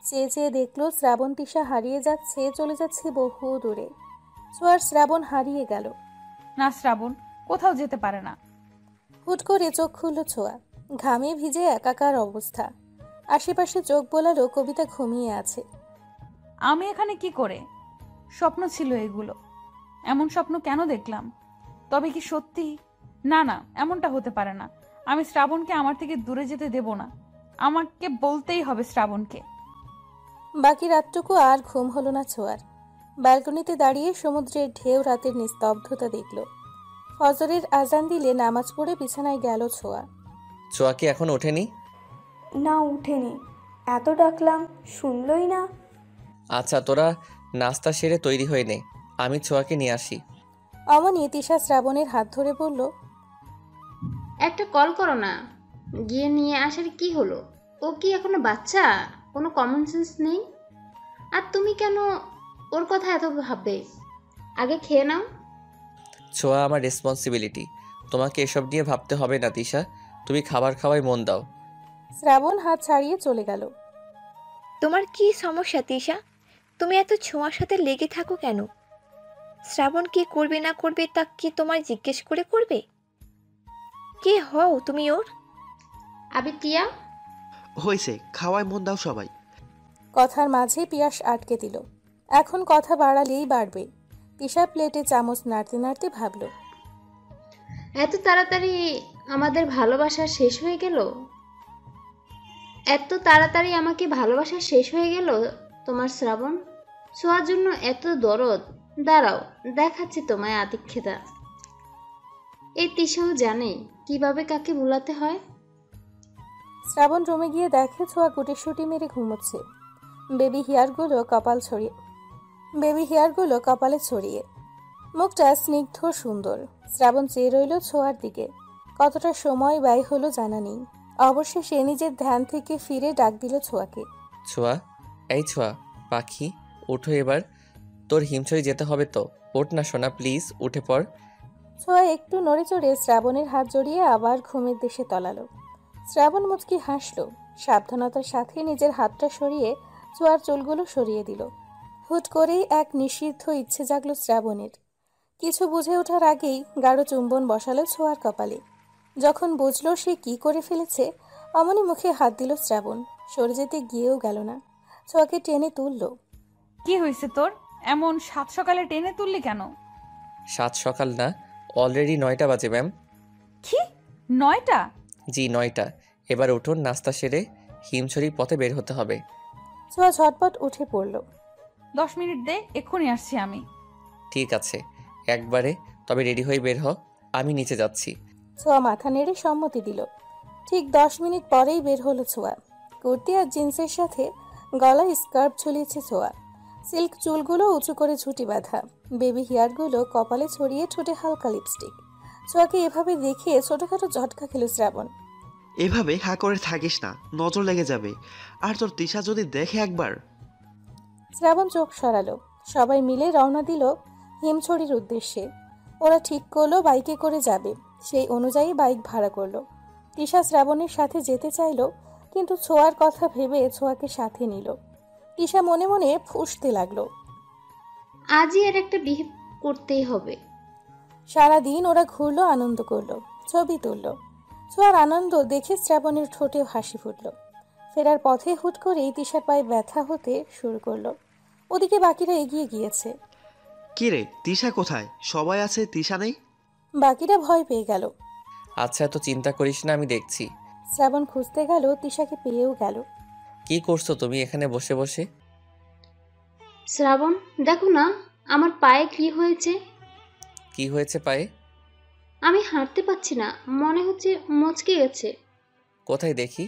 চেয়ে চেয়ে দেখলো শ্রাবণ তিশা হারিয়ে যাচ্ছে, চলে যাচ্ছে বহু দূরে। ছোঁয়ার শ্রাবণ হারিয়ে গেল। না শ্রাবণ, কোথাও যেতে পারে না। হুট করে চোখ খুলল ছোঁয়া। ঘামে ভিজে একাকার অবস্থা। আশেপাশে চোখ বোলারও কবিতা ঘুমিয়ে আছে। আমি এখানে কি করে? স্বপ্ন ছিল এগুলো। এমন স্বপ্ন কেন দেখলাম? তবে কি সত্যি? না না, এমনটা হতে পারে না। আমি শ্রাবণকে আমার থেকে দূরে যেতে দেব না। আমাকে বলতেই হবে শ্রাবণকে। বাকি রাতটুকু আর ঘুম হলো না ছোঁয়ার। ব্যালকনিতে দাঁড়িয়ে সমুদ্রের ঢেউ রাতের নিস্তব্ধতা দেখল। ফজরের আজান দিলে নামাজ পড়ে বিছানায় গেল ছোঁয়া। ছোঁয়া কি এখন ওঠেনি? না, উঠেনি। এত ডাকলাম, শুনলই না। আচ্ছা তোরা নাস্তা সেরে তৈরি হয়ে নে, আমি ছোঁয়াকে নিয়ে আসি। অমনি তিশা শ্রাবণের হাত ধরে বলল, একটা কল করো না, গিয়ে নিয়ে আসার কি হলো? ও কি এখনো বাচ্চা? কোনো কমন সেন্স নেই? আর তুমি কেন ওর কথা এত ভাববে? আগে খেয়ে নাও। ছোঁয়া আমার রেসপন্সিবিলিটি, তোমাকে এসব নিয়ে ভাবতে হবে না তিশা। তুমি খাবার খাওয়ায় মন দাও। শ্রাবণ হাত ছাড়িয়ে চলে গেল। তোমার কি সমস্যা তিশা? তুমি এত ছোঁয়ার সাথে লেগে থাকো কেন? শ্রাবণ কি করবে না করবে তা কি তোমার জিজ্ঞেস করে করবে? কে হও তুমি ওর? আবে টিয়া, হয়েছে, খাওয়ায় মন দাও সবাই। কথার মাঝে পিয়াস আটকে দিল। এখন কথা বাড়ালেই বাড়বে। তিশা প্লেটে চামচ নাড়তে নাড়তে ভাবল, এত তাড়াতাড়ি আমাদের ভালোবাসা শেষ হয়ে গেল? এত তাড়াতাড়ি আমাকে ভালোবাসা শেষ হয়ে গেল তোমার শ্রাবণ? ছোঁয়ার জন্য এত দরদ? দাঁড়াও, দেখাচ্ছি তোমায় আতিক্ষেতা। এই তিশাও জানে কিভাবে কাকে ভুলাতে হয়। শ্রাবণ রুমে গিয়ে দেখে ছোঁয়া গুটিসুটি মেরে ঘুমোচ্ছে, বেবি হেয়ারগুলো কপালে ছড়িয়ে। মুখটা স্নিগ্ধ সুন্দর। শ্রাবণ চেয়ে রইল ছোঁয়ার দিকে। কতটা সময় ব্যয় হলো জানা নেই। অবশেষে নিজের ধ্যান থেকে ফিরে ডাক দিল ছোঁয়াকে। ছোঁয়া, এই ছোঁয়া পাখি, ওঠো এবার। তোর হিমছড়ি যেতে হবে তো, ওঠ না সোনা, প্লিজ উঠে পড়। ছোঁয়া একটু নড়ে চড়ে শ্রাবণের হাত জড়িয়ে আবার ঘুমের দেশে তলালো। শ্রাবণ মুচকি হাসল, সাবধানতার সাথে নিজের হাতটা সরিয়ে ছোঁয়ার চুলগুলো সরিয়ে দিল। হুট করেই এক নিষিদ্ধ ইচ্ছে জাগলো শ্রাবণের। কিছু বুঝে ওঠার আগেই গাঢ় চুম্বন বসালো ছোঁয়ার কপালে। যখন বুঝলো সে কি করে ফেলেছে, অমনি মুখে হাত দিল শ্রাবণ। সরে যেতে গিয়েও গেল না, ছোঁয়াকে টেনে তুলল। কি হয়েছে তোর? এমন সাত সকালে টেনে তুললি কেন? সাত সকাল না, অলরেডি 9টা বাজে ম্যাম। কি 9টা? জি 9টা। এবার উঠুন, নাস্তা সেরে হিমছড়ি পথে বের হতে হবে। ছোঁয়া ঝটপট উঠে পড়ল। 10 মিনিট দে, এক্ষুনি আসছি আমি। ঠিক আছে, একবারে। তবে রেডি হয়ে বের হ, আমি নিচে যাচ্ছি। ছোঁয়া মাথা নেড়ে সম্মতি দিল। ঠিক 10 মিনিট পরেই বের হলো ছোঁয়া। কুর্তি আর জিন্সের সাথে গলায় স্কার্ফ ঝুলিয়েছে ছোঁয়া। সিল্ক চুলগুলো উঁচু করে ঝুঁটি বাঁধা, বেবি হেয়ারগুলো কপালে ছড়িয়ে, ঠোঁটে হালকা লিপস্টিক। ছোঁয়াকে এভাবে দেখে ছোটখাটো ঝটকা খেল শ্রাবণ। এভাবে হা করে থাকিস না, নজর লেগে যাবে। আর তোর তিশা যদি দেখে একবার। শ্রাবণ চোখ সরালো। সবাই মিলে রওনা দিল হিমছড়ির উদ্দেশ্যে। ওরা ঠিক করলো বাইকে করে যাবে, সেই অনুযায়ী বাইক ভাড়া করলো। তিশা শ্রাবণের সাথে যেতে চাইলো, কিন্তু ছোঁয়ার কথা ভেবে ছোঁয়াকে সাথে নিল। তিশা মনে মনে ফুঁসতে লাগলো। আজই এর একটা বিহেভ করতেই হবে। সারাদিন ওরা ঘুরলো, আনন্দ করলো, ছবি তুললো। ছোঁয়ার আনন্দ দেখে শ্রাবণের ঠোঁটেও হাসি ফুটল। ফেরার পথে হুট করেই তিশার পায়ে ব্যথা হতে শুরু করলো। ওদিকে বাকিরা এগিয়ে গিয়েছে। কি রে, তিশা কোথায়? সবাই আছে, তিশা নেই। বাকিরা ভয় পেয়ে গেল। আচ্ছা, এত চিন্তা করিস না, আমি দেখছি। শ্রাবণ খুঁজতে গেল, তিশাকে পেয়েও গেল। কি করছো তুমি এখানে বসে বসে? শ্রাবণ, দেখো না আমার পায়ে কি হয়েছে। কি হয়েছে পায়ে? আমি হাঁটতে পারছি না, মনে হচ্ছে মচকে গেছে। কোথায় দেখি?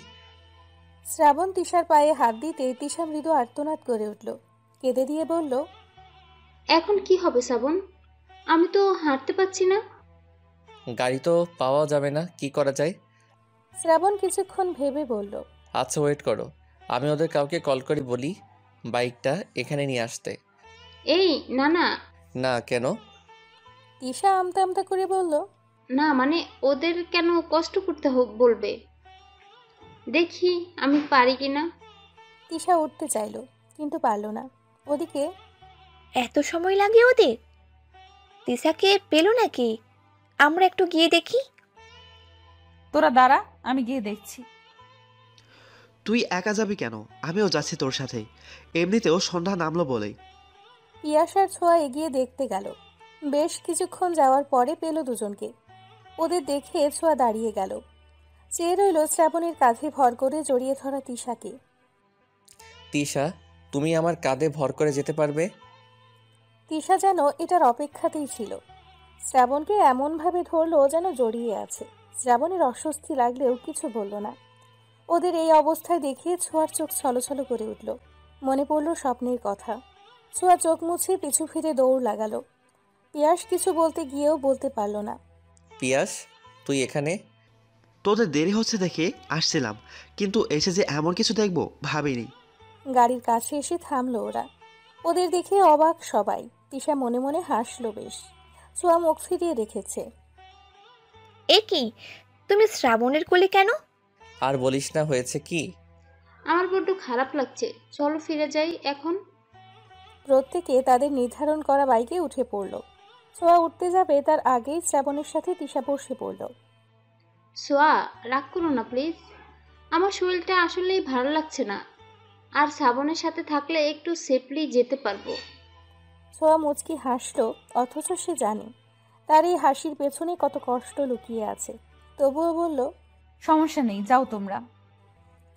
শ্রাবণ তিশার পায়ে হাত দিতে তিশা মৃদু আর্তনাদ করে উঠল। কেঁদে দিয়ে বলল, এখন কি হবে শ্রাবণ? আমি তো হাঁটতে পারছি না। গাড়ি তো পাওয়া যাবে না, কি করা যায়? শ্রাবণ কিছুক্ষণ ভেবে বলল, আচ্ছা ওয়েট করো, আমি ওদের কাউকে কল করে বলি বাইকটা এখানে নিয়ে আসতে। এই না না। না কেন? তিশা আমতা আমতা করে বলল, না মানে ওদের কেন কষ্ট করতে বলবে, দেখি আমি পারি কিনা। তিশা উঠতে চাইল, কিন্তু পারল না। ওদিকে এত সময় লাগে ওদের? তিশাকে পেল নাকি? আমরা একটু গিয়ে দেখি। তোরা দাঁড়া, আমি গিয়ে দেখছি। তুই একা যাবি কেন? আমিও যাচ্ছি তোর সাথে। এমনিতেও সন্ধ্যা নামলো বলেই। পিয়াসার ছোঁয়া এগিয়ে দেখতে গেল। বেশ কিছুক্ষণ যাওয়ার পরে পেল দুজনকে। ওদের দেখে ছোঁয়া দাঁড়িয়ে গেল। চেয়ে রইল শ্রাবণের কাঁধে ভর করে জড়িয়ে ধরা তিশাকে। তিশা, তুমি আমার কাঁধে ভর করে যেতে পারবে? তিশা যেন এটার অপেক্ষাতেই ছিল। শ্রাবণকে এমনভাবে ধরলো যেন জড়িয়ে আছে। শ্রাবণের অস্বস্তি লাগলেও কিছু বলল না। ওদের এই অবস্থায় দেখে ছোঁয়ার চোখ ছলছল করে উঠল। মনে পড়ল স্বপ্নের কথা। ছোঁয়া চোখ মুছে পিছু ফিরে দৌড় লাগালো। পিয়াস কিছু বলতে গিয়েও বলতে পারল না। পিয়াস, তুই এখানে? তোদের দেরি হচ্ছে দেখে আসছিলাম, কিন্তু এসে যে এমন কিছু দেখবো ভাবিনি। গাড়ির কাছে এসে থামলো ওরা। ওদের দেখে অবাক সবাই। তিশা মনে মনে হাসলো বেশ। ছোঁয়া মুখ ফিরিয়ে রেখেছে। এ কি, তুমি শ্রাবণের কোলে কেন? আর বলিস না, হয়েছে কি? আমার বড্ড খারাপ লাগছে, চলো ফিরে যাই এখন। প্রত্যেকে তাদের নির্ধারণ করা বাইকে উঠে পড়ল। ছোঁয়া উঠতে যাবে তার আগেই শ্রাবণের সাথে তিশা বসে পড়ল। সোয়া, রাগ করো না প্লিজ, আমার শরীরটা আসলেই ভালো লাগছে না, আর শ্রাবণের সাথে থাকলে একটু সেফলি যেতে পারবো। ছোঁয়া মুচকি হাসলো, অথচ সে জানে তার এই হাসির পেছনে কত কষ্ট লুকিয়ে আছে। তবুও বলল, সমস্যা নেই, যাও তোমরা।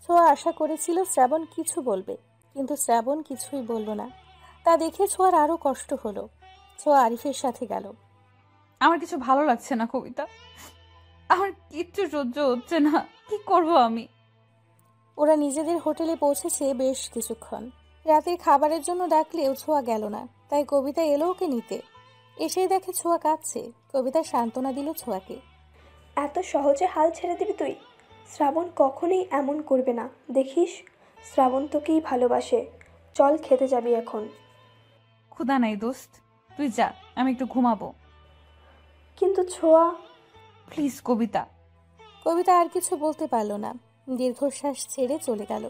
ছোঁয়া আশা করেছিল শ্রাবণ কিছু বলবে, কিন্তু শ্রাবণ কিছুই বলল না। তা দেখে ছোঁয়ার আরো কষ্ট হলো। ছোঁয়া আরিফের সাথে গেল। আমার কিছু ভালো লাগছে না কবিতা, আমার কিচ্ছু সহ্য হচ্ছে না, কি করব আমি? ওরা নিজেদের হোটেলে পৌঁছেছে বেশ কিছুক্ষণ। রাতের খাবারের জন্য ডাকলেও ছোঁয়া গেল না, তাই কবিতা এলো ওকে নিতে। এসেই দেখে ছোঁয়া কাঁদছে। কবিতা সান্ত্বনা দিল ছোঁয়াকে। এত সহজে হাল ছেড়ে দিবি তুই? শ্রাবণ কখনোই এমন করবে না, দেখিস। শ্রাবণ তোকেই ভালোবাসে। চল, খেতে যাবি এখন। ক্ষুধা নাই দোস্ত, তুই যা, আমি একটু ঘুমাবো। কিন্তু ছোঁয়া। প্লিজ কবিতা। কবিতা আর কিছু বলতে পারল না, দীর্ঘশ্বাস ছেড়ে চলে গেল।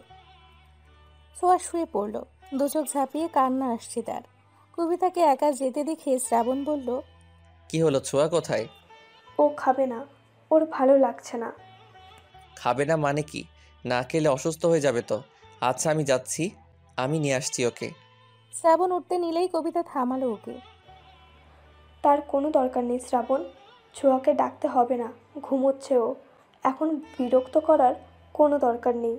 ছোঁয়া শুয়ে পড়ল। দুচোখ ঝাঁপিয়ে কান্না আসছে তার। কবিতাকে একা যেতে দেখে শ্রাবণ বলল, কি হলো, ছোঁয়া কোথায়? ও খাবে না, ওর ভালো লাগছে না। খাবে না মানে কি? না খেলে অসুস্থ হয়ে যাবে তো। আচ্ছা আমি যাচ্ছি, আমি নিয়ে আসছি ওকে। শ্রাবণ উঠতে নিলেই কবিতা থামালো ওকে। তার কোনো দরকার নেই শ্রাবণ, ছোঁয়াকে ডাকতে হবে না, ঘুমোচ্ছে ও। এখন বিরক্ত করার কোনো দরকার নেই।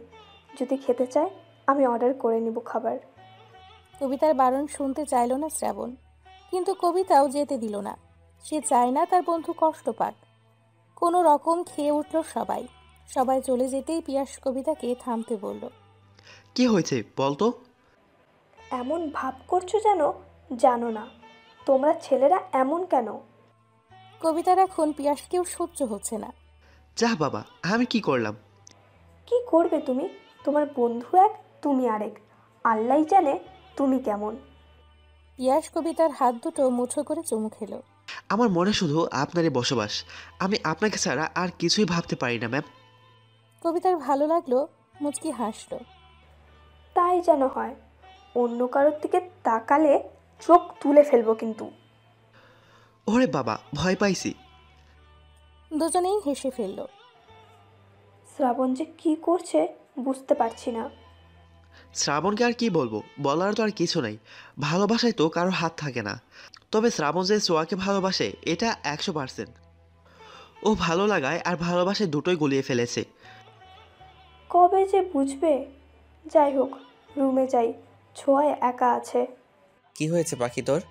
যদি খেতে চায় আমি অর্ডার করে নিব খাবার। কবিতার বারণ শুনতে চাইল না শ্রাবণ, কিন্তু কবিতাও যেতে দিল না। সে চায় না তার বন্ধু কষ্ট পাক। কোনো রকম খেয়ে উঠল সবাই। সবাই চলে যেতেই পিয়াস কবিতাকে থামতে বলল। কি হয়েছে বলতো? এমন ভাব করছো যেন জানো না। তোমরা ছেলেরা এমন কেন? কবিতার এখন পিয়াসকেও সহ্য হচ্ছে না। যা বাবা, আমি কি করলাম? কি করবে তুমি? তোমার বন্ধু এক, তুমি আরেক। আল্লাহ জানে তুমি কেমন। পিয়াস কবিতার হাত দুটো মুঠো করে চুমু খেলো। আমার মনে শুধু আপনারই বসবাস। আমি আপনাকে ছাড়া আর কিছুই ভাবতে পারি না ম্যাম। কবিতার ভালো লাগলো, মুচকি হাসলো। তাই যেন হয়। অন্য কারোর দিকে তাকালে চোখ তুলে ফেলবো কিন্তু। ওরে বাবা, ভয় পাইছি। দুজনেই হেসে ফেলল। শ্রাবণ যে কি করছে বুঝতে পারছি না। শ্রাবণকে আর কি বলবো, বলার তো আর কিছু নাই। ভালোবাসায় তো কারোর হাত থাকে না। তবে শ্রাবণ যে সোয়াকে ভালোবাসে এটা 100%। ও ভালো লাগায় আর ভালোবাসায় দুটোই গুলিয়ে ফেলেছে। কবে যে বুঝবে? যাই হোক, রুমে যাই, ছোঁয়ায় একা আছে। কি হয়েছে পাখি তোর?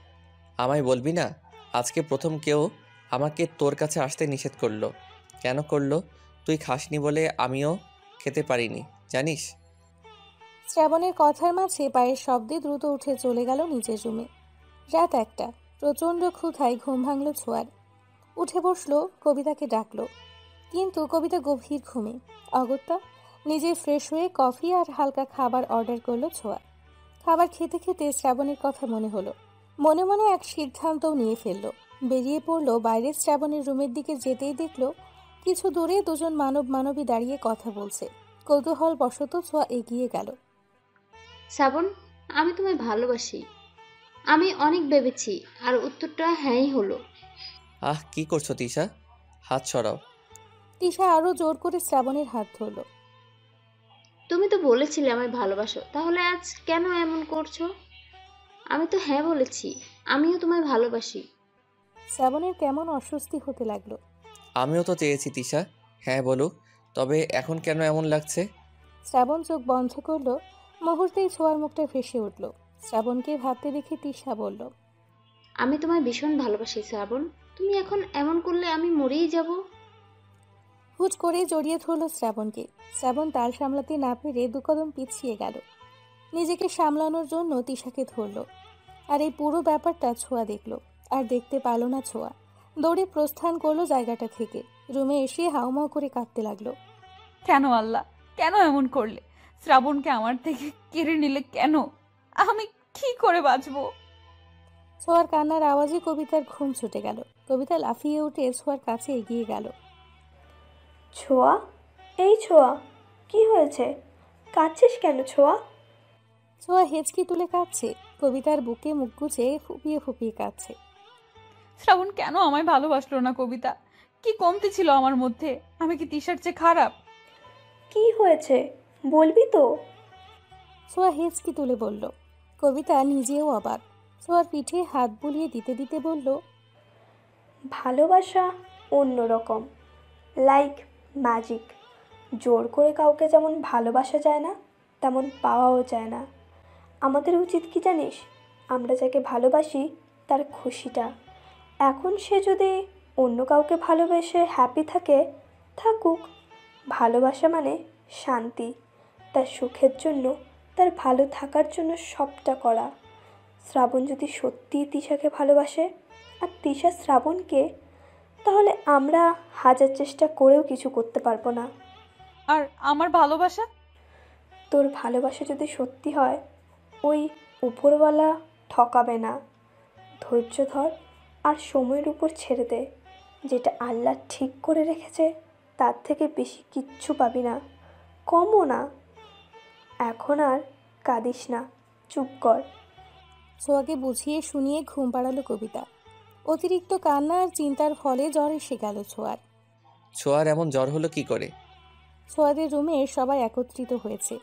আমায় বলবি না? আজকে প্রথম কেউ আমাকে তোর কাছে আসতে নিষেধ করলো। কেন করলো? তুই খাসনি বলে আমিও খেতে পারিনি, জানিস? শ্রাবণের কথার মাঝে পায়ের শব্দে দ্রুত উঠে চলে গেল নিজের রুমে। রাত 1টা। প্রচণ্ড ক্ষুধায় ঘুম ভাঙল ছোঁয়ার। উঠে বসলো, কবিতাকে ডাকলো, কিন্তু কবিতা গভীর ঘুমে। অগত্যা নিজে ফ্রেশ হয়ে কফি আর হালকা খাবার অর্ডার করলো ছোঁয়া। খাবার খেতে খেতে শ্রাবণের কথা মনে হলো। মনে মনে এক সিদ্ধান্তও নিয়ে ফেললো। বেরিয়ে পড়লো বাইরে। শ্রাবণের রুমের দিকে যেতেই দেখলো কিছু দূরে দুজন মানবী দাঁড়িয়ে কথা বলছে। কৌতূহল বশত ছোঁয়া এগিয়ে গেল। শ্রাবণ, আমি তোমায় ভালোবাসি। আমি অনেক ভেবেছি, আর উত্তরটা হ্যাঁই হলো। আহ, কি করছো তিশা? হাত সরাও। তিশা আরো জোর করে শ্রাবণের হাত ধরল। তুমি তো বলেছিলে আমায় ভালোবাসো, তাহলে আজ কেন এমন করছো? আমি তো হ্যাঁ বলেছি, আমিও তোমায় ভালোবাসি। শ্রাবণের কেমন অস্বস্তি হতে লাগলো। আমিও তো চেয়েছি তিশা হ্যাঁ বলুক, তবে এখন কেন এমন লাগছে? শ্রাবণ চোখ বন্ধ করলো। মুহূর্তেই ছোঁয়ার মুখটা ভেসে উঠল। শ্রাবণকে ভাবতে দেখে তিশা বলল, আমি তোমায় ভীষণ ভালোবাসি শ্রাবণ। তুমি এখন এমন করলে আমি মরেই যাব। হুট করে জড়িয়ে ধরল শ্রাবণকে। শ্রাবণ তাল সামলাতে না পেরে 2 কদম পিছিয়ে গেল। নিজেকে সামলানোর জন্য তিশাকে ধরল। আর এই পুরো ব্যাপারটা ছোঁয়া দেখলো। আর দেখতে পেল না ছোঁয়া। দৌড়ে প্রস্থান করলো জায়গাটা থেকে। রুমে এসে হাউমাউ করে কাঁদতে লাগলো। কেন আল্লাহ, কেন এমন করলে? শ্রাবণকে আমার থেকে কেড়ে নিলে কেন? আমি কি করে বাঁচবো? ছোঁয়ার কান্নার আওয়াজে কবিতার ঘুম ছুটে গেল। কবিতা লাফিয়ে উঠে ছোঁয়ার কাছে এগিয়ে গেল। ছোঁয়া, এই ছোঁয়া, কি হয়েছে? কাঁদছিস কেন ছোঁয়া? ছোঁয়া হেঁচকি তুলে কাঁদছে। কবিতার বুকে মুখ গুজে ফুপিয়ে ফুপিয়ে কাঁদছে। শ্রাবণ কেন আমায় ভালোবাসলো না কবিতা? কি কমতি ছিল আমার মধ্যে? আমি কি তিশার চেয়ে খারাপ? কি হয়েছে বলবি তো? ছোঁয়া হেঁচকি তুলে বলল। কবিতা নিজেও অবাক। ছোঁয়ার পিঠে হাত বুলিয়ে দিতে দিতে বলল, ভালোবাসা অন্যরকম। Like magic. জোর করে কাউকে যেমন ভালোবাসা যায় না, তেমন পাওয়াও যায় না। আমাদের উচিত কি জানিস, আমরা যাকে ভালোবাসি তার খুশিটা। এখন সে যদি অন্য কাউকে ভালোবেসে হ্যাপি থাকে, থাকুক। ভালোবাসা মানে শান্তি, তার সুখের জন্য, তার ভালো থাকার জন্য সবটা করা। শ্রাবণ যদি সত্যিই তিশাকে ভালোবাসে আর তিশা শ্রাবণকে, তাহলে আমরা হাজার চেষ্টা করেও কিছু করতে পারবো না। আর আমার ভালোবাসা? তোর ভালোবাসা যদি সত্যি হয়, ওই উপরওয়ালা ঠকাবে না। ধৈর্য ধর আর সময়ের উপর ছেড়ে দে। যেটা আল্লাহ ঠিক করে রেখেছে তার থেকে বেশি কিচ্ছু পাবি না, কমও না। এখন আর কাঁদিস না, চুপ কর। ছোঁয়াকে বুঝিয়ে শুনিয়ে ঘুম পাড়ালো কবিতা। অতিরিক্ত কান্না আর চিন্তার ফলে জ্বর এসে গেল ছোঁয়ার। ছোঁয়ার এমন জ্বর হলো কি করে? ছোঁয়াদের রুমে সবাই একত্রিত হয়েছে।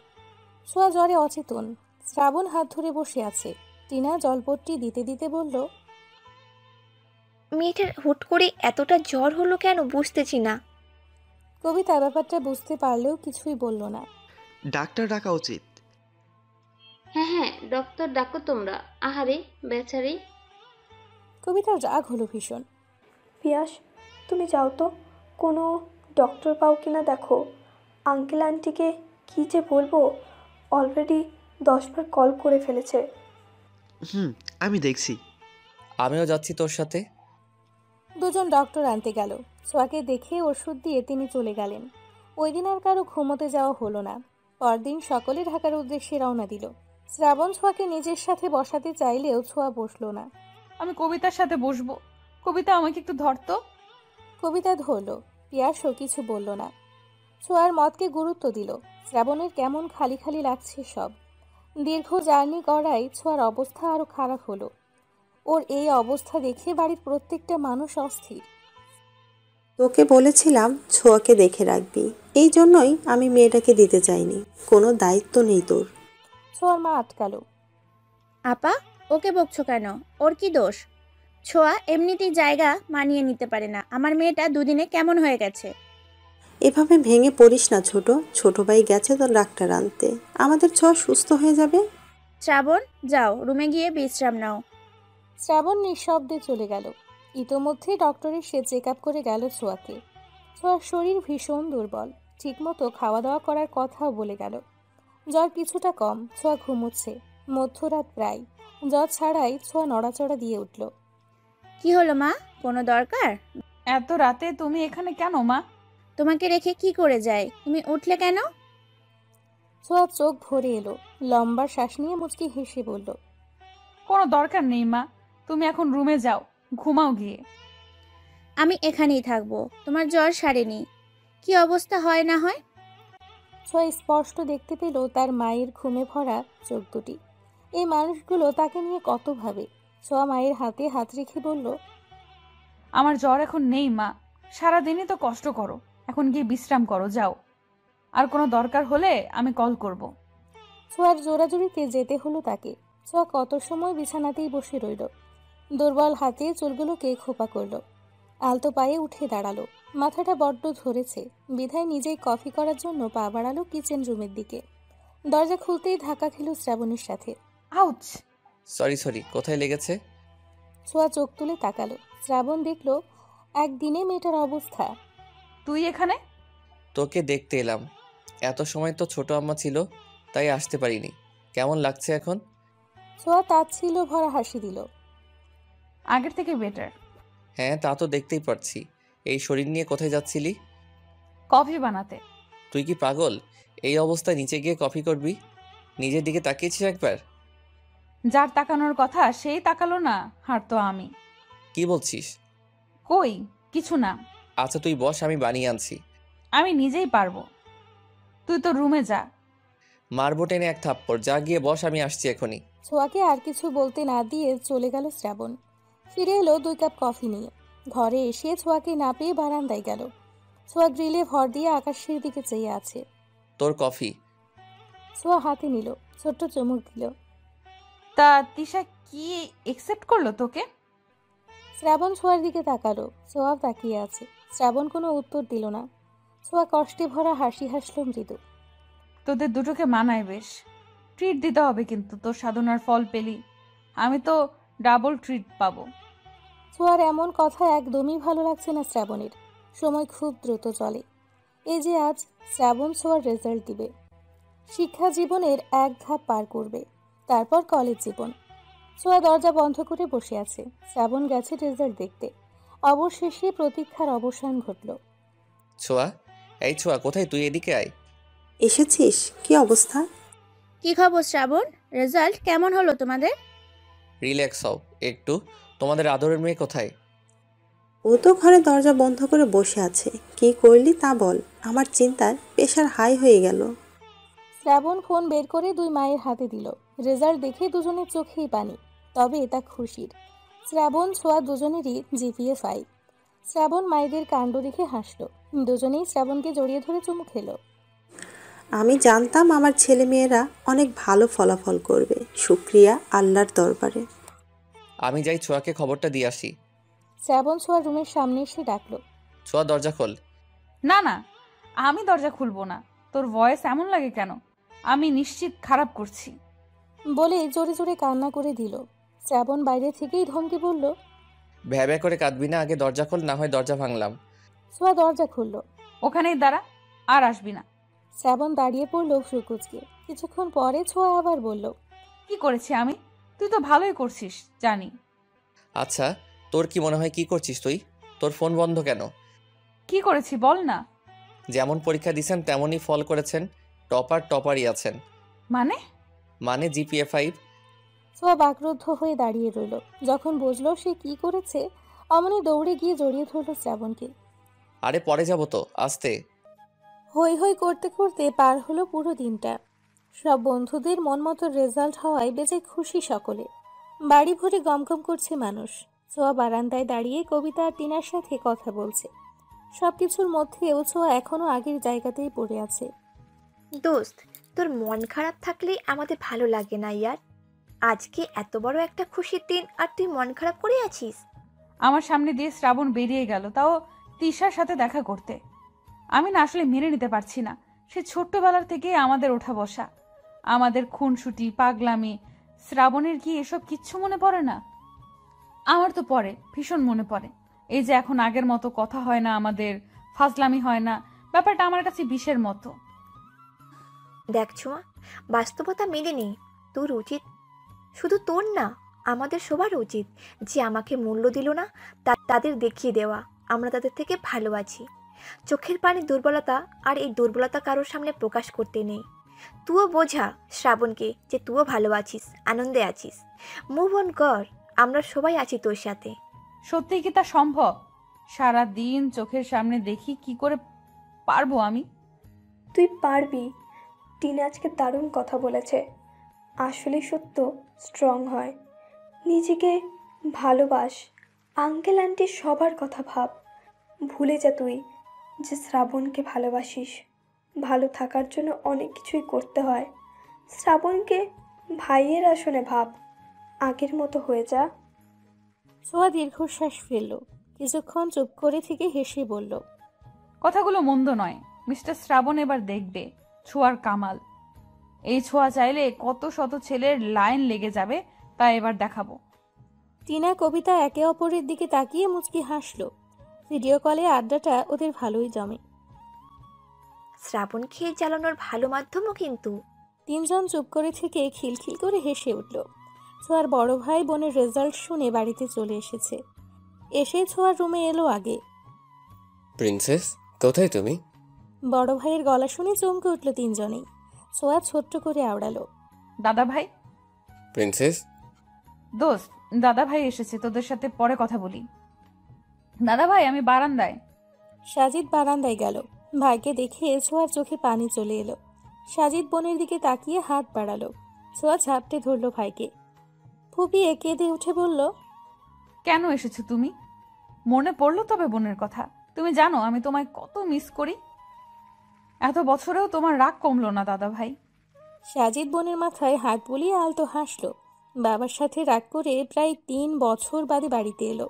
ছোঁয়া জ্বরে অচেতন। শ্রাবণ হাত ধরে বসে আছে। টিনা জলপট্টি দিতে দিতে বলল, মেয়েটার হুট করে এতটা জ্বর হলো কেন বুঝতেছি না। কবিতা ব্যাপারটা বুঝতে পারলেও কিছুই বলল না। ডাক্তার ডাকা উচিত। হ্যাঁ হ্যাঁ, ডক্টর ডাকো তোমরা। আহারে বেচারি। কবিতার রাগ হলো ভীষণ। পিয়াস, তুমি যাও তো, কোনো ডক্টর পাও কিনা দেখো। আঙ্কেল আন্টিকে কী যে বলবো, অলরেডি 10 বার কল করে ফেলেছে। আমি দেখছি। আমিও যাচ্ছি তোর সাথে। দুজন ডক্টর আনতে গেল। ছোঁয়াকে দেখে ওষুধ দিয়ে তিনি চলে গেলেন। ওই দিন আর কারো ঘুমোতে যাওয়া হলো না। পরদিন সকলে ঢাকার উদ্দেশ্যে রওনা দিল। শ্রাবণ ছোঁয়াকে নিজের সাথে বসাতে চাইলেও ছোঁয়া বসলো না। আমি কবিতার সাথে বসবো। কবিতা, আমাকে একটু ধরতো। কবিতা ধরল। পিয়াসও কিছু বলল না। ছোঁয়ার মতকে গুরুত্ব দিল। শ্রাবণের কেমন খালি খালি লাগছে সব। দীর্ঘ জার্নি করায় ছোঁয়ার অবস্থা আরো খারাপ হলো। ওর এই অবস্থা দেখে বাড়ির প্রত্যেকটা মানুষ অস্থির। তোকে বলেছিলাম ছোঁয়াকে দেখে রাখবি, এই জন্যই আমি মেয়েটাকে দিতে চাইনি। কোনো দায়িত্ব নেই তোর। ছোঁয়ার মা আটকালো। আপা, ওকে বকছো কেন? ওর কি দোষ? ছোঁয়া এমনিতেই জায়গা মানিয়ে নিতে পারে না। আমার মেয়েটা দুদিনে কেমন হয়ে গেছে। এভাবে ভেঙে পড়িস না ছোট। ছোট ভাই গেছে তো ডাক্তার আনতে, আমাদের ছোঁয়া সুস্থ হয়ে যাবে। শ্রাবণ, যাও রুমে গিয়ে বিশ্রাম নাও। শ্রাবণ নিঃশব্দে চলে গেল। ইতোমধ্যে ডক্টর এসে চেক আপ করে গেল ছোঁয়াকে। ছোঁয়ার শরীর ভীষণ দুর্বল। ঠিকমতো খাওয়া দাওয়া করার কথাও বলে গেল। জ্বর কিছুটা কম, ছোঁয়া ঘুমোচ্ছে। মধ্যরাত প্রায়। জ্বর ছাড়াই ছোঁয়া নড়াচড়া দিয়ে উঠল। কি হলো মা, কোনো দরকার? এত রাতে তুমি এখানে কেন মা? তোমাকে রেখে কি করে যায়? তুমি উঠলে কেন? ছোঁয়া চোখ ভরে এলো। লম্বা শ্বাস নিয়ে মুচকি হেসে বলল, কোনো দরকার নেই মা, তুমি এখন রুমে যাও, ঘুমাও গিয়ে। আমি এখানেই থাকবো। তোমার জ্বর সারেনি, কি অবস্থা হয় না হয়। ছোঁয়া স্পষ্ট দেখতে পেল তার মায়ের ঘুমে ভরা চোখ দুটি। এই মানুষগুলো তাকে নিয়ে কত ভাবে। ছোঁয়া মায়ের হাতে হাত রেখে বলল, আমার জ্বর এখন নেই মা, সারাদিনই তো কষ্ট করো, এখন গিয়ে বিশ্রাম করো, যাও। আর কোনো দরকার হলে আমি কল করব। ছোঁয়ার জোরাজুরিতে যেতে হলো তাকে। ছোঁয়া কত সময় বিছানাতেই বসে রইল। দুর্বল হাতে চুলগুলোকে খোপা করল। আলতো পায়ে উঠে দাঁড়ালো। মাথাটা বড্ড ধরেছে, বিধায় নিজেই কফি করার জন্য পা বাড়ালো কিচেন রুমের দিকে। দরজা খুলতেই ধাক্কা খেল শ্রাবণীর সাথে। আউচ! সরি, কোথায় লেগেছে? ছোঁয়া চোখ তুলে তাকালো। শ্রাবণ দেখলো একদিনে মেয়েটার অবস্থা। তুই এখানে? তোকে দেখতে এলাম। এত সময় তো ছোট আম্মা ছিল, তাই আসতে পারিনি। কেমন লাগছে এখন? ছোঁয়া তাচ্ছিল্য ভরা হাসি দিল। আগের থেকে বেটার। হ্যাঁ, তা তো দেখতেই পারছি। এই শরীর নিয়ে কোথায় যাচ্ছিলি? কফি বানাতে। তুই কি পাগল? এই অবস্থায় নিচে গিয়ে কফি করবি? নিজের দিকে তাকিয়েছিস একবার? যার তাকানোর কথা সেই তাকালো না, আর তো আমি। কি বলছিস? কই কিছু না। আচ্ছা তুই বস, আমি বানিয়ে আনছি। আমি নিজেই পারবো, তুই তো রুমে যা। মারবো টেনে এক থাপ্পড়। যা গিয়ে বস, আমি আসছি এখনই। ছোঁয়াকে আর কিছু বলতে না দিয়ে চলে গেল শ্রাবণ। ফিরে এলো 2 কাপ কফি নিয়ে। ঘরে এসে ছোঁয়াকে না পেয়ে বারান্দায় গেল। ছোঁয়া গ্রিলে ভর দিয়ে আকাশের দিকে চেয়ে আছে। তোর কফি। ছোঁয়া হাতে নিল, ছোট্ট চুমুক দিল। তা তিশা কি একসেপ্ট করলো তোকে? শ্রাবণ ছোঁয়ার দিকে তাকালো। ছোঁয়াও তাকিয়ে আছে। শ্রাবণ কোনো উত্তর দিল না। ছোঁয়া কষ্টে ভরা হাসি হাসল মৃদু। তোদের দুটোকে মানায় বেশ। ট্রিট দিতে হবে কিন্তু, তোর সাধনার ফল পেলি। আমি তো ডাবল ট্রিট পাবো। ছোঁয়ার এমন কথা একদমই ভালো লাগছে না শ্রাবণের। সময় খুব দ্রুত চলে। এই যে আজ শ্রাবণ ছোঁয়ার রেজাল্ট দিবে, শিক্ষা জীবনের এক ধাপ পার করবে, তারপর কলেজ জীবন। ছোঁয়া দরজা বন্ধ করে বসে আছে। শ্রাবণ গেছে রেজাল্ট দেখতে। অবশেষে প্রতীক্ষার অবসান ঘটল। ছোঁয়া, এই ছোঁয়া, কোথায় তুই? এদিকে আয়। এসেছিস? কি অবস্থা? কি খবর শ্রাবণ? রেজাল্ট কেমন হলো তোমাদের? রিল্যাক্স হও একটু। তোমাদের আদরের মেয়ে কোথায়? ও তো ঘরে দরজা বন্ধ করে বসে আছে। কি করলি তা বল, আমার চিন্তার প্রেশার হাই হয়ে গেল। শ্রাবণ ফোন বের করে দুই মায়ের হাতে দিল। রেজাল্ট দেখে দুজনের চোখেই পানি, তবে এটা খুশির। শ্রাবণ ছোঁয়া দুজনেরই জিপিএ 5। শ্রাবণ মায়েদের কাণ্ড দেখে হাসল। দুজনেই শ্রাবণকে জড়িয়ে ধরে চুমু খেলো। আমি জানতাম আমার ছেলে মেয়েরা অনেক ভালো ফলাফল করবে, শুক্রিয়া আল্লাহর দরবারে। আমি যাই ছোঁয়াকে খবরটা দিয়ে আসি। শ্রাবণ ছোঁয়ার রুমের সামনে এসে ডাকলো। ছোঁয়া, দরজা খোল। না না, আমি দরজা খুলবো না। তোর ভয়েস এমন লাগে কেন? আমি নিশ্চিত খারাপ করছি। বলে জোরে জোরে কান্না করে দিল। শ্রাবণ বাইরে থেকেই ধমকে বলল, ভ্যা ভ্যা করে কাঁদবি না, আগে দরজা খোল, না হয় দরজা ভাঙলাম। ছোঁয়া দরজা খুলল। ওখানেই দাঁড়া, আর আসবি না। শ্রাবণ দাঁড়িয়ে পড়ল ফ্রুকুচকে। কিছুক্ষণ পরে ছোঁয়া আবার বলল, কি করেছি আমি? তুই তো ভালোই করছিস জানি। আচ্ছা, তোর কি মনে হয় কি করছিস তুই? তোর ফোন বন্ধ কেন? কি করেছি বল না। যেমন পরীক্ষা দিয়েছেন তেমনই ফল করেছেন। টপারই আছেন। মানে জিপিএ 5। ছোঁয়া বাকরুদ্ধ হয়ে দাঁড়িয়ে রইল। যখন বুঝলো সে কি করেছে, অমনি দৌড়ে গিয়ে জড়িয়ে ধরল শ্রাবণকে। আরে পরে যাব তো, আস্তে। হই হই করতে করতে পার হলো পুরো দিনটা। সব বন্ধুদের মন মতো রেজাল্ট হওয়ায় বেজে খুশি সকলে। বাড়ি ভরে গমগম করছে মানুষ। ছোঁয়া বারান্দায় দাঁড়িয়ে কবিতা আর টিনার সাথে কথা বলছে। সবকিছুর মধ্যেও ছোঁয়া এখনো আগের জায়গাতেই পড়ে আছে। দোস্ত, তোর মন খারাপ থাকলে আমাদের ভালো লাগে না ইয়ার। আজকে এত বড় একটা খুশির দিন আর তুই মন খারাপ করে আছিস। আমার সামনে দিয়ে শ্রাবণ বেরিয়ে গেল, তাও তিশার সাথে দেখা করতে। আমি না আসলে মেনে নিতে পারছি না। সে ছোট্টবেলার থেকে আমাদের ওঠা বসা, আমাদের খুনসুটি, পাগলামি। শ্রাবণের কি এসব কিচ্ছু মনে পড়ে না? আমার তো পড়ে, ভীষণ মনে পড়ে। এই যে এখন আগের মতো কথা হয় না আমাদের, ফাজলামি হয় না, ব্যাপারটা আমার কাছে বিষের মতো। দেখ ছোঁয়া, বাস্তবতা মেনে নে। তোর উচিত, শুধু তোর না, আমাদের সবার উচিত যে আমাকে মূল্য দিল না তাদের দেখিয়ে দেওয়া আমরা তাদের থেকে ভালো আছি। চোখের পানি দুর্বলতা, আর এই দুর্বলতা কারোর সামনে প্রকাশ করতে নেই। তুইও বোঝা শ্রাবণকে যে তুইও ভালো আছিস, আনন্দে আছিস। মুভ অন কর, আমরা সবাই আছি তোর সাথে। সত্যি কি তা সম্ভব? সারা দিন চোখের সামনে দেখি, কি করে পারবো আমি? তুই পারবি। টিনা আজকে দারুণ কথা বলেছে। আসলে সত্য স্ট্রং হয়। নিজেকে ভালোবাস। আঙ্কেল আন্টি সবার কথা ভাব। ভুলে যা তুই যে শ্রাবণকে ভালোবাসিস। ভালো থাকার জন্য অনেক কিছুই করতে হয়। শ্রাবণকে ভাইয়ের আসনে ভাব। আগের মতো হয়ে যা। ছোঁয়া দীর্ঘশ্বাস ফেলল। কিছুক্ষণ চুপ করে থেকে হেসে বলল, কথাগুলো মন্দ নয়। মিস্টার শ্রাবণ এবার দেখবে ছোঁয়ার কামাল। এই ছোঁয়া চাইলে কত শত ছেলের লাইন লেগে যাবে, তা এবার দেখাবো। টিনা কবিতা একে অপরের দিকে তাকিয়ে মুচকি হাসল। ভিডিও কলে আড্ডাটা ওদের ভালোই জমে। শ্রাবণ খেয়ে জ্বালানোর ভালো মাধ্যমও কিন্তু। তিনজন চুপ করে থেকে খিলখিল করে হেসে উঠল। ছোঁয়ার বড় ভাই বোনের রেজাল্ট শুনে বাড়িতে চলে এসেছে। এসে ছোঁয়ার রুমে এলো আগে। প্রিন্সেস, কোথায় তুমি? বড় ভাইয়ের গলা শুনে চমকে উঠল তিনজনেই। ছোঁয়া ছোট্ট করে আওড়ালো, দাদা ভাই। প্রিন্সেস? দোস্ত, দাদা ভাই এসেছে, তোদের সাথে পরে কথা বলি। দাদা ভাই, আমি বারান্দায়। সাজিদ বারান্দায় গেল। ভাইকে দেখে ছোঁয়ার চোখে পানি চলে এলো। সাজিদ বোনের দিকে তাকিয়ে হাত বাড়ালো। ছোঁয়া ঝাপটে ধরল ভাইকে। ফুপিয়ে কেঁদে উঠে বলল, কেন এসেছো তুমি? মনে পড়লো তবে বোনের কথা? তুমি জানো আমি তোমায় কত মিস করি। এত বছরেও তোমার রাগ কমলো না দাদা ভাই। সাজিদ বোনের মাথায় হাত বুলিয়ে আলতো হাসল। বাবার সাথে রাগ করে প্রায় 3 বছর বাদে বাড়িতে এলো।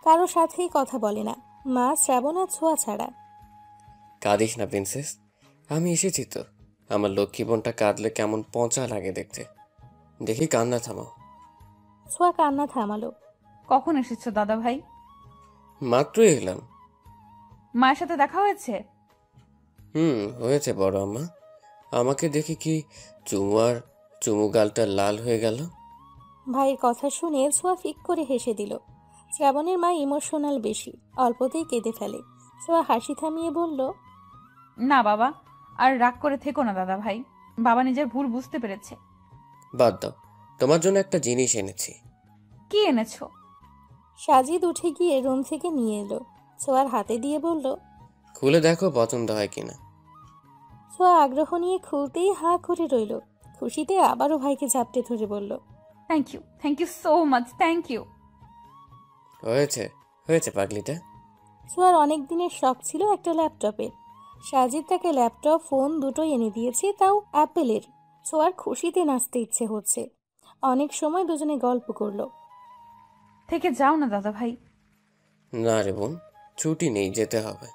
কারো সাথেই কথা বলে না। মা, শ্রাবণ আর ছোঁয়া ছাড়া। কাঁদিস না প্রিন্সেস, আমি এসেছি তো। আমার লক্ষ্মী বোনটা কাঁদলে কেমন পচা লাগে দেখতে। দেখি কান্না থামাও। ছোঁয়া কান্না থামালো। কখন এসেছো দাদা ভাই? মাত্রই এলাম। মায়ের সাথে দেখা হয়েছে? হয়েছে বড় আম্মা। আমাকে দেখে কি চুমু গালটা লাল হয়ে গেল। ভাইয়ের কথা শুনে ছোঁয়া ফিক করে হেসে দিল। শ্রাবণের মা ইমোশনাল বেশি, অল্পতেই কেঁদে ফেলে। ছোঁয়া হাসি থামিয়ে বলল, না বাবা, আর রাগ করে থেকো না দাদা ভাই। বাবা নিজের ভুল বুঝতে পেরেছে। বাদ দাও, তোমার জন্য একটা জিনিস এনেছি। কি এনেছো? সাজিদ উঠে গিয়ে রুম থেকে নিয়ে এলো। ছোঁয়ার হাতে দিয়ে বলল, খুলে দেখো পছন্দ হয় কিনা। ছোঁয়া আগ্রহ নিয়ে খুলতেই হাঁ করে রইল। খুশিতে আবারও ভাইকে ঝাপটে ধরে বলল, thank you so much, thank you. হয়েছে পাগলিটা। ছোঁয়ার অনেক দিনের শখ ছিল একটা ল্যাপটপের। সাজিদ তাকে ল্যাপটপ, ফোন দুটোই এনে দিয়েছে, তাও অ্যাপেলের। ছোঁয়ার খুশিতে নাচতে ইচ্ছে হচ্ছে। অনেক সময় দুজনে গল্প করলো। থেকে যাও না দাদা ভাই। না রে বোন, ছুটি নেই, যেতে হবে।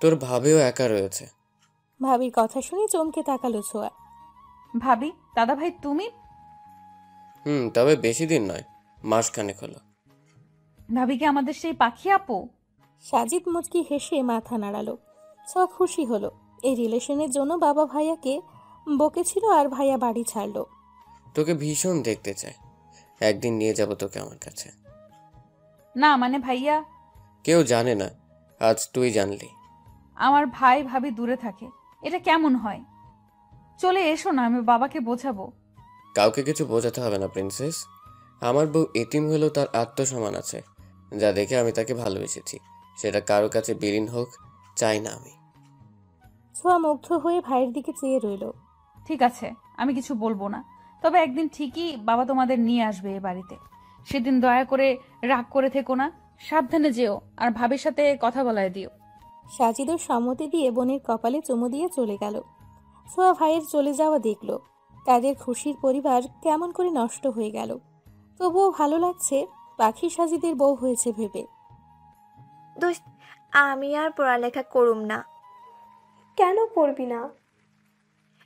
তোর ভাবেও একা রয়েছে। ভাবির কথা শুনে চমকে তাকালো ছোঁয়া। ভাবি? দাদা ভাই তুমি? তবে বেশি দিন নয়, মাসখানেক হলো। ভাবিকে আমাদের সেই পাখি আপু? সাজিদ মুচকি হেসে মাথা নাড়ালো। ছোঁয়া খুশি হলো। এই রিলেশনের জন্য বাবা ভাইয়াকে বকেছিল আর ভাইয়া বাড়ি ছাড়লো। তোকে ভীষণ দেখতে চাই, একদিন নিয়ে যাব তোকে আমার কাছে। না মানে ভাইয়া। কেউ জানে না, আজ তুই জানলি। আমার ভাই ভাবি দূরে থাকে, এটা কেমন হয়? চলে এসো না, আমি বাবাকে বোঝাবো। কাউকে কিছু বোঝাতে হবে না প্রিন্সেস। আমার বউ এতিম হলেও তার আত্মসম্মান আছে, যা দেখে আমি তাকে ভালোবেসেছি। সেটা কারো কাছে বিলীন হোক চাই না আমি। ছোঁয়া মুগ্ধ হয়ে ভাইয়ের দিকে চেয়ে রইল। ঠিক আছে, আমি কিছু বলবো না, তবে একদিন ঠিকই বাবা তোমাদের নিয়ে আসবে এ বাড়িতে। সেদিন দয়া করে রাগ করে থেকো না, সাবধানে যেও, আর ভাবির সাথে কথা বলায় দিও। সাজিদও সম্মতি দিয়ে বোনের কপালে চুমু দিয়ে চলে গেল। ছোঁয়া ভাইয়ের চলে যাওয়া দেখল। তাদের খুশির পরিবার কেমন করে নষ্ট হয়ে গেল। তবুও ভালো লাগছে, পাখি সাজিদের বউ হয়েছে ভেবে। দোস্ত, আমি আর পড়ালেখা করুম না। কেন পড়বি না?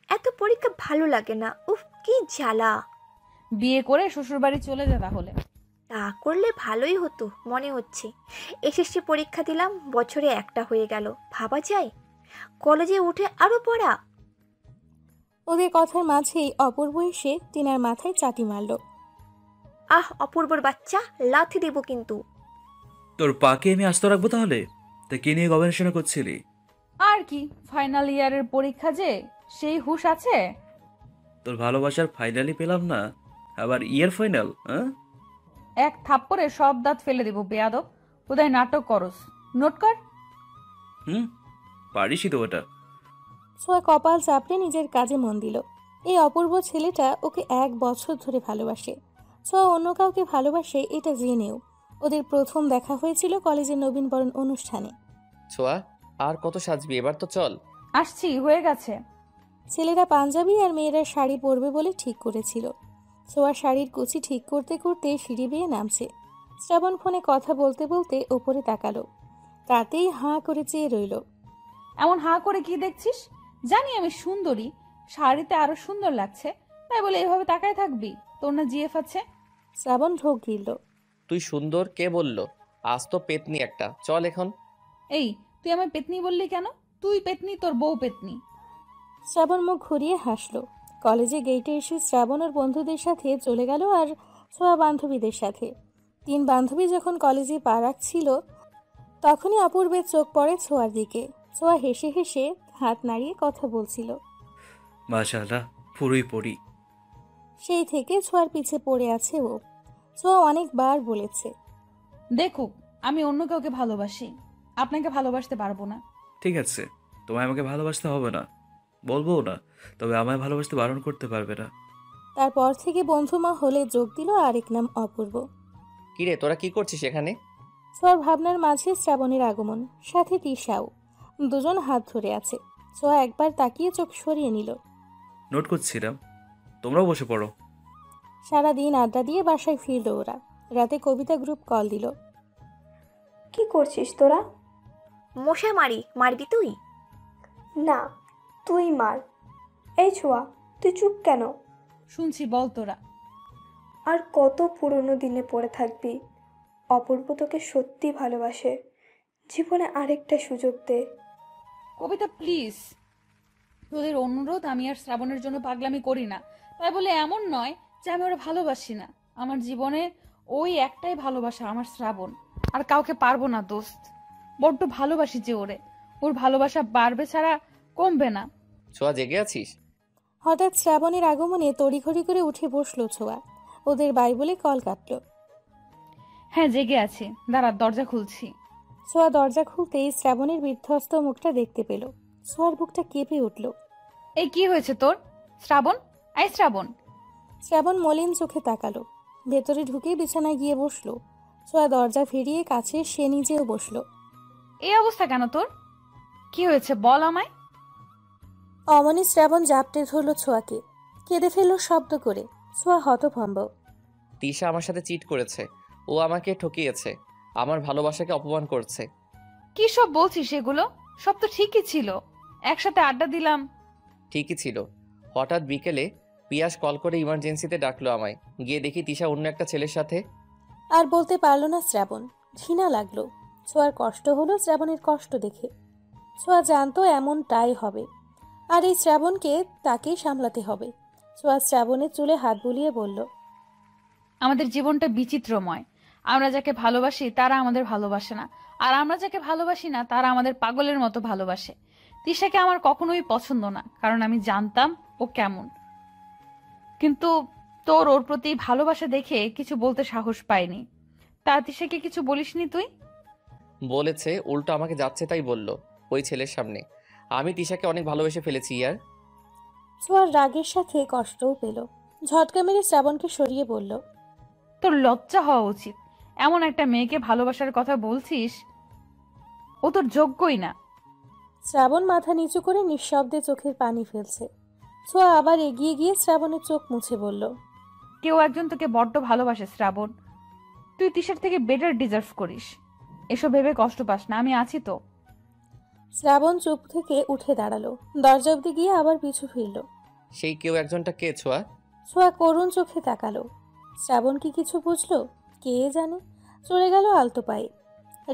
এত পরীক্ষা ভালো লাগে না, উফ কি জ্বালা। বিয়ে করে শ্বশুরবাড়ি চলে যা তাহলে। তা করলে ভালোই হতো মনে হচ্ছে। এসএসসি পরীক্ষা দিলাম, বছরে একটা হয়ে গেল। ভাবা যায়, কলেজে উঠে আরো পড়া। ওদের কথার মাঝেই অপূর্ব এসে টিনার মাথায় চাটি মারল। অপূর্বর বাচ্চা, লাথি দেব কিন্তু। তোর পাকে আমি আস্ত রাখবো তাহলে? তা কি নিয়ে গবেষণা করছিলি? আর কি, ফাইনাল ইয়ারের পরীক্ষা যে, সেই হুঁশ আছে? তোর ভালোবাসার ফাইনালি পেলাম না, আবার ইয়ার ফাইনাল? এক থাপ্পড়ে সব দাঁত ফেলে দেব বেয়াদব। কোথায় নাটক করস, নোট কর। পারিসই তো ওটা। ছোঁয়া কপাল চাপড়ে নিজের কাজে মন দিল। এই অপূর্ব ছেলেটা ওকে 1 বছর ধরে ভালোবাসে। ছোঁয়া অন্য কাউকে ভালোবাসে এটা জেনেও। ওদের প্রথম দেখা হয়েছিল কলেজের নবীনবরণ অনুষ্ঠানে। ছোঁয়া, আর কত সাজবি, এবার তো চল। আসছি, হয়ে গেছে। ছেলেরা পাঞ্জাবি আর মেয়েরা শাড়ি পরবে বলে ঠিক করেছিল। ছোঁয়া শাড়ির কুচি ঠিক করতে করতে সিঁড়ি বেয়ে নামছে। শ্রাবণ ফোনে কথা বলতে বলতে ওপরে তাকালো। তাতেই হাঁ করে চেয়ে রইল। এমন হাঁ করে কি দেখছিস? জানি আমি সুন্দরী, শাড়িতে আরো সুন্দর লাগছে, তাই বলে এভাবে তাকায় থাকবি? তোর না জিএফ আছে? শ্রাবণ ঢোক গিলল। তুই সুন্দর কে বললো? আজ তো পেতনি একটা, চল এখন। এই, তুই আমায় পেতনি বললি কেন? তুই পেতনি, তোর বউ পেতনি। শ্রাবণ মুখ ঘুরিয়ে হাসলো। কলেজে গেটে এসে শ্রাবণ ওর বন্ধুদের সাথে চলে গেল আর ছোঁয়া বান্ধবীদের সাথে। 3 বান্ধবী যখন কলেজে পা রাখছিল তখনই অপূর্বের চোখ পড়ে ছোঁয়ার দিকে। ছোঁয়া হেসে হেসে হাত নাড়িয়ে কথা বলছিল। মাশাআল্লাহ, পুরোই পড়ি। সেই থেকে ছোঁয়ার পিছে পড়ে আছে ও। ছোঁয়া অনেকবার বলেছে, দেখুক আমি অন্য কাউকে ভালোবাসি, আপনাকে ভালোবাসতে পারবো না। ঠিক আছে, তোমায় আমাকে ভালোবাসতে হবে না, বলবো না, তবে আমায় ভালোবাসতে বারণ করতে পারবে না। তারপর থেকে বন্ধুমা হলে যোগ দিল আরেক নাম অপূর্ব। কিরে, তোরা কি করছিস এখানে? ছোঁয়ার ভাবনার মাঝে শ্রাবণের আগমন, সাথে তিশাও। দুজন হাত ধরে আছে। ছোঁয়া একবার তাকিয়ে চোখ সরিয়ে নিল। নোট করছিলাম, তোমরাও বসে পড়ো। সারাদিন আড্ডা দিয়ে বাসায় ফিরল ওরা। রাতে কবিতা গ্রুপ কল দিল। কি করছিস তোরা? মশা মারবি তুই? না, তুই মার। এই ছোঁয়া, তুই চুপ কেন? শুনছি, বল তোরা। আর কত পুরনো দিনে পড়ে থাকবি? অপূর্ব তোকে সত্যি ভালোবাসে। জীবনে আরেকটা সুযোগ দে। কবিতা প্লিজ, তোদের অনুরোধ, আমি আর শ্রাবণের জন্য পাগলামি করি না। তাই বলে এমন নয় যে আমি ওরা ভালোবাসি না। আমার জীবনে ওই একটাই ভালোবাসা, আমার শ্রাবণ। আর কাউকে পারবো না দোস্ত। বড্ড ভালোবাসি যে ওরে। ওর ভালোবাসা বাড়বে ছাড়া কমবে না। ছোঁয়া, জেগে আছিস? হঠাৎ শ্রাবণের আগমনে তড়িঘড়ি করে উঠে বসলো ছোঁয়া। ওদের বাই বলে কল কাটলো। হ্যাঁ, জেগে আছি, দাঁড়া, দরজা খুলছি। ছোঁয়া দরজা খুলতেই শ্রাবণের বিধ্বস্ত মুখটা দেখতে পেল। ছোঁয়ার বুকটা কেঁপে উঠল। এই কি হয়েছে তোর? শ্রাবণ, এই শ্রাবণ। শ্রাবণ মলিন চোখে তাকালো। ভেতরে ঢুকেই বিছানায় গিয়ে বসলো। ছোঁয়া দরজা ফিরিয়ে কাছে সে নিজেও বসলো। এই অবস্থা কেন তোর? কি হয়েছে বল আমায়। অমনি শ্রাবণ জাপটে ধরল ছোঁয়াকে। কেঁদে ফেলল শব্দ করে। ছোঁয়া হতভম্ব। তিশা আমার সাথে চিট করেছে। ও আমাকে ঠকিয়েছে, আমার ভালোবাসাকে অপমান করছে। কি সব বলছিস এগুলো? সব তো ঠিকই ছিল, একসাথে আড্ডা দিলাম। ঠিকই ছিল। হঠাৎ বিকেলে পিয়াস কল করে ইমার্জেন্সিতে ডাকলো আমায়। গিয়ে দেখি তিশা অন্য একটা ছেলের সাথে। আর বলতে পারল না শ্রাবণ। ঘৃণা লাগলো। ছোঁয়ার কষ্ট হলো শ্রাবণের কষ্ট দেখে। ছোঁয়া জানতো এমনটাই হবে, আর এই শ্রাবণকে তাকেই সামলাতে হবে। ছোঁয়া শ্রাবণের চুলে হাত বুলিয়ে বলল, আমাদের জীবনটা বিচিত্রময়। আমরা যাকে ভালোবাসি তারা আমাদের ভালোবাসে না, আর আমরা যাকে ভালোবাসি না তারা আমাদের পাগলের মতো ভালোবাসে। তিশাকে আমার কখনোই পছন্দ না, কারণ আমি জানতাম ও কেমন। কিন্তু তোর ওর প্রতি ভালোবাসা দেখে কিছু বলতে সাহস পাইনি। তা তিশাকে কিছু বলিসনি তুই? বলেছে, উল্টো আমাকে যাচ্ছে তাই বলল ওই ছেলের সামনে। আমি তিশাকে অনেক ভালোবেসে ফেলেছি ইয়ার। ছোঁয়ার রাগের সাথে কষ্টও পেল। ঝটকা মেরে শ্রাবণকে সরিয়ে বলল, তোর লজ্জা হওয়া উচিত। এমন একটা মেয়েকে ভালোবাসার কথা বলছিস, ও তোর যোগ্যই না। শ্রাবণ মাথা নিচু করে নিঃশব্দে চোখের পানি ফেলছে। ছোঁয়া আবার এগিয়ে গিয়ে শ্রাবণের চোখ মুছে বলল, কেউ একজন তোকে বড্ড ভালোবাসে শ্রাবণ। তুই তিশার থেকে বেটার ডিজার্ভ করিস। এসব ভেবে কষ্ট পাস না, আমি আছি তো। শ্রাবণ চুপ থেকে উঠে দাঁড়ালো। দরজা অব্দি গিয়ে আবার পিছু ফিরল। সেই কেউ একজনটা কে ছোঁয়া? ছোঁয়া করুণ চোখে তাকালো। শ্রাবণ কি কিছু বুঝলো? কে জানে। চলে গেল আলতো পায়ে।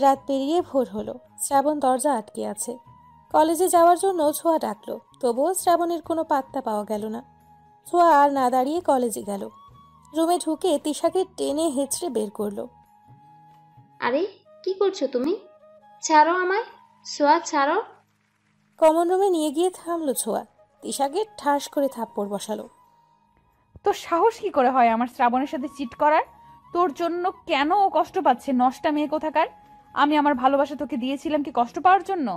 রাত পেরিয়ে ভোর হলো। শ্রাবণ দরজা আটকে আছে। কলেজে যাওয়ার জন্য ছোঁয়া ডাকলো, তবুও শ্রাবণের কোনো পাত্তা পাওয়া গেল না। ছোঁয়া আর না দাঁড়িয়ে কলেজে গেল। রুমে ঢুকে তিশাকে টেনে হেঁচড়ে বের করলো। আরে কি করছো তুমি? ছাড়ো আমায়, সোয়া ছাড়ো। কমন রুমে নিয়ে গিয়ে থামলো ছোঁয়া। তিশাকে ঠাস করে থাপ্পড় বসালো। তোর সাহস কি করে হয় আমার শ্রাবণের সাথে চিট করার? তোর জন্য কেন ও কষ্ট পাচ্ছে, নষ্টা মেয়ে কোথাকার? আমি আমার ভালোবাসা তোকে দিয়েছিলাম কি কষ্ট পাওয়ার জন্য?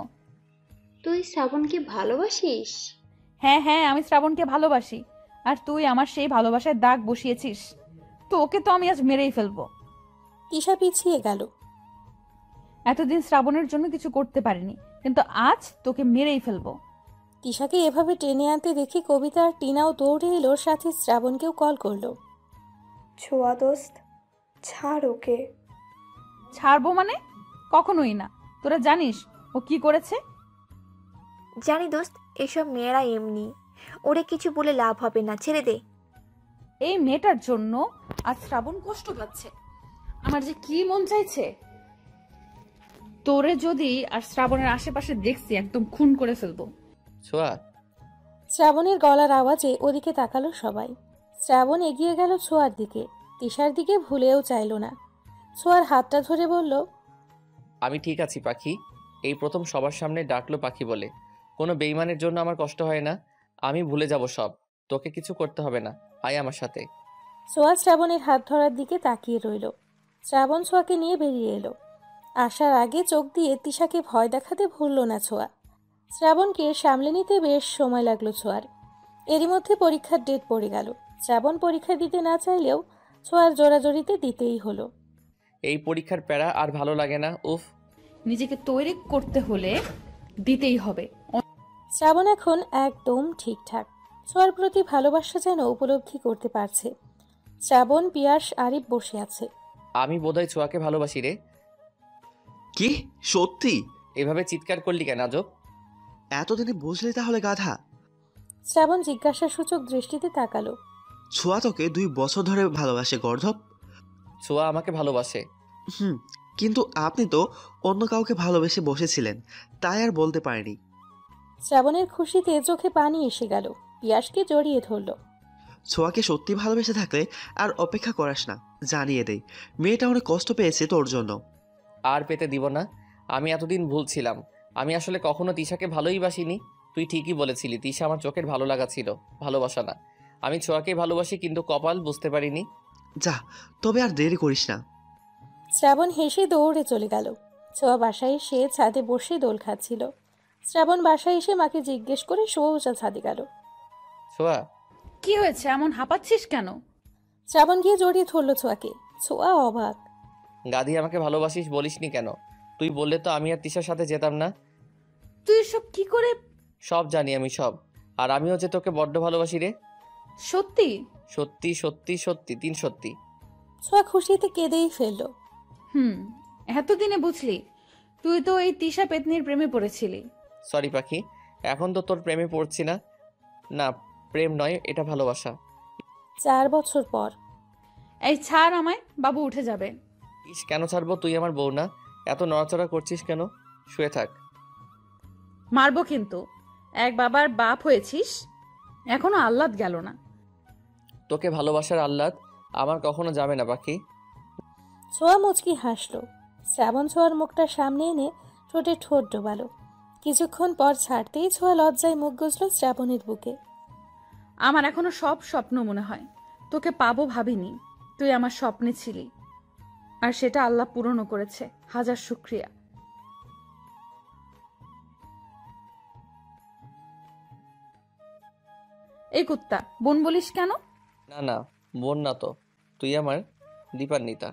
তুই শ্রাবণকে ভালোবাসিস? হ্যাঁ হ্যাঁ, আমি শ্রাবণকে ভালোবাসি। আর তুই আমার সেই ভালোবাসায় দাগ বসিয়েছিস। তো ওকে তো আমি আজ মেরেই ফেলবো। তিশা পিছিয়ে গেল। এতদিন শ্রাবণের জন্য কিছু করতে পারিনি, কিন্তু আজ তোকে মেরেই ফেলবো। তিশাকে এভাবে টেনে আনতে দেখে কবিতা আর টিনাও দৌড়ে এলো, সাথে শ্রাবণকেও কল করলো। ছোঁয়া দোস্ত, ছাড় ওকে। ছাড়বো মানে? কখনোই না। তোরা জানিস ও কি করেছে? জানি দোস্ত, এসব মেয়েরা এমনি। ওরে কিছু বলে লাভ হবে না, ছেড়ে দে। এই মেয়েটার জন্য আজ শ্রাবণ কষ্ট পাচ্ছে। আমার যে কি মন চাইছে, তোরে যদি আর শ্রাবণের আশেপাশে দেখছি একদম খুন করে ফেলবো। ছোঁয়া, শ্রাবণের গলার আওয়াজে ওদিকে তাকালো সবাই। শ্রাবণ এগিয়ে গেল ছোঁয়ার দিকে। তিশার দিকে ভুলেও চাইল না। ছোঁয়ার হাতটা ধরে বলল, আমি ঠিক আছি পাখি। এই প্রথম সবার সামনে ডাকলো পাখি বলে। কোনো বেইমানের জন্য আমার কষ্ট হয় না। আমি ভুলে যাব সব। তোকে কিছু করতে হবে না, আয় আমার সাথে। ছোঁয়া শ্রাবণের হাত ধরার দিকে তাকিয়ে রইল। শ্রাবণ ছোঁয়াকে নিয়ে বেরিয়ে এলো। আসার আগে চোখ দিয়ে তিশাকে ভয় দেখাতে ভুলল না ছোঁয়া। শ্রাবণকে সামলে নিতে বেশ সময় লাগলো ছোঁয়ার। এরই মধ্যে পরীক্ষার ডেট পড়ে গেল। শ্রাবণ পরীক্ষা দিতে না চাইলেও ছোঁয়ার জোরাজোরিতে দিতেই হলো। এই পরীক্ষার প্যারা আর ভালো লাগে না, উফ। নিজেকে তৈরি করতে হলে দিতেই হবে। শ্রাবণ এখন একদম ঠিকঠাক। ছোঁয়ার প্রতি ভালোবাসা যেন উপলব্ধি করতে পারছে। শ্রাবণ, পিয়াস, আরিফ বসে আছে। আমি বোধহয় ছোঁয়াকে ভালোবাসি রে। কি সত্যি? এভাবে চিৎকার করলি কেন আজব? এতদিনে বুঝলি তাহলে গাধা? শ্রাবণ জিজ্ঞাসাসূচক দৃষ্টিতে তাকালো। ছোঁয়া তোকে 2 বছর ধরে ভালোবাসে গর্ধব। ছোঁয়া আমাকে ভালোবাসে। কিন্তু আপনি তো অন্য কাউকে ভালোবেসে বসেছিলেন, তাই আর বলতে পারেনি। শ্রাবণের খুশিতে চোখে পানি এসে গেল। পিয়াসকে জড়িয়ে ধরল। ছোঁয়াকে সত্যি ভালোবেসে থাকলে আর অপেক্ষা করাস না, জানিয়ে দেই মেয়েটা অনেক কষ্ট পেয়েছে তোর জন্য। আর পেতে দিব না। আমি এতদিন ভুল ছিলাম। আমি আসলে কখনো তিশাকে ভালোই বাসিনি। তুই ঠিকই বলেছিলি, তিশা আমার চোখের ভালো লাগা ছিল, ভালোবাসা না। আমি ছোঁয়াকে ভালোবাসি, কিন্তু কপাল বুঝতে পারিনি। যা, তবে আর দেরি করিস না। শ্রাবণ হেসে দৌড়ে চলে গেল। ছোঁয়া বাসায় এসে ছাদে বসে দোল খাচ্ছিল। শ্রাবণ বাসায় এসে মাকে জিজ্ঞেস করে সোজা ছাদে গেল। ছোঁয়া, কি হয়েছে, এমন হাঁপাচ্ছিস কেন? শ্রাবণ গিয়ে জড়িয়ে ধরল ছোঁয়াকে। ছোঁয়া অবাক। গাধি, আমাকে ভালোবাসিস বলিসনি কেন? তুই বললে তো আমি আর তিশার সাথে যেতাম না। তুই সব কি করে? সব জানি আমি, সব। আর আমিও যে তোকে বড্ড ভালোবাসি রে। সত্যি? সত্যি সত্যি সত্যি, 3 সত্যি। ছোঁয়া খুশিতে কেঁদেই ফেলল। এতদিনে বুঝলি? তুই তো এই তিশা পেতনির প্রেমে পড়েছিলি। সরি পাখি, এখন তো তোর প্রেমে পড়ছি না। না, প্রেম নয়, এটা ভালোবাসা। 4 বছর পর। এই ছাড় আমায়, বাবু উঠে যাবে। কেন ছাড়বো? তুই আমার বউ না? এত নড়াচড়া করছিস কেন? শুয়ে থাক। মারবো কিন্তু। এক বাবার বাপ হয়েছিস, এখনো আহ্লাদ গেল না। তোকে ভালোবাসার আহ্লাদ আমার কখনো যাবে না পাখি। ছোঁয়া মুচকি হাসলো। শ্রাবণ ছোঁয়ার মুখটা সামনে এনে ঠোঁটে ঠোঁট ডোবালো। কিছুক্ষণ পর ছাড়তেই ছোঁয়া লজ্জায় মুখ গুজল শ্রাবণের বুকে। আমার এখনো সব স্বপ্ন মনে হয়। তোকে পাবো ভাবিনি। তুই আমার স্বপ্নে ছিলি, আর সেটা আল্লাহ পূরণও করেছে। হাজার শুকরিয়া। এই কুত্তা, বোন বলিস কেন? না না, বোন না তো, তুই আমার দীপান্বিতা।